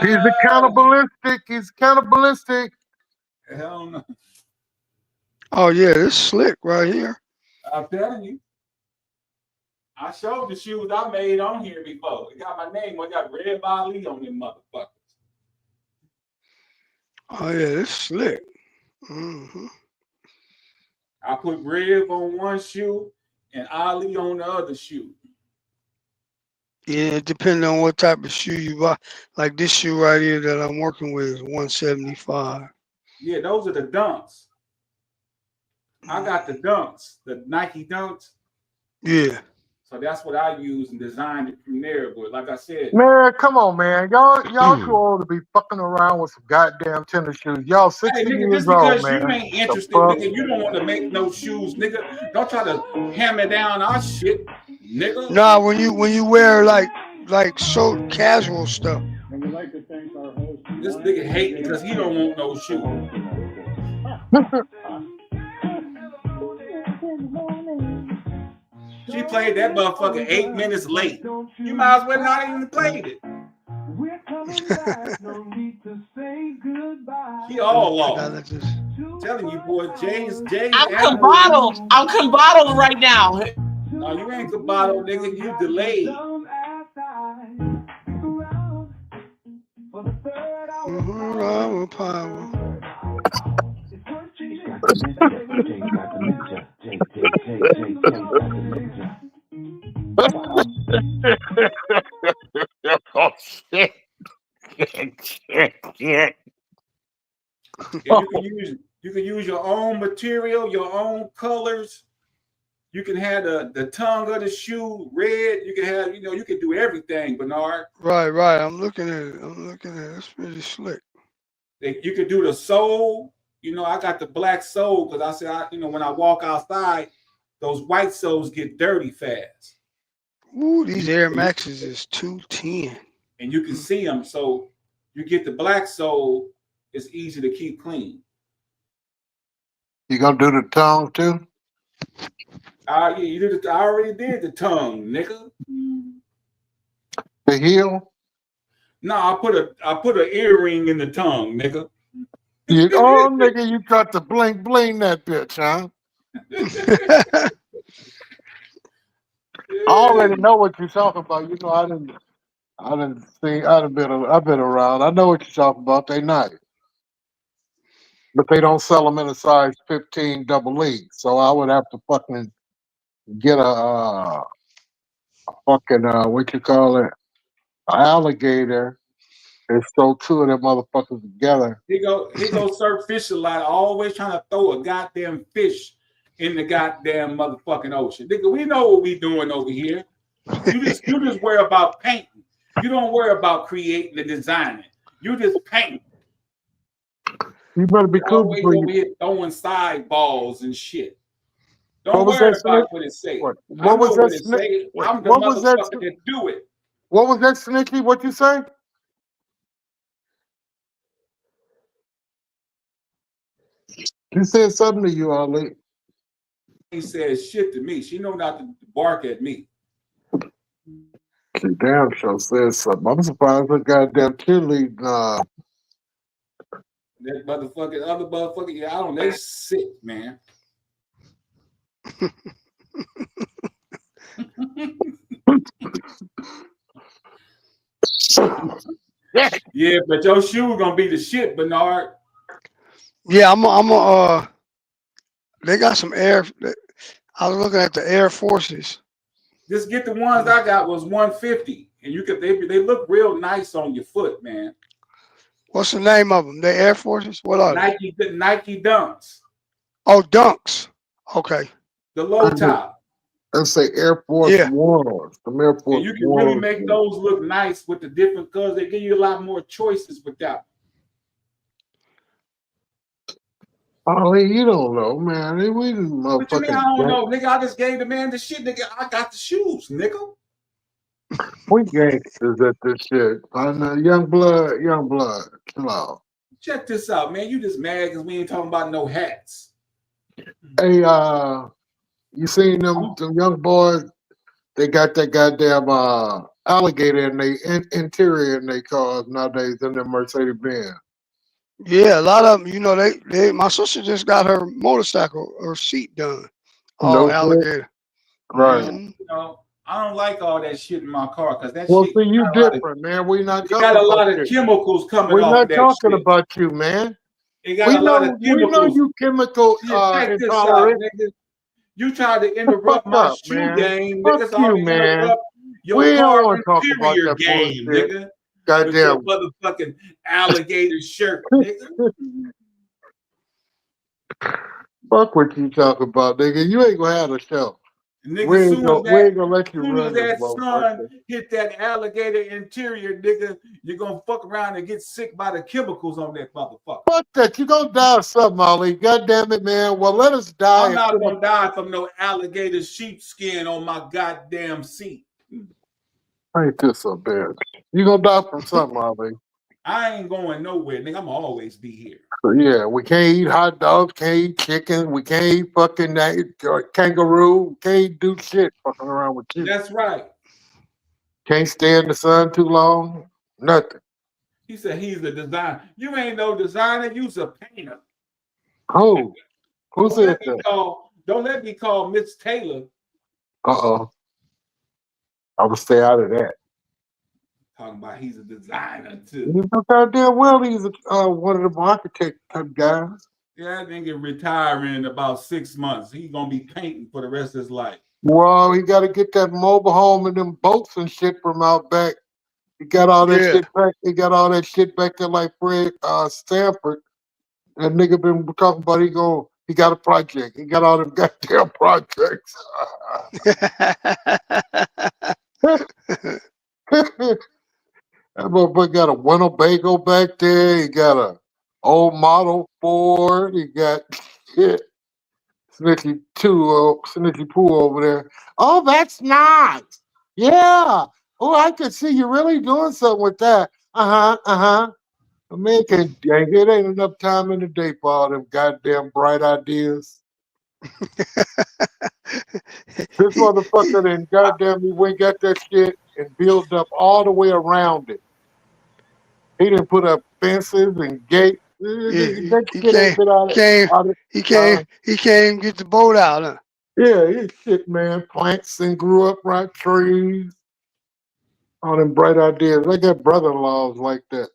He's cannibalistic. He's cannibalistic. Hell no. Oh yeah, this slick right here. I'm telling you. I showed the shoes I made on here before. It got my name. I got Red Ali on them motherfuckers. Oh yeah, this slick. Mm-hmm. I put Rev on one shoe and Ali on the other shoe. Yeah, it depends on what type of shoe you buy. Like this shoe right here that I'm working with is $175. Yeah, those are the dunks. I got the dunks, the Nike dunks. Yeah. So that's what I use and designed it from there. But like I said, Man, come on, man. Y'all too old to be fucking around with some goddamn tennis shoes. Y'all 60 nigga, years just because old, you man. ain't interested, nigga, you don't want to make no shoes, nigga. Don't try to hammer down our shit, nigga. Nah, when you wear like so casual stuff. This nigga hate because he don't want no shoes. She played that motherfucker 8 minutes late. You might as well not even played it. She all lost. I'm telling you, boy, Jay's. I'm combottled. I'm combottled right now. No, you ain't combottled, nigga. You delayed. Power. Oh shit. Yeah, you can use your own material, your own colors. You can have the tongue of the shoe red. You can have, you can do everything, Bernard. Right. I'm looking at it. It's pretty slick. You could do the sole. I got the black sole because I said, when I walk outside, those white soles get dirty fast. Ooh, these Air Maxes is 210. And you can see them. So you get the black sole, it's easy to keep clean. You gonna do the tongue too? Yeah, you did. I already did the tongue, nigga. The heel? No, I put an earring in the tongue, nigga. Nigga, you got to bling that bitch, huh? I already know what you're talking about. You know, I've been around. I know what you're talking about. They nice. But they don't sell them in a size 15 double E. So I would have to fucking get a fucking, what you call it, an alligator and sew two of them motherfuckers together. He go surf fish a lot, always trying to throw a goddamn fish in the goddamn motherfucking ocean. Nigga, we know what we doing over here. You just worry about painting. You don't worry about creating and designing. You just paint. You better be cool always before over you. here throwing side balls and shit. Don't worry about what it say. What I know was what that it say. I'm the what was that? motherfucker that do it. What was that, Snicky? What you say? He said something to you, Ali. He says shit to me. She know not to bark at me. She damn sure said something. I'm surprised that goddamn cheerleading. That motherfucking other motherfucker, yeah, I don't. They sick, man. Yeah, but your shoe gonna be the shit, Bernard. Yeah, they got some air. I was looking at the Air Forces. Just get the ones I got was 150, and you could they look real nice on your foot, man. What's the name of them? The Air Forces? What are they? Nike Dunks. Oh, Dunks. Okay. The low top. Let's say Air Force Ones. The Air Force And you can really make those look nice with the different colors. They give you a lot more choices with that. Oh, you don't know, man. We motherfucking. What you mean I don't know, nigga? I just gave the man the shit, nigga. I got the shoes, nigga. We gangsters at this shit. I know, young blood. Chill out. Check this out, man. You just mad because we ain't talking about no hats. Hey, you seen them young boys? They got that goddamn alligator in the interior in their cars nowadays in their Mercedes Benz. Yeah, a lot of them. You know, they. My sister just got her motorcycle or seat done. All alligator. Right. You know, I don't like all that shit in my car because that Well, shit. see, you different, man. We not. You got a lot of chemicals coming We're off not of that talking shit. about you, man. It got a lot of chemicals. We know you chemical check this out, intolerant. nigga. You tried to interrupt my shoe man. game, Fuck nigga. So I'm you, gonna man. interrupt your We don't car want to talk about interior that game, bullshit. nigga. Goddamn. With your motherfucking alligator shirt, nigga. Fuck what you talking about, nigga. You ain't gonna have a show. Nigga, We ain't gonna let you soon run as this that motherfucker. sun hit that alligator interior, nigga, you're gonna fuck around and get sick by the chemicals on that motherfucker. Fuck that. You gonna die of something, Ali. God damn it, man. Well, let us die. I'm not gonna die from no alligator sheepskin on my goddamn seat. Ain't this a bitch? You gonna die from something, Ali. I ain't going nowhere, nigga. I'm always be here. So, yeah, we can't eat hot dogs, can't eat chicken, we can't eat fucking kangaroo, we can't do shit fucking around with you. That's right. Can't stay in the sun too long, nothing. He said he's a designer. You ain't no designer, you's a painter. Oh, who said that? Don't let me call Miss Taylor. Uh-oh. I would stay out of that. Talking about he's a designer too. You know goddamn well he's one of the architect type guys. Yeah, that nigga retiring in about 6 months. He's gonna be painting for the rest of his life. Well, he got to get that mobile home and them boats and shit from out back. He got all that shit back. He got all that shit back there like Fred Stanford. That nigga been talking about he got a project. He got all them goddamn projects. That motherfucker got a Winnebago back there. He got a old model Ford. He got shit. Snitchy Pooh over there. Oh, that's nice. Yeah. Oh, I could see you really doing something with that. A man can't dang it. Ain't enough time in the day for all them goddamn bright ideas. This motherfucker then goddamn he went got that shit and built up all the way around it. He didn't put up fences and gates. That shit ain't been out of He can't even get the boat out, huh? Yeah, his shit, man. Plants and grew up right trees. All them bright ideas. I got brother-in-laws like that.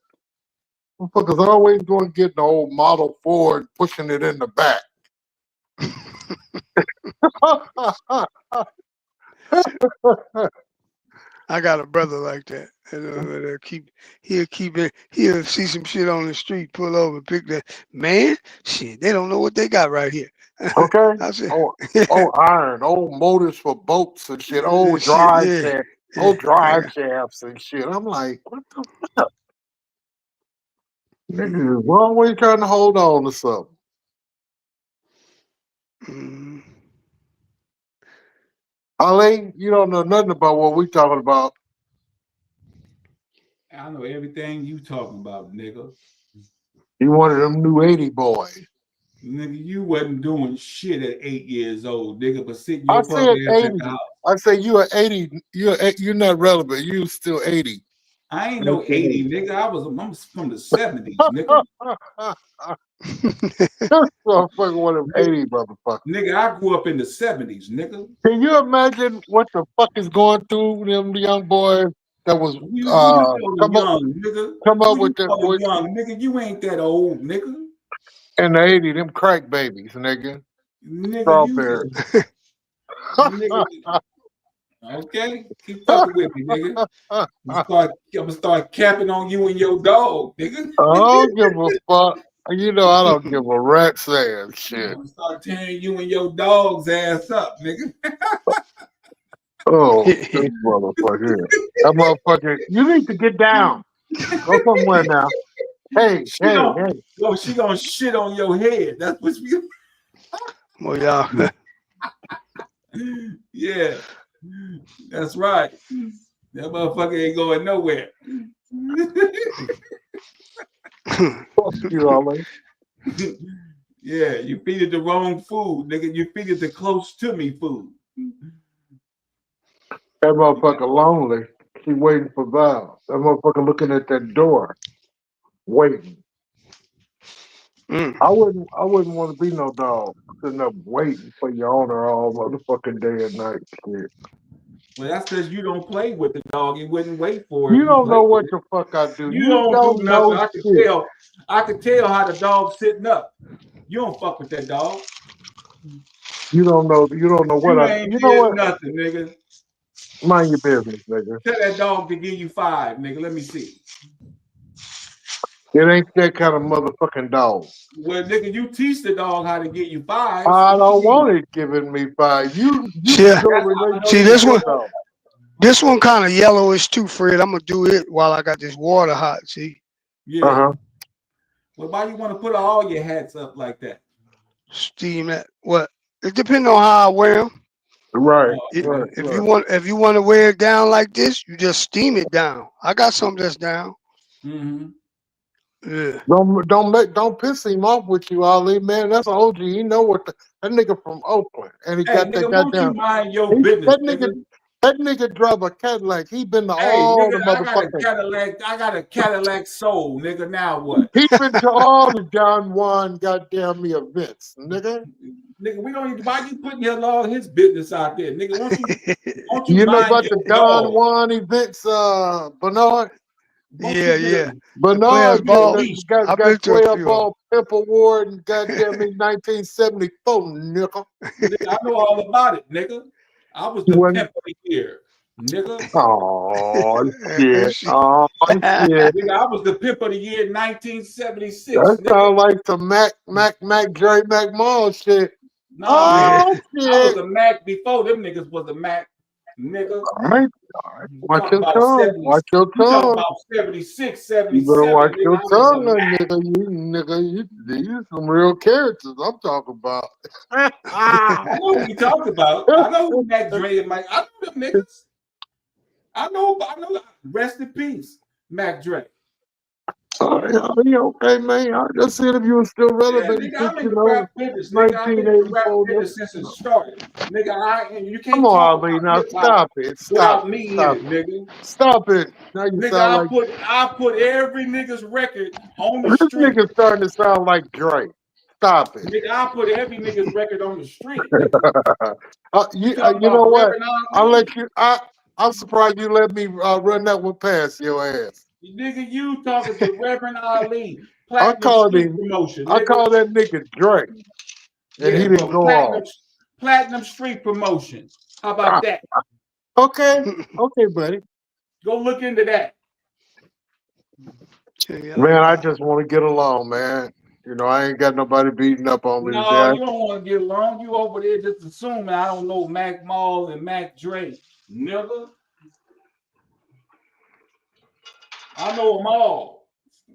Motherfuckers always going to get the old Model Ford, pushing it in the back. I got a brother like that. He'll see some shit on the street, pull over, pick that. Man, shit, they don't know what they got right here. Okay. I said, Iron, old motors for boats and shit, old shit, drive yeah. shafts, old drive shafts and shit. I'm like, what the fuck? Niggas is always trying to hold on to something. Ali, you don't know nothing about what we talking about. I know everything you talking about, nigga. You one of them new 80 boys. Nigga, you wasn't doing shit at 8 years old, nigga, but sitting I your said fucking ass 80. at the house. I say you are 80. You're not relevant. You still 80. I ain't no 80, nigga. I'm from the 70s, nigga. This motherfucker one of them 80 motherfuckers. Nigga, I grew up in the 70s, nigga. Can you imagine what the fuck is going through them young boys that was Who you calling come young, nigga? up Who with you that calling young, nigga? You ain't that old, nigga. in the 80s, them crack babies, nigga. Nigga, Strawberry. nigga. Okay, keep fucking with me, nigga. I'm gonna start capping on you and your dog, nigga. I don't give a fuck. You know I don't give a rat's ass shit. I'm gonna start tearing you and your dog's ass up, nigga. Oh, this motherfucker. That motherfucker, you need to get down. Go somewhere now. Hey. She gonna shit on your head. That's what she. Well, y'all. Yeah, that's right. That motherfucker ain't going nowhere. Fuck you, Ali. Yeah, you feed it the wrong food, nigga. You feed it the close to me food. That motherfucker lonely. He waiting for Val. That motherfucker looking at that door, waiting. I wouldn't want to be no dog sitting up waiting for your owner all motherfucking day and night. Shit. Well, that's because you don't play with the dog. You wouldn't wait for it. You don't know what the fuck I do. You don't do know nothing. shit. I can tell how the dog's sitting up. You don't fuck with that dog. You don't know what I. Ain't You know what? Nothing, nigga. Mind your business, nigga. Tell that dog to give you 5, nigga. Let me see. It ain't that kind of motherfucking dog. Well, nigga, you teach the dog how to get you 5. I don't want it giving me 5. You Yeah. See this one. Dog. This one kind of yellowish too, Fred. I'm gonna do it while I got this water hot. See. Yeah. Well, why you want to put all your hats up like that? Steam that. What? It depends on how I wear them. Right. If you want to wear it down like this, you just steam it down. I got something that's down. Mm-hmm. Yeah. Don't piss him off with you, Ali, man. That's OG. You know what that nigga from Oakland, and he got that goddamn. You mind your business, that nigga drive a Cadillac. He been to hey, all nigga, the motherfuckers. I got a Cadillac Soul, nigga. Now what? He been to all the John Juan goddamn me events, nigga. Nigga, we don't even. Why you putting all his business out there, nigga? Won't you You know mind about your the Don dog? Juan events, Bernard? Yeah. Bernard got I've been to a 12 few. ball Pimp Award and goddamn me 1974, nigga. Nigga, I know all about it, nigga. I was the pimp of the year, nigga. Oh shit! Oh shit! Nigga, I was the pimp of the year 1976. That sounds like some Mac Jerry McMahon shit. Nah, oh shit! I was a Mac before them niggas was a Mac, nigga. All right. Watch your tongue. Watch your tongue. You talking about 76, 77. You better watch nigga, your tongue, nigga. You some real characters I'm talking about. I know what you talking about. I know who Mac Dre and Mike. I know them niggas. I know. Rest in peace, Mac Dre. You okay, man? I just said if you were still Yeah, relevant, nigga, since, I'm in you the know, rap business, nigga. I've been in the rap 1984. business since it started. Nigga, and you Come can't on, talk Ali. about Now hip hop stop it. without Stop it. me in Stop it, it. nigga. Stop it. Now you Nigga, sound like I put every nigga's record on the this street. nigga starting to sound like Drake. Stop it. Nigga, I put every nigga's record on the street, nigga. you Talking know about what? Reverend I'll Ali. let you. I'm surprised you let me run that one past your ass. Nigga, you talking to Reverend Ali, I Platinum called Street him. Promotion, I nigga. called that nigga Drake, and Yeah, he didn't but go off. Platinum Street Promotion. How about that? Okay, okay, buddy. Go look into that. Man, I just want to get along, man. You know, I ain't got nobody beating up on me No, today. you don't want to get along. You over there just assuming I don't know Mac Mall and Mac Dre. Nigga. I know them all.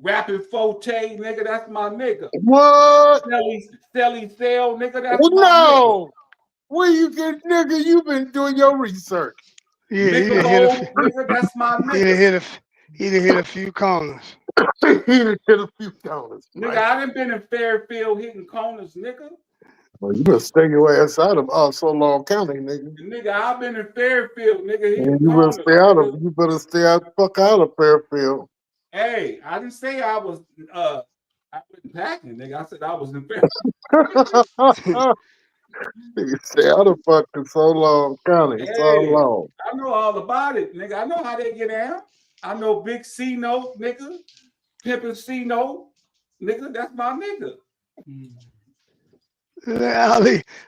Rapping Forte, nigga, that's my nigga. What? Stelly Cell, nigga, that's Well, my no. Where you get, nigga? You been doing your research. Yeah, he done Michelob, nigga, that's my nigga. he done hit a few corners. He done hit a few corners. Nigga, Right? I done been in Fairfield hitting corners, nigga. Well, you better stay your ass out of so long county, nigga. Nigga, I've been in Fairfield, nigga, hitting And you better corners. stay out Nigga. of. You better stay out the fuck out of Fairfield. Hey, I didn't say I was packing, nigga. I said I was in Fairfield. You stay out of fucking so long county. Hey, So long. I know all about it, nigga. I know how they get down. I know Big C Note, nigga. Pimpin' C Note, nigga. That's my nigga.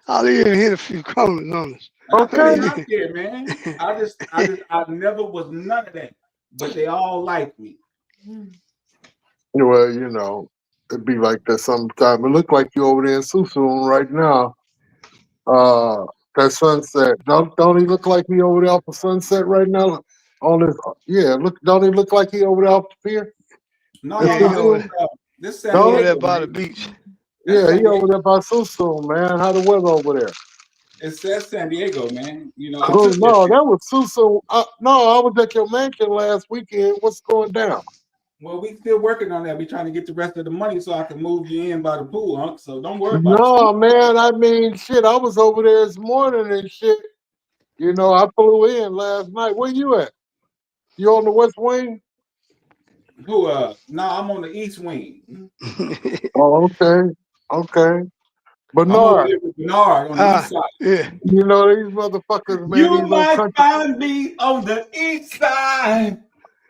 Ali done hit a few corners on us. Okay. Out there, man. I never was none of that, but they all like me. Well, you know, it'd be like that sometime. It look like you over there in Susun right now. That Sunset. Don't he look like he over there off the Sunset right now? On his, don't he look like he over there off the pier? No, this San Over Diego, there by man. the beach. Yeah, he over there by Susun, man. How the weather over there? It says San Diego, man. You know, Oh, no, that was Susun. No, I was at your mansion last weekend. What's going down? Well, we still working on that. We trying to get the rest of the money so I can move you in by the pool, huh? So don't worry about it. No, man. I mean, shit. I was over there this morning and shit. You know, I flew in last night. Where you at? You on the West Wing? Who? No, I'm on the East Wing. Oh, okay, okay. I'm over Bernard, here with Bernard on the East side. Yeah. you know these motherfuckers, man. You These old might country. find me on the East side.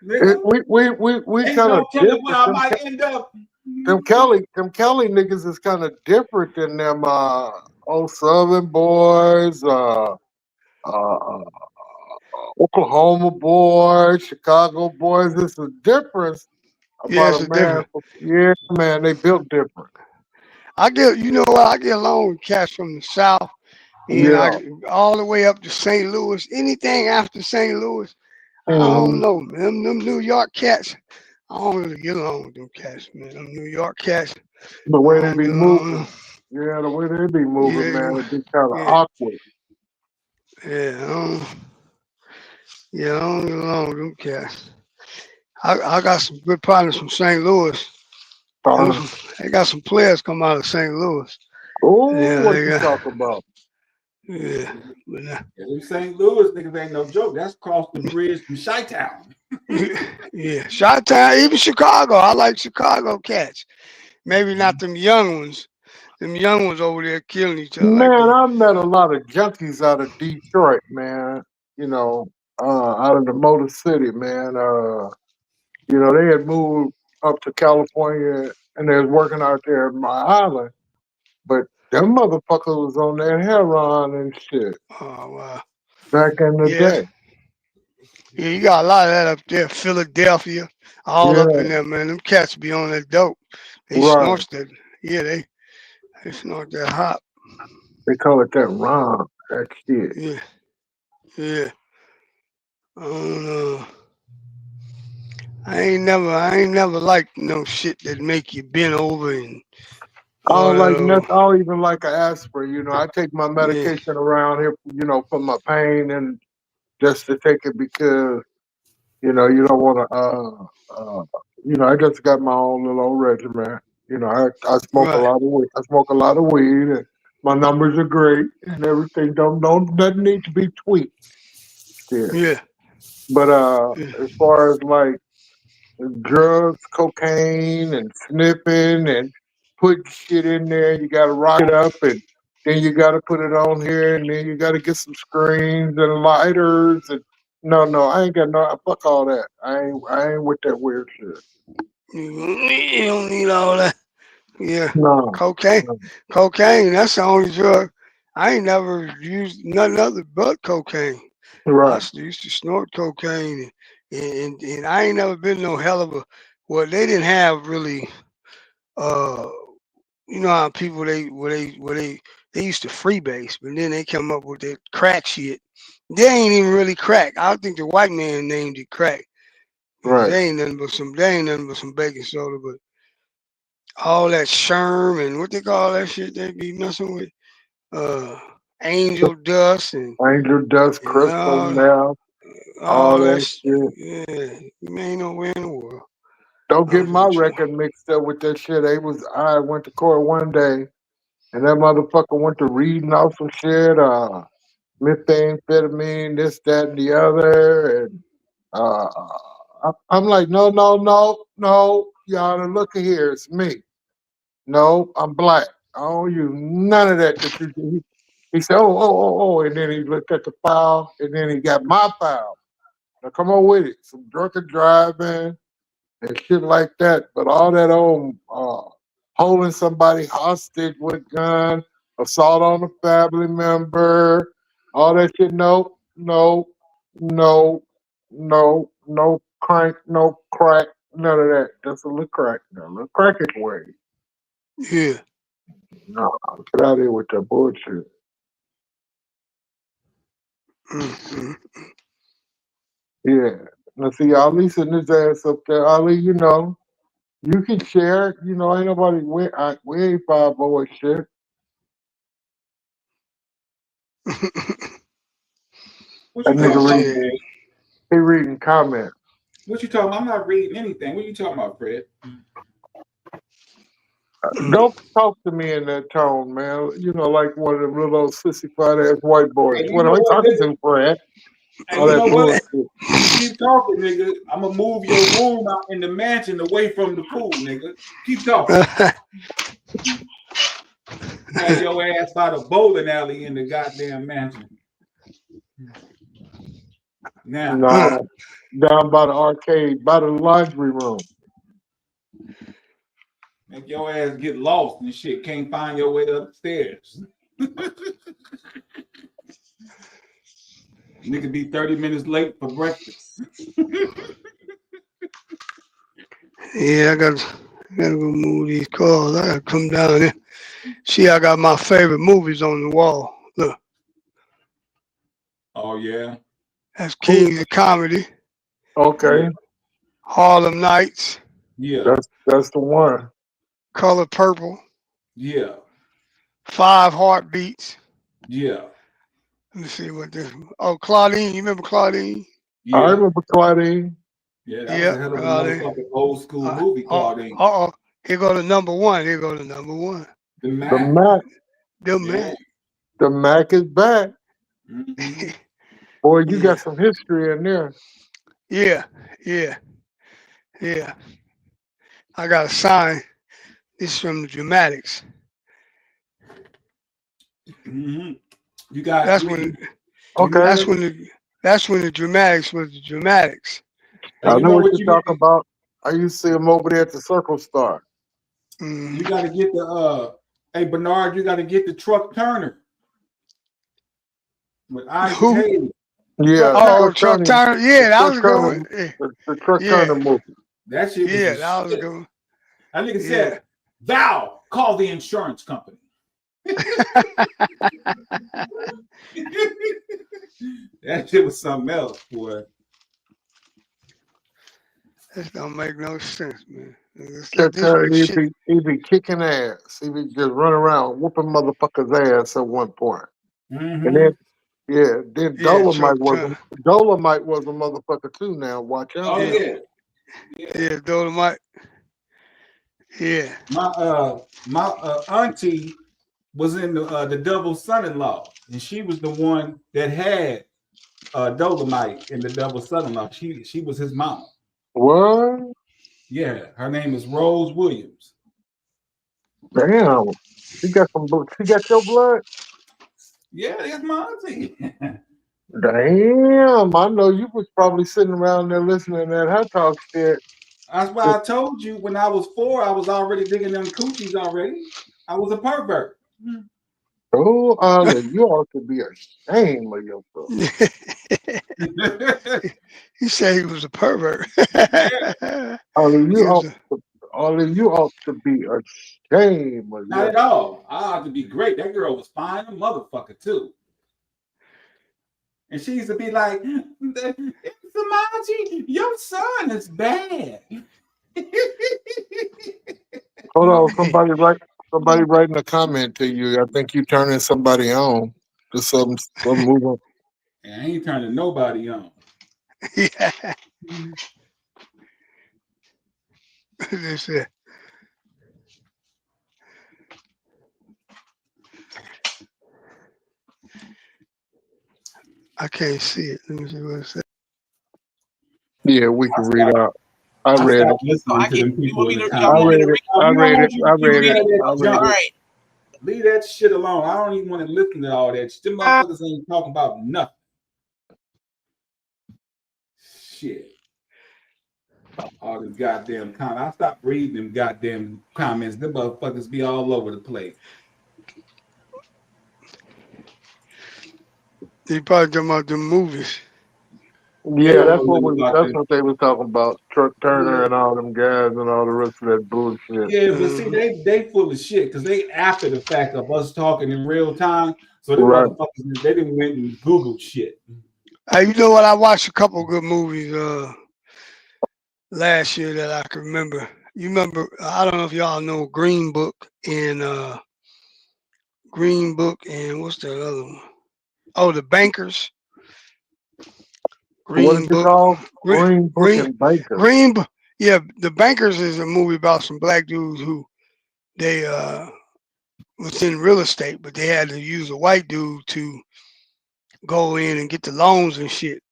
Nigga. We Ain't kind no of telling where I different. might end up. Them Cali niggas is kind of different than them old Southern boys, Oklahoma boys, Chicago boys. It's a difference Yeah, about it's a man. different. Yeah, man, they built different. I get along with cats from the South. And Yeah. all the way up to St. Louis. Anything after St. Louis, I don't know, man. Them New York cats, I don't really get along with them cats, man. Them New York cats. The way they don't be get along with moving. them. Yeah, the way they be moving, man, it be kind of yeah. awkward. Yeah, I don't get along with them cats. I got some good partners from St. Louis. They got some players come out of St. Louis. Oh, Yeah, what they you got- talk about? Yeah, but Them St. Louis niggas ain't no joke. That's across the bridge from Chi-Town. yeah, Chi-Town, even Chicago. I like Chicago cats. Maybe not them young ones. Them young ones over there killing each other. Man, I met a lot of junkies out of Detroit, man. You know, out of the Motor City, man. You know, they had moved up to California and they was working out there at my island. But them motherfuckers was on that heroin and shit Oh wow. back in the day. Yeah, you got a lot of that up there, Philadelphia, all up in there, man. Them cats be on that dope. They snort that. Yeah, they snort that hop. They call it that rom, that shit. Yeah, yeah. I don't know. I ain't never liked no shit that make you bend over and. I don't like nothing. I don't even like an aspirin. You know, I take my Yeah. medication around here, you know, for my pain and just to take it because, you know, you don't want to, You know, I just got my own little old regimen. You know, I smoke a Right. lot of weed. I smoke a lot of weed, and my numbers are great, and everything don't doesn't need to be tweaked. Shit. Yeah. But Yeah. as far as like drugs, cocaine, and sniffing, and putting shit in there, you got to rock it up, and then you got to put it on here, and then you got to get some screens and lighters, and no, I ain't got no. Fuck all that. I ain't with that weird shit. You don't need all that. Yeah. No. Cocaine. no. Cocaine, that's the only drug. I ain't never used nothing other but cocaine. I Right. used to snort cocaine, and I ain't never been no hell of a. Well, they didn't have really. Uh, you know how people they used to freebase, but then they come up with that crack shit. They ain't even really crack. I think the white man named it crack. Right. They ain't nothing but some baking soda, but all that sherm and what they call that shit they be messing with, uh, angel dust Angel dust, and crystal meth, all all that that shit. shit. Yeah, you ain't nowhere in the world. Don't get my Unfortunately. record mixed up with that shit. I went to court one day, and that motherfucker went to reading off some shit, methamphetamine, this, that, and the other, and uh, I'm like, no, y'all, look here, it's me. No, I'm black. I don't use none of that you do. He said, oh, and then he looked at the file, and then he got my file. Now come on with it. Some drunken driving and shit like that. But all that old holding somebody hostage with gun, assault on a family member, all that shit. No, crank, no crack, none of that. Just a little crack. A little cracking way. Yeah. No, get out of here with that bullshit. Mm-hmm. Yeah. Now see, Ali sitting his ass up there. Ali, you know, you can share. You know, ain't nobody. We ain't 5-0 shit. What That you talking nigga about, reading. Fred? He reading comments. What you talking about? I'm not reading anything. What you talking about, Fred? Don't talk to me in that tone, man. You know, like one of them little sissified ass white boys. Hey, you What know am I what, talking nigga? to, Fred? Hey, All you that know what? bullshit. You keep talking, nigga. I'm gonna move your room out in the mansion away from the pool, nigga. Keep talking. Have your ass by the bowling alley in the goddamn mansion. Now, No, down by the arcade, by the laundry room. make your ass get lost and shit. Can't find your way upstairs. Nigga be 30 minutes late for breakfast. Yeah, I gotta go move these cars. I gotta come down there. See, I got my favorite movies on the wall. Look, Oh yeah. that's Kings of Comedy, Okay, Yeah. Harlem Nights, Yeah. that's the one. Color Purple, Yeah. 5 Heartbeats. Yeah. Let me see what this. Oh, Claudine. You remember Claudine? I Yeah. remember Claudine. Yeah. That was Yep, a hell of a Claudine. motherfucking old school movie, Claudine. Here go to number one. Here go to number one. The The Mac. Mac. The Yeah. man. The Mac is back. Mm-hmm. Boy, you Yeah. got some history in there. Yeah. I got a sign. This is from the Dramatics. Mm-hmm. You got. That's You when. mean, Okay, That's when the Dramatics was the Dramatics. and I you know know what what you're you talking need. about. I used to see him over there at the Circle Star. You got to get the. Hey Bernard, you got to get the Truck Turner with Isaac Who? Hayes. Yeah, Oh, Truck Turner. Yeah, that was a good one. The Truck Turner Yeah, movie. That shit was yeah, the that was a shit. good one. That nigga Yeah. said, "Val, call the insurance company." That shit was something else, boy. This don't make no sense, man. Let's That let this time shit. he be kicking ass. He be just running around whooping motherfuckers' ass at one point. Mm-hmm. And then then Yeah, Dolomite Truck Turner. was a motherfucker too. Now watch out. Oh Yeah. yeah. Yeah, Dolomite. Yeah. My auntie was in the double son-in-law, and she was the one that had Dolomite in the double son-in-law. She was his mom. What? Yeah, her name is Rose Williams. Damn. She got some. She got your blood. Yeah, that's my auntie. Damn. I know you was probably sitting around there listening to her talk shit. That's why I told you when I was 4, I was already digging them coochies already. I was a pervert. Oh, Ollie, you ought to be ashamed of yourself. He said he was a pervert. Ollie, He was you ought to be ashamed of Not at yourself. all. I ought to be great. That girl was fine, a motherfucker too. And she used to be like, Samaji, your son is bad. Hold on, somebody writing a comment to you. I think you turning somebody on. Just some moving. And I ain't turning nobody on. Yeah. That's it. I can't see it. Let me see what it says. Yeah, we can read out. I read it. stopped listening to them people in the I comments. read it. I read it. I read it. I All read it. right. Leave that shit alone. I don't even want to listen to all that shit. Them motherfuckers ain't talking about nothing. Shit. All them goddamn comments. I stopped reading them goddamn comments. Them motherfuckers be all over the place. They probably talking about the movies. Yeah, that's what they were talking about. Truck Turner and all them guys and all the rest of that bullshit. Yeah, but see, they full of shit because they after the fact of us talking in real time. So them Right. motherfuckers, they didn't went and Googled shit. You know what? I watched a couple good movies last year that I can remember. You remember? I don't know if y'all know Green Book and what's the other one? Oh, The Bankers. What is it called? Green Book and Bankers. Yeah, The Bankers is a movie about some black dudes who they was in real estate, but they had to use a white dude to go in and get the loans and shit.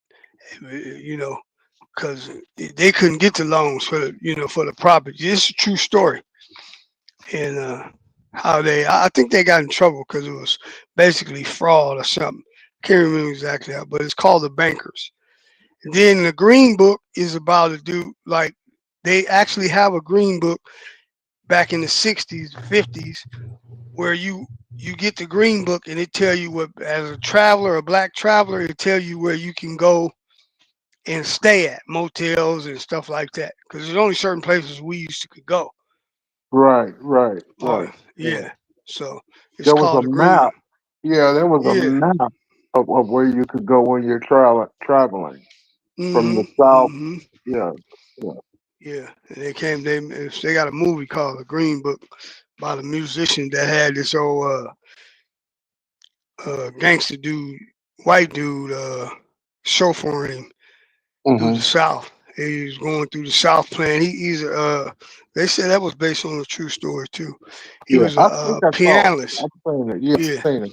You know, because they couldn't get the loans for the property. It's a true story, and how I think they got in trouble because it was basically fraud or something. Can't remember exactly how, but it's called The Bankers. And then the Green Book is about a dude, like they actually have a Green Book back in the 60s, 50s, where you get the Green Book and it tell you what, as a traveler, a black traveler, it tell you where you can go and stay at, motels and stuff like that. Because there's only certain places we used to could go. Right. Yeah. So it's There was called a the Green. map. Yeah, there was a Yeah. map of where you could go when you're traveling from the Mhm, south. mhm. Yeah. Yeah, and they got a movie called The Green Book about a musician that had this old gangster dude, white dude, chauffeuring him through the South. He was going through the South playing. They said that was based on a true story too. He Yeah, was I a think I saw it. pianist. I've seen it. Yeah, Yeah. I've seen it.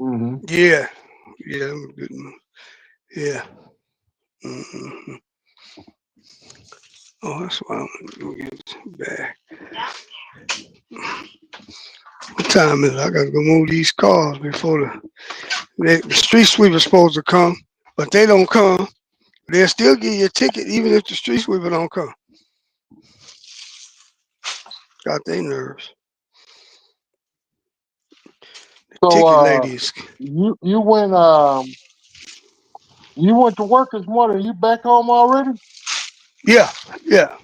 Mm-hmm. Yeah, yeah, that was good. Yeah. Mm-hmm. Oh, that's why I'm gonna get back. What time is it? I gotta go move these cars before the street sweeper's supposed to come, but they don't come. They'll still give you a ticket even if the street sweeper don't come. Got their nerves. The ticket lady is. you went to work this morning. You back home already? Yeah. Yeah.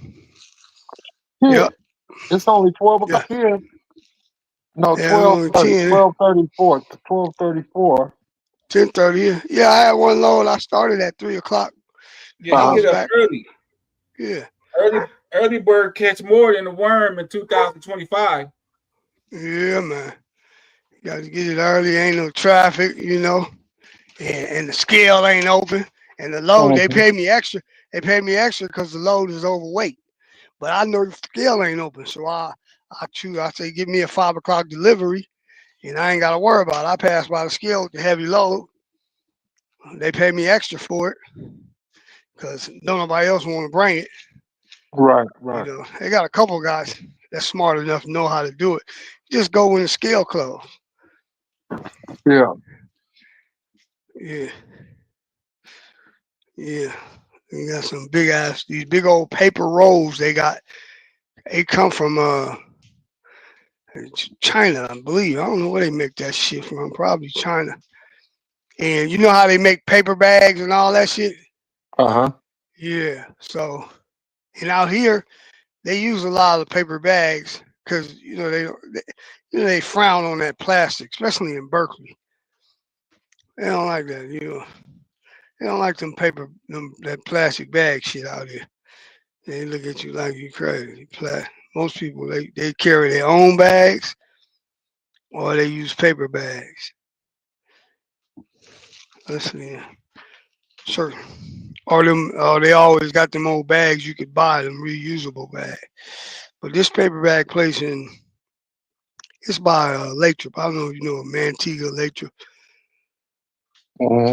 It's only 12 o'clock here. No, Yeah, it's only 10. 12:34. 12:34. 10:30. Yeah, I had one load. I started at 3 o'clock. Yeah, you get up early. Yeah. Early bird catch more than the worm in 2025. Yeah, man. You got to get it early. Ain't no traffic, and the scale ain't open. And the load, they pay me extra. They pay me extra because the load is overweight. But I know the scale ain't open, so I choose. I say, give me a 5 o'clock delivery, and I ain't got to worry about it. I pass by the scale with the heavy load. They pay me extra for it because nobody else want to bring it. Right, You right. know, they got a couple guys that's smart enough to know how to do it. Just go when the scale closed. Yeah. Yeah, yeah. You got some big ass, these big old paper rolls they got. They come from China, I believe. I don't know where they make that shit from. Probably China. And you know how they make paper bags and all that shit? Uh-huh. Yeah. So, and out here, they use a lot of paper bags because they frown on that plastic, especially in Berkeley. They don't like that. They don't like that plastic bag shit out here. They look at you like you crazy. Most people they carry their own bags or they use paper bags. Let's see. Certain. Or they always got them old bags you could buy, them reusable bags. But this paper bag place it's by Lathrop. I don't know if you know Manteca, Lathrop.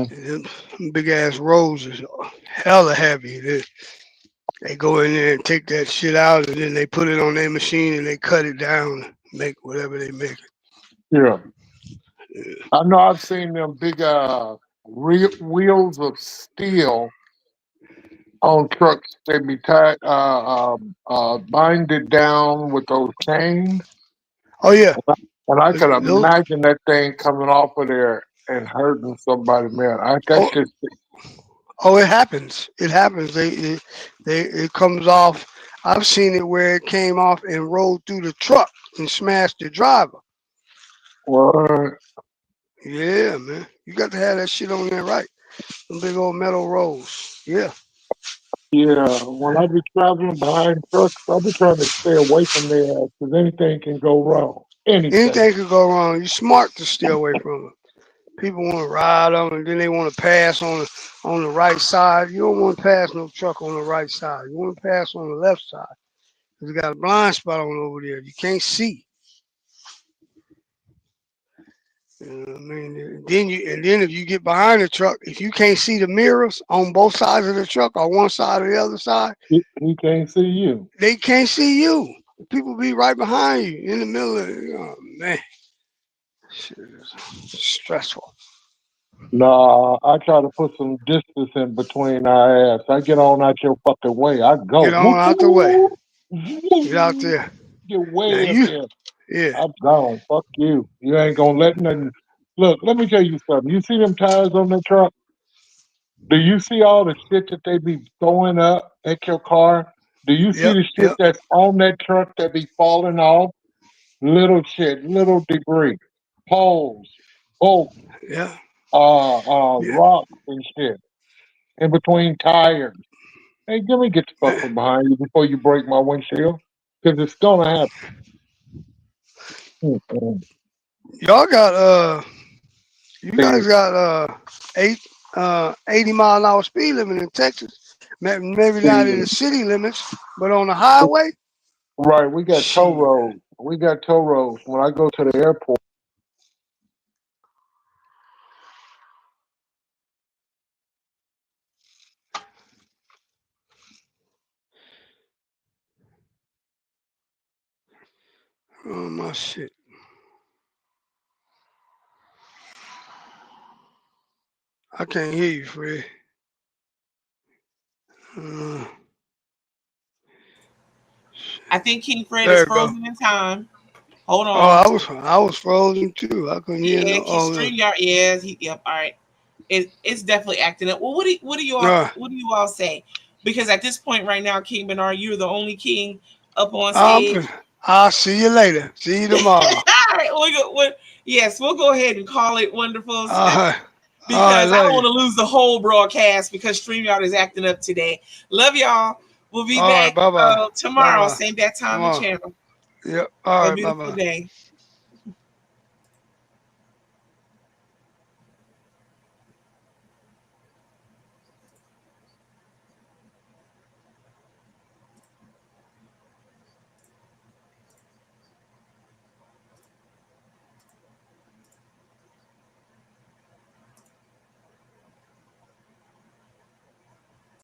Them big ass rolls is hella heavy. They go in there and take that shit out, and then they put it on their machine and they cut it down, and make whatever they make. Yeah. I know I've seen them big wheels of steel on trucks. They be tied, binded down with those chains. Oh yeah. And I could Those- imagine that thing coming off of there and hurting somebody, man. Oh, it happens. It happens. It comes off. I've seen it where it came off and rolled through the truck and smashed the driver. What? Yeah, man. You got to have that shit on there right. Some big old metal rolls. Yeah. Yeah, when I be traveling behind trucks, I be trying to stay away from there because anything can go wrong. Anything could go wrong. You're smart to stay away from it. People want to ride them and then they want to pass on the right side. You don't want to pass no truck on the right side. You want to pass on the left side. Because you got a blind spot on over there. You can't see. You know what I mean? Then if you get behind the truck, if you can't see the mirrors on both sides of the truck or one side or the other side, He can't see you. they can't see you. People be right behind you in the middle of it. Oh man. Shit is stressful. Nah, I try to put some distance in between our ass. I get on out your fucking way. I go. Get on out the way. Get out Whoop, there. get Now way up you, there. yeah. I'm gone. Fuck you. You ain't gonna let nothing. Look, let me tell you something. You see them tires on that truck? Do you see all the shit that they be throwing up at your car? Do you see the shit that's on that truck that be falling off? Little shit, little debris, poles, bolts, Yeah. rocks and shit in between tires. Hey, let me get the fuck from behind you before you break my windshield, because it's gonna happen. Mm-mm. Y'all got you guys got 80-mile-an-hour speed limit in Texas. Maybe not in the city limits, but on the highway. Right, we got tow roads. We got tow roads. When I go to the airport, Oh my shit. I can't hear you, Fred. I think King Fred There is you go. frozen in time. Hold Oh, on. I was frozen too. I couldn't hear Yeah, no. Oh, StreamYard. Yeah, yep. All right. It's definitely acting up. Well, what do you all say? Because at this point right now, King Bernard, you're the only king up on stage. I'll see you later. See you tomorrow. All right, yes, we'll go ahead and call it wonderful. Because I don't want to lose the whole broadcast because StreamYard is acting up today. Love y'all. We'll be back bye-bye. tomorrow, Bye-bye. same that time and channel. Yep. Have All a right. beautiful Bye-bye. day.